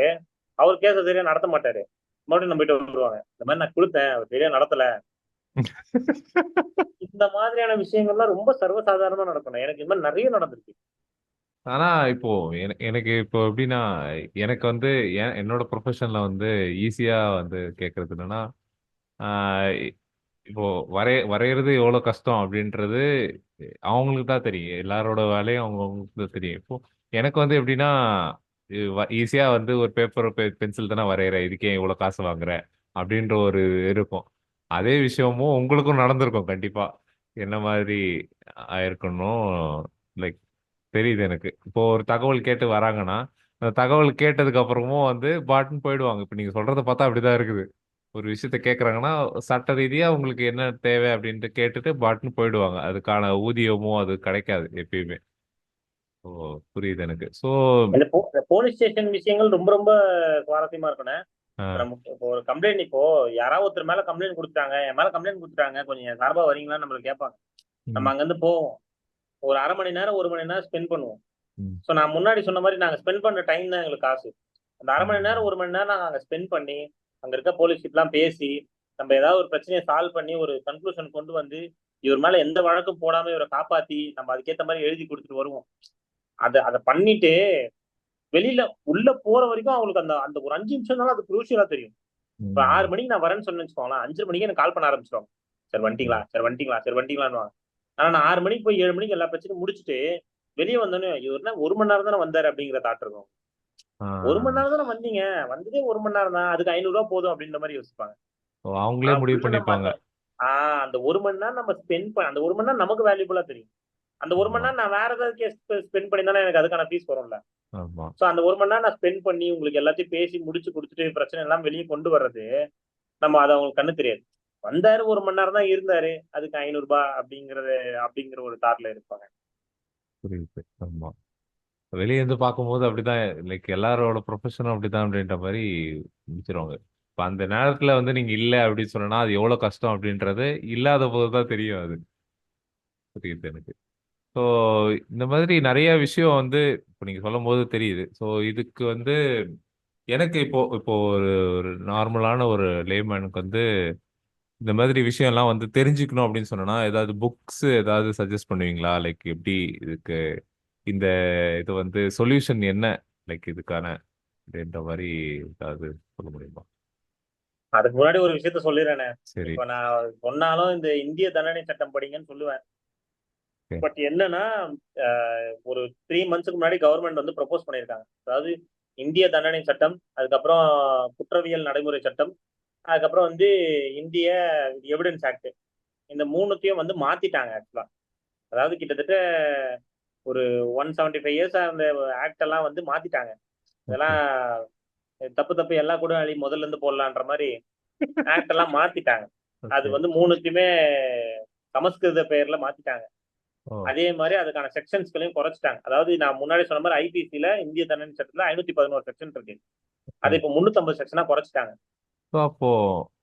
அவர் கேஸை சரியா நடத்த மாட்டாரு. மறுபடியும் நம்ம கிட்ட வருவாங்க, இந்த மாதிரி நான் கொடுத்தேன், அவர் சரியா நடத்தல. இந்த மாதிரியான விஷயங்கள்லாம் ரொம்ப சர்வசாதாரணமா நடக்கணும். எனக்கு இந்த மாதிரி நிறைய நடந்திருக்கு. ஆனா இப்போ எனக்கு இப்போ எப்படின்னா, எனக்கு வந்து என்னோட ப்ரொஃபஷன்ல வந்து ஈஸியா வந்து கேட்கறது என்னன்னா, ஆ, இப்போ வரையறது எவ்வளோ கஷ்டம் அப்படின்றது அவங்களுக்கு தான் தெரியும். எல்லாரோட வேலையும் அவங்கவங்களுக்கு தான் தெரியும். இப்போ எனக்கு வந்து எப்படின்னா, ஈஸியா வந்து ஒரு பேப்பர் பென்சில் தானே வரையறேன். இதுக்கே இவ்வளோ காசு வாங்குறேன் அப்படின்ற ஒரு இருக்கும். அதே விஷயமும் உங்களுக்கும் நடந்திருக்கும் கண்டிப்பா. என்ன மாதிரி ஆயிருக்கணும் லைக் தெரியுது எனக்கு. இப்போ ஒரு தகவல் கேட்டு வராங்கன்னா, அந்த தகவல் கேட்டதுக்கு அப்புறமும் வந்து பாட்டுன்னு போயிடுவாங்க. இப்ப நீங்க சொல்றத பார்த்தா அப்படிதான் இருக்குது. ஒரு விஷயத்த கேட்கறாங்கன்னா, சட்ட ரீதியா உங்களுக்கு என்ன தேவை அப்படின்ட்டு கேட்டுட்டு பாட்டுன்னு போயிடுவாங்க. அதுக்கான ஊதியமோ அது கிடைக்காது எப்பயுமே. ஓ! புரியுது எனக்கு. ஸோ இந்த போலீஸ் ஸ்டேஷன் விஷயங்கள் ரொம்ப ரொம்ப சுவாரஸ்யமா இருக்கணும். ஆ. இப்ப நம்ம இப்போ ஒரு கம்ப்ளைண்ட், இப்போ யாராவது ஒருத்தர் மேல கம்ப்ளைண்ட் கொடுத்துட்டாங்க, என் மேல கம்ப்ளைண்ட் கொடுத்துட்டாங்க, கொஞ்சம் என் சார்பா வரீங்களான்னு நம்மள கேட்பாங்க. நம்ம ம். அங்கிருந்து போவோம். ஒரு 1/2 மணி நேரம் 1 மணி நேரம் ஸ்பெண்ட் பண்ணுவோம். ம். ஸோ நான் முன்னாடி சொன்ன மாதிரி நாங்க ஸ்பெண்ட் பண்ற டைம் தான் எங்களுக்கு காசு. அந்த 1/2 மணி நேரம் ம். 1 மணி நேரம் நாங்க அங்க ஸ்பெண்ட் பண்ணி, அங்க இருக்க போலீஸ் கிட்டலாம் பேசி, நம்ம ஏதாவது ஒரு பிரச்சனையை சால்வ் பண்ணி ஒரு கன்க்ளூஷன் கொண்டு வந்து, இவர் மேல எந்த வழக்கும் போடாம இவரை காப்பாத்தி, நம்ம அதுக்கேத்த மாதிரி எழுதி கொடுத்துட்டு வருவோம். அத அத பண்ணிட்டு வெளியில உள்ள போற வரைக்கும் அவங்களுக்கு அந்த அந்த ஒரு 5 நிமிஷம் தான் அது குரூஷியலா தெரியும். இப்ப 6 ம். மணிக்கு நான் வரேன்னு சொன்னேன்னு வச்சுக்கோங்களேன், 5:30 மணிக்கு எனக்கு கால் பண்ண ஆரம்பிச்சுருவாங்க. சார் வந்துட்டீங்களா? சார் வந்துட்டீங்களா? சார் வந்துட்டீங்களான்னுவாங்க. ஆனா நான் 6 மணிக்கு போய் 7 மணிக்கு எல்லா பிரச்சனையும் முடிச்சுட்டு, வெளிய வந்தோனே, இவர் என்ன 1 மணி நேரம் தானே வந்தாரு அப்படிங்கிற தாட் இருக்கும். ஆ. 1 மணி நேரம் தானே வந்தீங்க. வந்ததே 1 மணி நேரம் தான். அதுக்கு ரூ. 500 போதும் அப்படின்ற மாரி யோசிப்பாங்க. ஓ! அவங்களே ஆனா முடிவு உள்ள நம்ம பண்ணிப்பாங்க. அந்த அந்த 1 மணி நேரம் நம்ம அந்த 1 மணி நேரம் நமக்கு வேல்யூபிளா தெரியும். அந்த 1 மணி ஆமா, நேரம் நான் வேற ஏதாவது கேஸ் ஸ்பெண்ட் பண்ணியிருந்தா எனக்கு அதுக்கான ஃபீஸ் வரும்ல. ஆமா. சோ அந்த 1 மணி நேரம் நான் ஸ்பெண்ட் பண்ணி உங்களுக்கு எல்லாத்தையும் பேசி முடிச்சு குடுத்துட்டு பிரச்சனை எல்லாம் வெளிய கொண்டு வர்றது, நம்ம அது அவங்களுக்கு கண்ணு தெரியாது. வந்தாரு 1 மணி நேரம் தான் இருந்தாரு. அதுக்கு ரூ. 500 அப்படிங்கிற ஒரு தாட்ல இருப்பாங்க. புரியுது. ஆமா. வெளிய இருந்து பார்க்கும்போது அப்படிதான் லைக் எல்லாரோட ப்ரொஃபஷனும் அப்படிதான் அப்படின்ற மாரி முடிச்சிருவாங்க. இப்ப அந்த நேரத்துல வந்து நீங்க இல்ல அப்படின்னு சொன்னா, அது எவ்வளோ கஷ்டம் அப்படின்றது இல்லாத போது தான் தெரியும் அது. புரியுது எனக்கு. ஸோ இந்த மாதிரி நெறைய விஷயம் வந்து இப்ப நீங்க சொல்லும்போது தெரியுது. ஸோ இதுக்கு வந்து எனக்கு இப்போ இப்போ ஒரு ஒரு நார்மலான ஒரு லேமேனுக்கு வந்து இந்த மாதிரி விஷயம்லாம் வந்து தெரிஞ்சுக்கணும் அப்படின்னு சொன்னோம்னா, ஏதாவது புக்ஸ் ஏதாவது சஜெஸ்ட் பண்ணுவீங்களா? லைக் எப்படி இதுக்கு இந்த இது வந்து சொல்யூஷன் என்ன? லைக் இதுக்கான அப்படின்ற மாரி ஏதாவது சொல்ல முடியுமா? அதுக்கு முன்னாடி ஒரு விஷயத்த சொல்லிர்றேனே. சரி. இப்ப நான் சொன்னாலும் இந்த இந்திய தண்டனை சட்டம் படிங்கன்னு சொல்லுவேன். ஓகே. பட் என்னன்னா, அ ஒரு 3 மந்த்ஸ்க்கு முன்னாடி கவர்ன்மெண்ட் வந்து ப்ரொபோஸ் பண்ணியிருக்காங்க. அதாவது இந்திய தண்டனை சட்டம், அதுக்கப்புறம் குற்றவியல் நடைமுறை சட்டம், அதுக்கப்புறம் வந்து இந்திய எவிடன்ஸ் ஆக்ட். இந்த 3த்தையும் வந்து மாத்திட்டாங்க ஆக்சுவலா. அதாவது கிட்டத்தட்ட ஒரு 175 இயர்ஸா இருந்த ஆக்ட் எல்லாம் வந்து மாத்திட்டாங்க. ஓகே. இதெல்லாம் தப்பு தப்பு எல்லா கூட அழி முதல்ல இருந்து போடலான்ற மாரி ஆக்ட் எல்லாம் மாத்திட்டாங்க. அது ஓகே. வந்து 3த்தையுமே சமஸ்கிருத பெயர்ல மாத்திட்டாங்க. ஓ! அதே மாரி அதுக்கான செக்ஷன்ஸ்களையும் குறைச்சுட்டாங்க. அதாவது நான் முன்னாடி சொன்ன மாரி ஐபிசில இந்திய தண்டனை சட்டத்துல 511 செக்ஷன் இருக்கு. அத ஓகே. இப்ப 350 செக்ஷனா குறைச்சுட்டாங்க. ஸோ அப்போ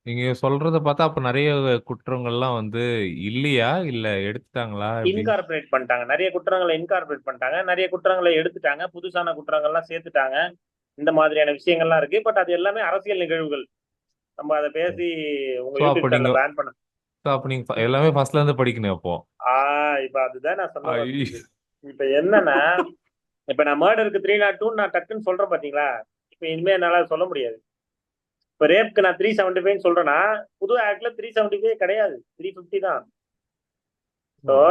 நீங்க சொல்றத பார்த்தா அப்ப நெறைய குற்றங்கள்லாம் வந்து இல்லையா? இல்ல எடுத்துட்டாங்களா? எப்படி? இன்கார்ப்பரேட் பண்ணிட்டாங்க. நெறைய குற்றங்கள இன்கார்ப்பரேட் பண்ணிட்டாங்க. நெறைய குற்றங்கள எடுத்துட்டாங்க. புதுசான குற்றங்கள்லாம் சேர்த்துட்டாங்க. இந்த மாதிரியான விஷயங்கள்லாம் இருக்கு. பட் அது எல்லாமே அரசியல் நிகழ்வுகள். நம்ம அத பேசி உங்க ஸோ அப்ப யூடியூப் நீங்க சேனல்ல பேன் பண்ண. ஸோ அப்ப நீங்க எல்லாமே ஃபர்ஸ்ட்ல இருந்து படிக்கணும் அப்போ. ஆ இப்ப அதுதான் நான் சொல்ல ஐ வந்தது. இப்ப என்னன்னா, இப்ப நான் மர்டருக்கு 302 நான் டக்குன்னு சொல்றேன் பாத்தீங்களா? இப்ப இனிமே என்னால சொல்ல முடியாது. இப்ப ரேப்க்கு நான் 375 சொல்றேன்னா, புது ஆக்ட்ல 375 கிடையாது. 350 தான். சோ ஓ!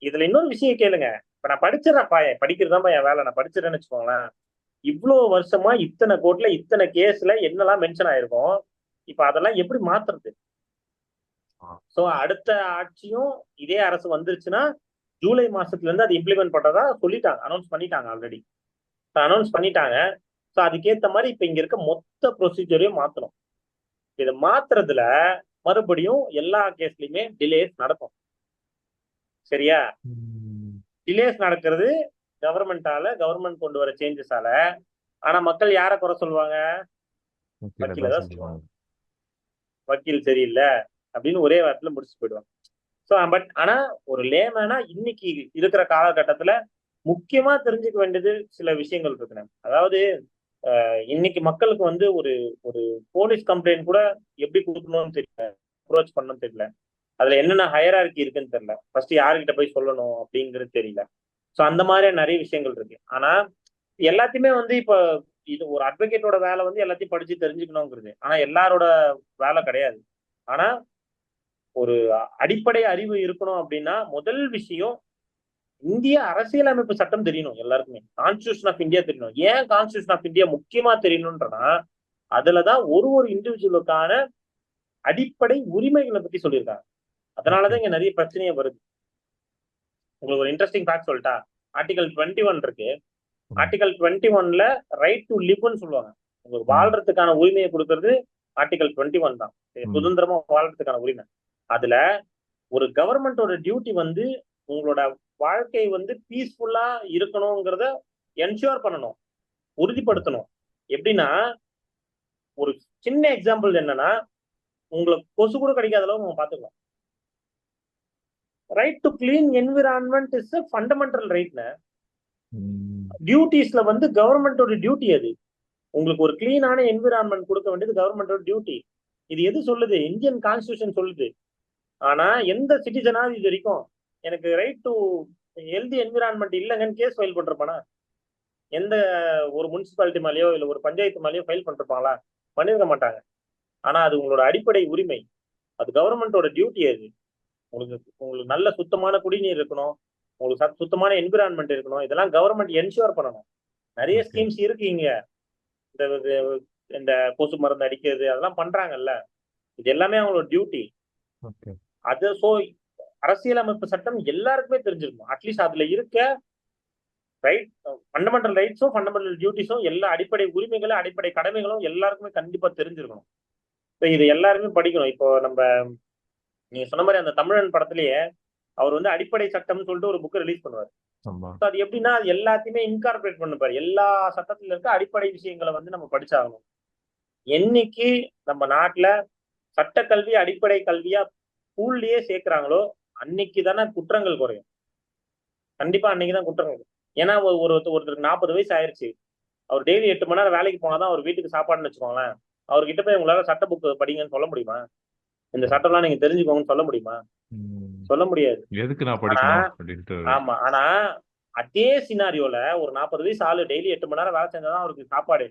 இதுல இன்னொரு விஷயம் கேளுங்க. இப்ப நான் படிச்சிடுறேன்ப்பா. படிக்கிறது தான்ப்பா என் வேலை. நான் படிச்சிடுறேன்னு வச்சுக்கோங்களேன். இவ்ளோ வருஷமா இத்தன கோர்ட்ல, இத்தன கேஸ்ல என்னலாம் மென்ஷன் ஆயிருக்கும். இப்ப அதெல்லாம் எப்படி மாத்துறது? ஆ. சோ அடுத்த ஆட்சியும் இதே அரசு வந்துருச்சுன்னா, ஜூலை மாசத்துல இருந்து அது இம்ப்ளிமெண்ட் பண்றதா சொல்லிட்டாங்க. அனௌன்ஸ் பண்ணிட்டாங்க ஆல்ரெடி. அனௌன்ஸ் பண்ணிட்டாங்க. சோ அதுக்கேத்த மாரி இப்ப இங்க இருக்க மொத்த ப்ரொசீஜரையும் மாத்தணும். இத மாத்துறதுல மறுபடியும் எல்லா கேஸ்லயுமே டிலேஸ் நடக்கும். சரியா? டிலேஸ் நடக்கிறது கவர்மெண்ட் கொண்டு வர சேஞ்சஸால. ஆனா மக்கள் யாரை குறை சொல்லுவாங்க? வக்கீல தான் சொல்லுவாங்க. வக்கீல் சரியில்லை அப்படின்னு ஒரே வாரத்துல முடிச்சு போயிடுவாங்க. ஸோ பட் ஆனா ஒரு லேமேனா இன்னைக்கு இருக்கிற காலகட்டத்துல முக்கியமா தெரிஞ்சுக்க வேண்டியது சில விஷயங்கள் இருக்குண்ணே. அதாவது இன்னைக்கு மக்களுக்கு வந்து ஒரு ஒரு போலீஸ் கம்ப்ளைண்ட் கூட எப்படி கொடுக்கணும்னு தெரியல, அப்ரோச் பண்ணணும்னு தெரியல, அதுல என்னென்ன ஹையரார்கி இருக்குன்னு தெரியல, ஃபர்ஸ்ட் யாருக்கிட்ட போய் சொல்லணும் அப்படிங்கிறது தெரியல. ஸோ அந்த மாதிரியான நிறைய விஷயங்கள் இருக்கு. ஆனா எல்லாத்தையுமே வந்து இப்ப இது ஒரு அட்வொகேட்டோட வேலை வந்து எல்லாத்தையும் படிச்சு தெரிஞ்சுக்கணுங்கிறது. ஆனா எல்லாரோட வேலை கிடையாது. ஆனா ஒரு அடிப்படை அறிவு இருக்கணும் அப்படின்னா முதல் விஷயம் இந்திய அரசியலமைப்பு சட்டம் தெரியணும் எல்லாருக்குமே. கான்ஸ்டிடியூஷன் ஆஃப் இந்தியா தெரியணும். ஏன் கான்ஸ்டிடியூஷன் ஆஃப் இந்தியா முக்கியமா தெரியணும்ன்றனா அதுலதான் ஒரு இண்டிவிஜுவலுக்கான அடிப்படை உரிமைகளை பத்தி சொல்லியிருக்காங்க. அதனாலதான் இங்க நிறைய பிரச்சனையே வருது. உங்களுக்கு ஒரு இன்ட்ரெஸ்டிங் ஃபேக்ட் சொல்லிட்டா, ஆர்டிகல் 21 இருக்கு. ஆர்டிகல் 21ல ரைட் டு லிவ்னு சொல்லுவாங்க. உங்களுக்கு வாழ்றதுக்கான உரிமையை கொடுக்கறது ஆர்டிகல் 21 தான். சுதந்திரமா வாழ்றதுக்கான உரிமை. அதுல ஒரு கவர்மெண்டோட டியூட்டி வந்து உங்களோட வாழ்க்கை வந்து பீஸ்ஃபுல்லா இருக்கணுங்கிறத என்ஷூர் பண்ணணும், உறுதிப்படுத்தணும். எப்படின்னா ஒரு சின்ன எக்ஸாம்பிள் என்னன்னா, உங்களுக்கு கொசு கூட கிடைக்காத அளவு நம்ம பாத்துக்கலாம். Right to clean environment is a fundamental ரைட்ல. டியூட்டிஸ்ல வந்து கவர்மெண்டோட டியூட்டி அது. உங்களுக்கு ஒரு கிளீனான என்விரான்மெண்ட் கொடுக்க வேண்டியது கவர்மெண்டோட டியூட்டி. இது எது சொல்லுது? இந்தியன் கான்ஸ்டிடியூஷன் சொல்லுது. ஆனா எந்த சிட்டிசனாவது இது வரைக்கும் எனக்கு ரைட் டு ஹெல்தி என்விரான்மெண்ட் இல்லைங்கன்னு கேஸ் ஃபைல் பண்றப்பானா? எந்த ஒரு முனிசிபாலிட்டி மேலேயோ இல்ல ஒரு பஞ்சாயத்து மேலேயோ ஃபைல் பண்றப்பாங்களா? பண்ணிருக்க மாட்டாங்க. ஆனா அது உங்களோட அடிப்படை உரிமை. அது கவர்மெண்டோட டியூட்டி. அது உங்களுக்கு நல்ல சுத்தமான குடிநீர் இருக்கணும், உங்களுக்கு சுத்தமான என்விரான்மெண்ட் இருக்கணும். இதெல்லாம் கவர்மெண்ட் என்ஷூர் பண்ணணும். நிறைய ஸ்கீம்ஸ் இருக்கு இங்க. இந்த கொசு மருந்து அடிக்கிறது அதெல்லாம் பண்றாங்கல்ல, இது எல்லாமே அவங்களோட டியூட்டி. அது சோ அரசியலமைப்பு சட்டம் எல்லாருக்குமே தெரிஞ்சிருக்கும். அட்லீஸ்ட் அதுல இருக்க ரைட் ஃபண்டமெண்டல் ரைட்ஸும் ஃபண்டமெண்டல் டியூட்டிஸும் எல்லா அடிப்படை உரிமைகளும் அடிப்படை கடமைகளும் எல்லாருக்குமே கண்டிப்பா தெரிஞ்சிருக்கணும். இது எல்லாருமே படிக்கணும். இப்போ நீங்க சொன்ன மாதிரி அந்த தமிழன் படத்திலேயே அவர் வந்து அடிப்படை சட்டம்னு சொல்லிட்டு ஒரு புக் ரிலீஸ் பண்ணுவார். அது எப்படின்னா அது எல்லாத்தையுமே இன்கார்பரேட் பண்ணுப்பாரு. எல்லா சட்டத்துல இருக்க அடிப்படை விஷயங்களை வந்து நம்ம படிச்சாகணும். என்னைக்கு நம்ம நாட்டுல சட்டக்கல்வி அடிப்படை கல்வியா ஸ்கூல்லயே சேர்க்கிறாங்களோ அன்னைக்கு தானே குற்றங்கள் குறையும். கண்டிப்பா அன்னைக்குதான் குற்றங்கள். ஏன்னா ஒருத்தருக்கு 40 வயசு ஆயிருச்சு, அவர் டெய்லி 8 மணி நேரம் வேலைக்கு போனாதான் அவர் வீட்டுக்கு சாப்பாடுன்னு வச்சுக்கோங்களேன். அவர்கிட்ட போய் உங்களால சட்ட புக்கு படிங்கன்னு சொல்ல முடியுமா? இந்த சட்டம்லாம் நீங்க தெரிஞ்சுக்கோங்கன்னு சொல்ல முடியுமா? சொல்ல முடியாது. எதுக்கு நான் படிக்கணும் அப்படின்ட்டு. ஆமா. ஆனா அதே சினாரியோல ஒரு 40 வயசு ஆளு டெய்லி 8 மணி நேரம் வேலை செஞ்சாதான் அவருக்கு சாப்பாடு.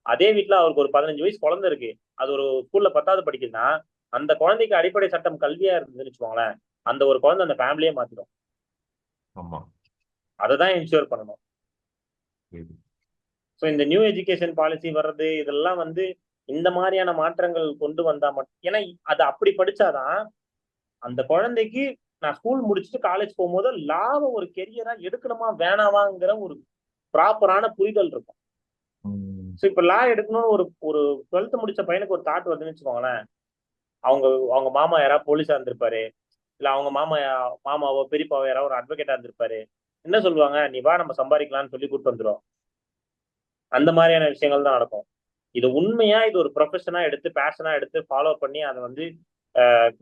அதே வீட்டுல அவருக்கு ஒரு 15 வயசு குழந்தை இருக்கு, அது ஒரு ஸ்கூல்ல 10வது படிக்குதுன்னா அந்த குழந்தைக்கு அடிப்படை சட்டம் கல்வியா இருந்ததுன்னு வச்சுக்கோங்களேன், அந்த ஒரு குழந்தை அந்த ஃபேமிலியே மாத்திடும். ஆமா, அததான் என்ஷூர் பண்ணணும். ஸோ இந்த நியூ எஜுகேஷன் பாலிசி வர்றது இதெல்லாம் வந்து இந்த மாதிரியான மாற்றங்கள் கொண்டு வந்தா மட்டும், ஏன்னா அது அப்படி படிச்சாதான் அந்த குழந்தைக்கு நான் ஸ்கூல் முடிச்சுட்டு காலேஜ் போகும்போது லாவை ஒரு கெரியரா எடுக்கணுமா வேணாமாங்கிற ஒரு ப்ராப்பரான புரிதல் இருக்கும். ஸோ இப்ப லா எடுக்கணும்னு ஒரு 12th முடிச்ச பையனுக்கு ஒரு தாட் வருதுன்னு வச்சுக்கோங்களேன், அவங்க மாமா யாராவது போலீஸா இருந்திருப்பாரு, இல்ல அவங்க மாமாவோ பெரியப்பாவோ யாராவது ஒரு அட்வொகேட்டா இருந்திருப்பாரு. என்ன சொல்லுவாங்க, நீ வா நம்ம சம்பாதிக்கலாம்னு சொல்லி கூப்பிட்டு வந்துடும். அந்த மாதிரியான விஷயங்கள் தான் நடக்கும். இது உண்மையா இது ஒரு ப்ரொஃபஷனா எடுத்து பேஷனா எடுத்து ஃபாலோ பண்ணி அதை வந்து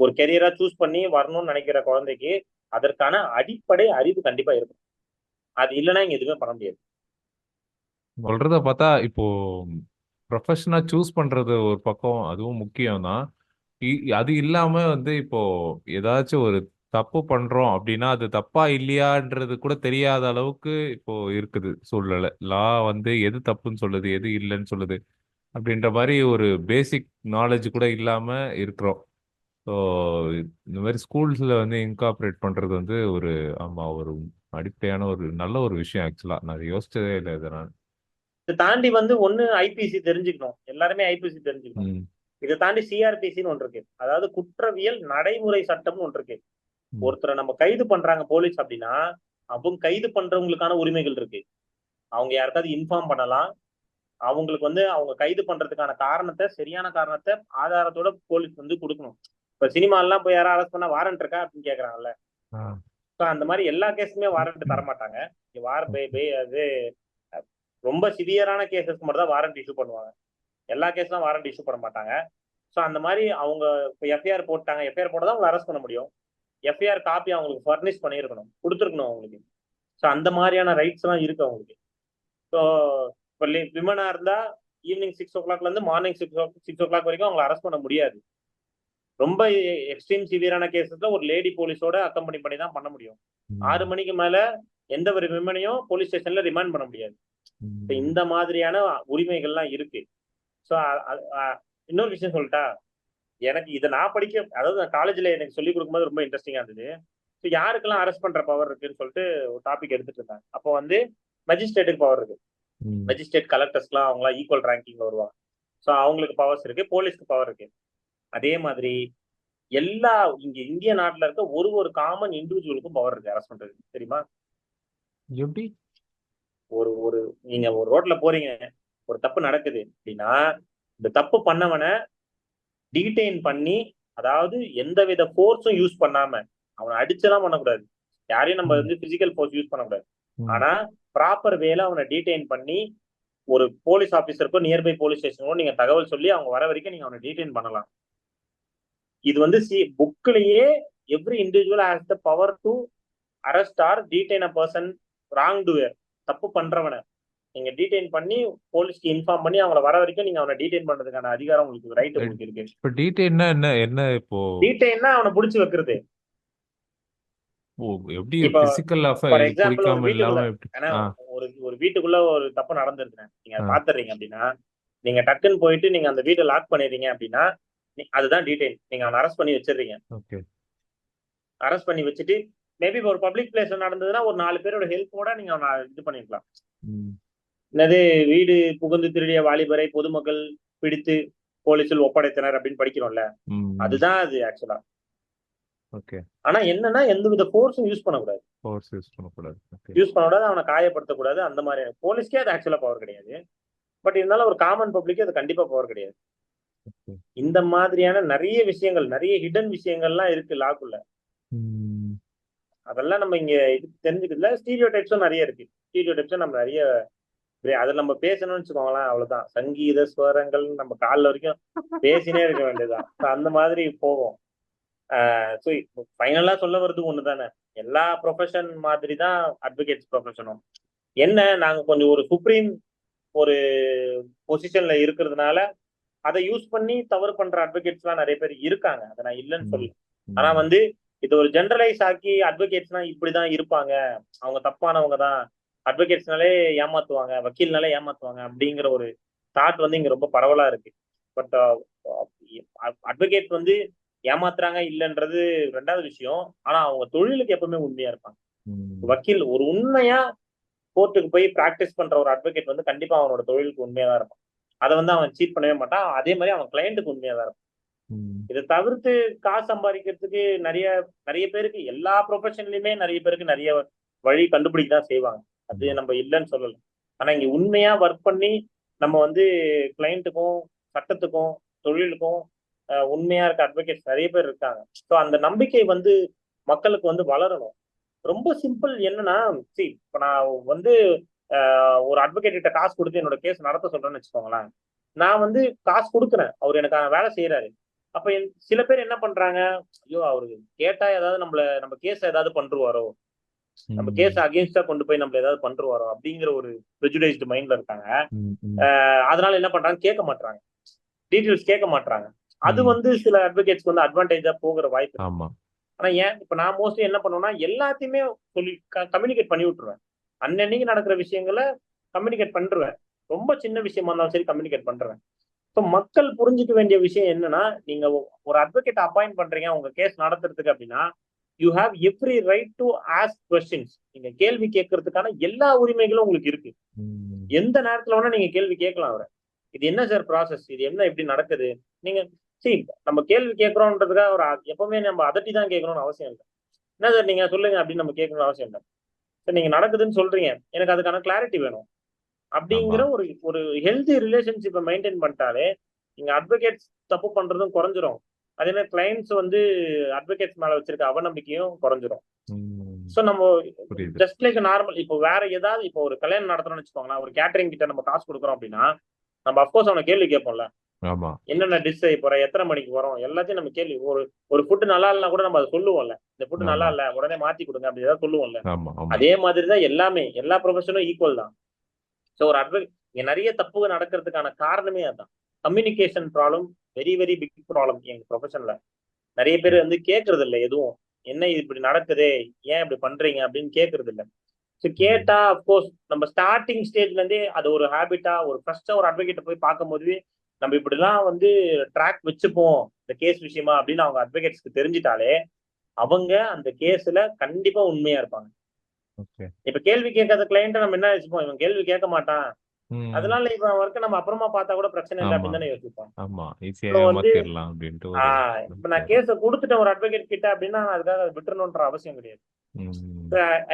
ஒரு கெரியரா சூஸ் பண்ணி வரணும்னு நினைக்கிற குழந்தைக்கு அதற்கான அடிப்படை அறிவு கண்டிப்பா இருக்கும். அது இல்லைன்னா இங்க எதுவுமே பண்ண முடியாது. சொல்றத பார்த்தா இப்போ ப்ரொஃபஷனா சூஸ் பண்றது ஒரு பக்கம், அதுவும் முக்கியம் தான். அது இல்லாம வந்து இப்போ ஏதாச்சும் ஒரு தப்பு பண்றோம் அப்படின்னா அது தப்பா இல்லையான்றது கூட தெரியாத அளவுக்கு இப்போ இருக்குது சூழ்நிலை. லா வந்து எது தப்புன்னு சொல்லுது, எது இல்லைன்னு சொல்லுது அப்படின்ற மாதிரி ஒரு பேசிக் நாலேஜ் கூட இல்லாம இருக்கிறோம். ஸோ இந்த மாதிரி ஸ்கூல்ஸ்ல வந்து இன்கார்பரேட் பண்றது வந்து ஒரு ஒரு அடிப்படையான ஒரு நல்ல ஒரு விஷயம். ஆக்சுவலா நான் யோசிச்சதே இல்லை இதை நான். இதை தாண்டி வந்து ஒண்ணு ஐபிசி தெரிஞ்சுக்கணும், எல்லாருமே ஐபிசி தெரிஞ்சுக்கணும். இதை தாண்டி சிஆர்பிசின்னு ஒன்று இருக்கு, அதாவது குற்றவியல் நடைமுறை சட்டம்னு ஒன்று இருக்கு. ஒருத்தரை நம்ம கைது பண்றாங்க போலீஸ் அப்படின்னா அவங்க கைது பண்றவங்களுக்கான உரிமைகள் இருக்கு. அவங்க யாருக்காவது இன்ஃபார்ம் பண்ணலாம், அவங்களுக்கு வந்து அவங்க கைது பண்றதுக்கான காரணத்தை சரியான காரணத்தை ஆதாரத்தோட போலீஸ் வந்து கொடுக்கணும். இப்ப சினிமாலாம் போய் யாரும் அரெஸ்ட் பண்ணா வாரண்ட் இருக்கா அப்படின்னு கேக்குறாங்கல்ல. ஆ. ஸோ அந்த மாதிரி எல்லா கேஸுமே வாரண்ட் தர மாட்டாங்க. அது ரொம்ப சிவியரான கேசஸ்க்கு மட்டும் தான் வாரண்ட் இஷ்யூ பண்ணுவாங்க. எல்லா கேஸ்லாம் வாரண்ட் இஷ்யூ பண்ண மாட்டாங்க. ஸோ அந்த மாதிரி அவங்க இப்போ எஃப்ஐஆர் போட்டாங்க, எஃப்ஐஆர் போட்டால் தான் அவங்க அரெஸ்ட் பண்ண முடியும். எஃப்ஐஆர் காப்பி அவங்களுக்கு ஃபர்னிஷ் பண்ணியிருக்கணும், கொடுத்துருக்கணும் அவங்களுக்கு. ஸோ அந்த மாதிரியான ரைட்ஸ்லாம் இருக்கு அவங்களுக்கு. ஸோ இப்போ விமனா இருந்தா ஈவினிங் 6 o'clockலேருந்து மார்னிங் 6 o'clock வரைக்கும் அவங்களை அரெஸ்ட் பண்ண முடியாது. ரொம்ப எக்ஸ்ட்ரீம் சிவியரான கேசஸ்ல ஒரு லேடி போலீஸோட அக்கம்பெனி பண்ணி தான் பண்ண முடியும். 6 மணிக்கு மேல எந்த ஒரு விமனையும் போலீஸ் ஸ்டேஷன்ல ரிமாண்ட் பண்ண முடியாது. இந்த மாதிரியான உரிமைகள்லாம் இருக்கு. ஸோ இன்னொரு விஷயம் சொல்லிட்டா, எனக்கு இதை நான் படிக்க, அதாவது நான் காலேஜ்ல எனக்கு சொல்லிக் கொடுக்கும்போது ரொம்ப இன்ட்ரெஸ்டிங்கா இருந்தது. ஸோ யாருக்கெல்லாம் அரெஸ்ட் பண்ற பவர் இருக்குன்னு சொல்லிட்டு ஒரு டாபிக் எடுத்துட்டு இருந்தாங்க. அப்போ வந்து மெஜிஸ்ட்ரேட்டுக்கு பவர் இருக்கு. மெஜிஸ்ட்ரேட் கலெக்டர்ஸ்லாம் அவங்களாம் ஈக்குவல் ரேங்கிங்ல வருவாங்க. ஸோ அவங்களுக்கு பவர்ஸ் இருக்கு, போலீஸ்க்கு பவர் இருக்கு. அதே மாதிரி எல்லா இங்க இந்திய நாட்டுல இருக்க ஒரு காமன் இண்டிவிஜுவலுக்கும் பவர் இருக்கு அரெஸ்ட் பண்றது, தெரியுமா? எப்படி? ஒரு நீங்க ஒரு ரோட்ல போறீங்க, ஒரு தப்பு நடக்குது அப்படின்னா இந்த தப்பு பண்ணவனை டீடைன் பண்ணி, அதாவது எந்தவித ஃபோர்ஸும் யூஸ் பண்ணாம, அவனை அடிச்செல்லாம் பண்ணக்கூடாது, யாரையும் நம்ம வந்து பிசிக்கல் ஃபோர்ஸ் யூஸ் பண்ணக்கூடாது. ஆனா ப்ராப்பர் வேல அவனை டீடைன் பண்ணி ஒரு போலீஸ் ஆபீசருக்கோ நியர்பை போலீஸ் ஸ்டேஷனுக்கோ நீங்க தகவல் சொல்லி அவங்க வர வரைக்கும் நீங்க அவனை டீடைன் பண்ணலாம். இது வந்து புக்லயே every individual has the power to arrest or detain a person wrongdoer. தப்பு பண்றவனை நீங்க டீடைன் பண்ணி போலீஸ்க்கு இன்ஃபார்ம் பண்ணி அவங்கள வர வரைக்கும் நீங்க அவனை டீடைன் பண்றதுக்கான அதிகாரம் உங்களுக்கு ரைட் உங்களுக்கு இருக்கு. இப்போ டீடைன்னா என்ன இப்போ? டீடைன்னா அவனை புடிச்சு வைக்கிறது. எப்படி இப்போ பிசிக்கல் ஃபார் எக்ஸாம்பிள் ஒரு வீட்டுக்குள்ள, எப்படி? ஏன்னா ஒரு வீட்டுக்குள்ள ஒரு தப்பு நடந்துருக்குங்க, நீங்க பாத்துறீங்க அப்படின்னா நீங்க டக்குன்னு போயிட்டு நீங்க அந்த வீட்டை லாக் பண்ணிடுறீங்க அப்படின்னா அதுதான் டீடைன். நீங்க அவனை அரெஸ்ட் பண்ணி வச்சிடுறீங்க. அரெஸ்ட் பண்ணி வச்சுட்டு மேபி ஒரு பப்ளிக் பிளேஸ்ல நடந்ததுன்னா ஒரு 4 பேரோட ஹெல்ப்போட நீங்க அவனை இது பண்ணிருக்கலாம். என்னது வீடு புகுந்து திருடிய வாலிபரை பொதுமக்கள் பிடித்து போலீசில் ஒப்படைத்தனர் அப்படின்னு படிக்கிறோம்ல, அதுதான் அது ஆக்சுவலா. ஆனா என்னன்னா எந்தவித ஃபோர்ஸும் யூஸ் பண்ணக்கூடாது. யூஸ் பண்ணக்கூடாது, அவனை காயப்படுத்தக்கூடாது. அந்த மாதிரி போலீஸ்க்கே அது ஆக்சுவலா பவர் கிடையாது. பட் இருந்தாலும் ஒரு காமன் பப்ளிக்கே அது கண்டிப்பா பவர் கிடையாது. இந்த மாதிரியான நிறைய விஷயங்கள், நிறைய ஹிடன் விஷயங்கள்லாம் இருக்கு லாக்குள்ள. அதெல்லாம் நம்ம இங்க இது தெரிஞ்சுக்கிறதுல ஸ்டீரியோ டைப்ஸும் நிறைய இருக்கு. ஸ்டீரியோ டைப்ஸும் நம்ம நிறைய அதை நம்ம பேசணும்னு வச்சுக்கோங்களேன், அவ்வளவுதான். சங்கீத ஸ்வரங்கள் நம்ம காலில் வரைக்கும் பேசினே இருக்க வேண்டியதுதான். அந்த மாதிரி போவோம். ஸோ ஃபைனலா சொல்ல வர்றது ஒண்ணுதானே, எல்லா ப்ரொஃபஷன் மாதிரி தான் அட்வொகேட்ஸ் ப்ரொஃபஷனும். என்ன நாங்க கொஞ்சம் ஒரு சுப்ரீம் ஒரு பொசிஷன்ல இருக்கிறதுனால அதை யூஸ் பண்ணி தவறு பண்ற அட்வொகேட்ஸ் எல்லாம் நிறைய பேர் இருக்காங்க, அதை நான் இல்லைன்னு சொல்லல. ஆனா வந்து இது ஒரு ஜெனரலைஸ் ஆக்கி அட்வொகேட்ஸ்னா இப்படிதான் இருப்பாங்க, அவங்க தப்பானவங்க தான், அட்வொகேட்ஸ்னாலே ஏமாத்துவாங்க, வக்கீல்னாலே ஏமாத்துவாங்க அப்படிங்கிற ஒரு தாட் வந்து இங்க ரொம்ப பரவலா இருக்கு. பட் அட்வொகேட் வந்து ஏமாத்துறாங்க இல்லைன்றது 2வது விஷயம். ஆனா அவங்க தொழிலுக்கு எப்பவுமே உண்மையா இருப்பாங்க. வக்கீல் ஒரு உண்மையா கோர்ட்டுக்கு போய் பிராக்டிஸ் பண்ற ஒரு அட்வொகேட் வந்து கண்டிப்பா அவனோட தொழிலுக்கு உண்மையா தான் இருப்பான். அதை வந்து அவன் சீட் பண்ணவே மாட்டான். அதே மாதிரி அவன் கிளையண்ட்டுக்கு உண்மையா தான் இருப்பான். இதை தவிர்த்து காசு சம்பாதிக்கிறதுக்கு நிறைய பேருக்கு, எல்லா ப்ரொஃபஷன்லயுமே நிறைய பேருக்கு நிறைய வழி கண்டுபிடிக்க தான் செய்வாங்க, அது நம்ம இல்லைன்னு சொல்லல. ஆனா இங்க உண்மையா ஒர்க் பண்ணி நம்ம வந்து கிளையண்ட்டுக்கும் சட்டத்துக்கும் தொழிலுக்கும் உண்மையா இருக்க அட்வொகேட்ஸ் நிறைய பேர் இருக்காங்க. ஸோ அந்த நம்பிக்கை வந்து மக்களுக்கு வந்து வளரணும். ரொம்ப சிம்பிள். என்னன்னா இப்ப நான் வந்து ஒரு அட்வொகேட் கிட்ட காசு கொடுத்து என்னோட கேஸ் நடத்த சொல்றேன்னு வச்சுக்கோங்களேன். நான் வந்து காசு கொடுக்குறேன், அவர் எனக்கான வேலை செய்யறாரு. அப்ப சில பேர் என்ன பண்றாங்க, ஐயோ அவருக்கு கேட்டா ஏதாவது நம்ம கேஸ் ஏதாவது பண்ருவாரோ, நம்ம கேஸ் அகேன்ஸ்டா கொண்டு போய் நம்ம ஏதாவது பண்ருவாரோ அப்படிங்கிற ஒரு ப்ரெஜுடைஸ்டு மைண்ட்ல இருக்காங்க. அதனால என்ன பண்றாங்க, கேட்க மாட்டாங்க, டீட்டெயில்ஸ் கேட்க மாட்டாங்க. அது வந்து சில அட்வொகேட்ஸ்க்கு வந்து அட்வான்டேஜா போகிற வாய்ப்பு. ஆனா ஏன் இப்ப நான் மோஸ்ட்லி என்ன பண்ணுவேன்னா எல்லாத்தையுமே சொல்லி கம்யூனிகேட் பண்ணி விட்டுருவேன். அன்னன்னைக்கு நடக்கிற விஷயங்களை கம்யூனிகேட் பண்றேன். ரொம்ப சின்ன விஷயமா இருந்தாலும் சரி கம்யூனிகேட் பண்றேன். ஸோ மக்கள் புரிஞ்சுக்க வேண்டிய விஷயம் என்னன்னா, நீங்க ஒரு அட்வொகேட் அப்பாயிண்ட் பண்றீங்க உங்க கேஸ் நடத்துறதுக்கு அப்படின்னா, you have every right to ask questions. நீங்க கேள்வி கேட்கறதுக்கான எல்லா உரிமைகளும் உங்களுக்கு இருக்கு. எந்த நேரத்துல வேணா நீங்க கேள்வி கேட்கலாம் அவரை. இது என்ன சார் ப்ராசஸ், இது என்ன எப்படி நடக்குது, நீங்க நம்ம கேள்வி கேட்கறோம்ன்றதுக்காக ஒரு எப்பவுமே நம்ம அதட்டி தான் கேட்கணும்னு அவசியம் இல்லை. என்ன சார் நீங்க சொல்லுங்க அப்படின்னு நம்ம கேட்கணும்னு அவசியம் இல்லை. சார் நீங்க நடக்குதுன்னு சொல்றீங்க, எனக்கு அதுக்கான கிளாரிட்டி வேணும் அப்படிங்கிற ஒரு ஹெல்தி ரிலேஷன்ஷிப்பை மெயின்டைன் பண்ணிட்டாலே நீங்க அட்வொகேட்ஸ் தப்பு பண்றதும் குறைஞ்சிரும். அதே மாதிரி கிளைண்ட்ஸ் வந்து அட்வொகேட்ஸ் மேல வச்சிருக்க அவநம்பிக்கையும் குறைஞ்சிரும். ம். ஸோ நம்ம புரியுது. ஜஸ்ட் லைக் நார்மல் இப்போ வேற ஏதாவது இப்போ ஒரு கல்யாணம் நடத்துறோம்னு வச்சுக்கோங்களேன், ஒரு கேட்டரிங் கிட்ட நம்ம காசு கொடுக்குறோம் அப்படின்னா நம்ம அப்கோர்ஸ் அவனை கேள்வி கேட்போம்ல, ஆமா, என்னென்ன டிஷ் செய்ய போற, எத்தனை மணிக்கு வரும், எல்லாத்தையும் நம்ம கேள்வி ஒரு ஃபுட் நல்லா இல்லைன்னா கூட நம்ம அதை சொல்லுவோம்ல, இந்த ஃபுட் நல்லா ஆமா, இல்ல உடனே மாத்தி கொடுங்க அப்படி ஏதாவது சொல்லுவோம்ல. ஆமா, ஆமா. அதே மாதிரி தான் எல்லாமே எல்லா ப்ரொஃபஷனும் ஈக்குவல் தான். ஸோ ஒரு இங்க நிறைய தப்புகள் நடக்கிறதுக்கான காரணமே அதான். Communication problem very very big problem எங்க ப்ரொஃபஷன்ல. நிறைய பேர் வந்து கேட்கறது இல்லை எதுவும், என்ன இது இப்படி நடக்குதே, ஏன் இப்படி பண்றீங்க அப்படின்னு கேட்கறது இல்லை. ஸோ கேட்டா அப்கோர்ஸ் நம்ம ஸ்டார்டிங் ஸ்டேஜ்ல இருந்தே அது ஒரு ஹேபிட்டா ஒரு ஃபர்ஸ்டா ஒரு அட்வொகேட்டை போய் பார்க்கும்போது நம்ம இப்படிலாம் வந்து ட்ராக் வச்சுப்போம் இந்த கேஸ் விஷயமா அப்படின்னு அவங்க அட்வொகேட்ஸ்க்கு தெரிஞ்சிட்டாலே அவங்க அந்த கேஸ்ல கண்டிப்பா உண்மையா இருப்பாங்க. ஓகே. இப்ப கேள்வி கேட்காத கிளைண்ட்டை நம்ம என்ன யோசிப்போம், இவன் கேள்வி கேட்க மாட்டான், ம். அதனால இவன் ஒர்க்க நம்ம அப்புறமா பார்த்தா கூட பிரச்சனை இல்லை ஆமா, அப்படின்னு தானே யோசிப்போம். ஆமா. ஈஸியா ஸோ வந்து ஏமாத்திரலாம் அப்படின்ட்டு ஒரு இப்ப நான் கேஸை கொடுத்துட்டேன் ஒரு அட்வொகேட் கிட்ட அப்படின்னா நான் அதுக்காக அதை விட்டுறணுன்ற அவசியம் கிடையாது. ம்.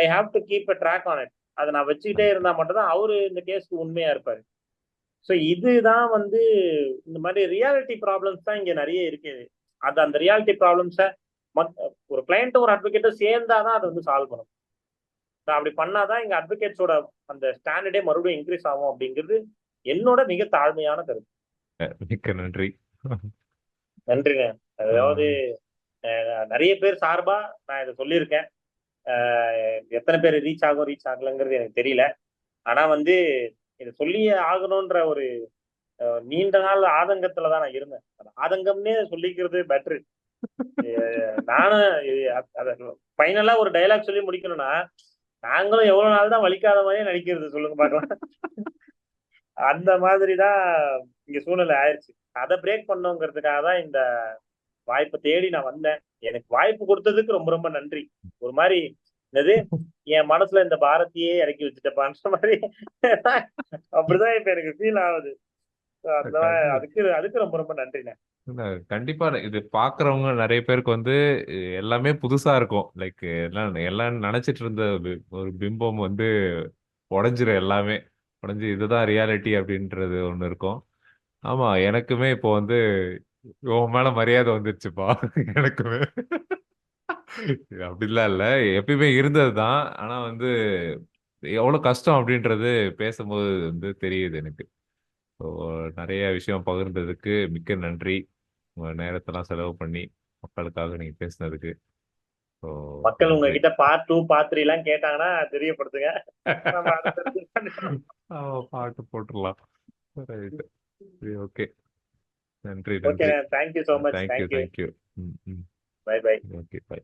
I have to keep a track on it. அதை நான் வச்சுக்கிட்டே இருந்தா மட்டும் தான் அவரு இந்த கேஸ்க்கு உண்மையா இருப்பாரு. ஸோ இதுதான் வந்து இந்த மாதிரி ரியாலிட்டி ப்ராப்ளம்ஸ் தான் இங்க நிறைய இருக்குது. அது அந்த ரியாலிட்டி ப்ராப்ளம்ஸை ஒரு கிளைண்ட்டும் ஒரு அட்வொகேட்டும் சேர்ந்தாதான் அதை வந்து சால்வ் பண்ணணும். அப்படி பண்ணாதான் இங்க அட்வொகேட்ஸோட அந்த ஸ்டாண்டர்டே மறுபடியும் இன்க்ரீஸ் ஆகும் அப்படிங்கிறது என்னோட மிக தாழ்மையான கருத்து. மிக்க நன்றி. நன்றிங்க. அதாவது நிறைய பேர் சார்பா நான் இதை சொல்லியிருக்கேன். எத்தனை பேர் ரீச் ஆகலைங்கிறது எனக்கு தெரியல. ஆனா வந்து இதை சொல்லியே ஆகணும்ன்ற ஒரு நீண்ட நாள் ஆதங்கத்துலதான் நான் இருந்தேன். ஆதங்கம்னே சொல்லிக்கிறது பெட்ரு. நானும் ஃபைனலா ஒரு டைலாக் சொல்லி முடிக்கணும்னா, நாங்களும் எவ்வளவு நாள் தான் வலிக்காத மாதிரியே நடிக்கிறது சொல்லுங்க பார்க்கலாம். அந்த மாதிரிதான் இங்க சூழ்நிலை ஆயிடுச்சு. அதை பிரேக் பண்ணுங்கிறதுக்காக தான் இந்த வாய்ப்பை தேடி நான் வந்தேன். எனக்கு வாய்ப்பு கொடுத்ததுக்கு ரொம்ப ரொம்ப நன்றி. ஒரு மாதிரி என்னது என் மனசுல இந்த பாரதியே இறக்கி வச்சுட்டப்பான்ற மாதிரி அப்படிதான் இப்ப எனக்கு ஃபீல் ஆகுது. அந்த அதுக்கு ரொம்ப ரொம்ப நன்றிண்ணே. கண்டிப்பா இது பாக்குறவங்க நிறைய பேருக்கு வந்து எல்லாமே புதுசா இருக்கும். லைக் எல்லாம் நினைச்சிட்டு இருந்த ஒரு பிம்பம் வந்து உடைஞ்சிரும். எல்லாமே உடைஞ்சு இதுதான் ரியாலிட்டி அப்படின்றது ஒண்ணு இருக்கும். ஆமா, எனக்குமே இப்போ வந்து உன் மேல மரியாதை வந்துருச்சுப்பா. எனக்குமே அப்படிலாம் இல்ல, எப்பயுமே இருந்ததுதான். ஆனா வந்து எவ்வளவு கஷ்டம் அப்படின்றது பேசும்போது வந்து தெரியுது எனக்கு. ஸோ நிறைய விஷயம் பகிர்ந்ததுக்கு மிக்க நன்றி. உங்க நேரத்தெல்லாம் செலவு பண்ணி மக்களுக்காக நீங்க பேசுனதுக்கு. ஸோ மக்கள் நன்றி. உங்ககிட்ட பார்ட் 2 பார்ட் 3 எல்லாம் கேட்டாங்கன்னா தெரியப்படுத்துங்க. நம்ம அடுத்தடுத்து பாட்டு போட்டுடலாம். ரைட். ஓகே. நன்றி ஓகே, நன்றி. Thank you so much. Thank you thank you. Thank you. Hmm hmm. Bye bye. Okay by.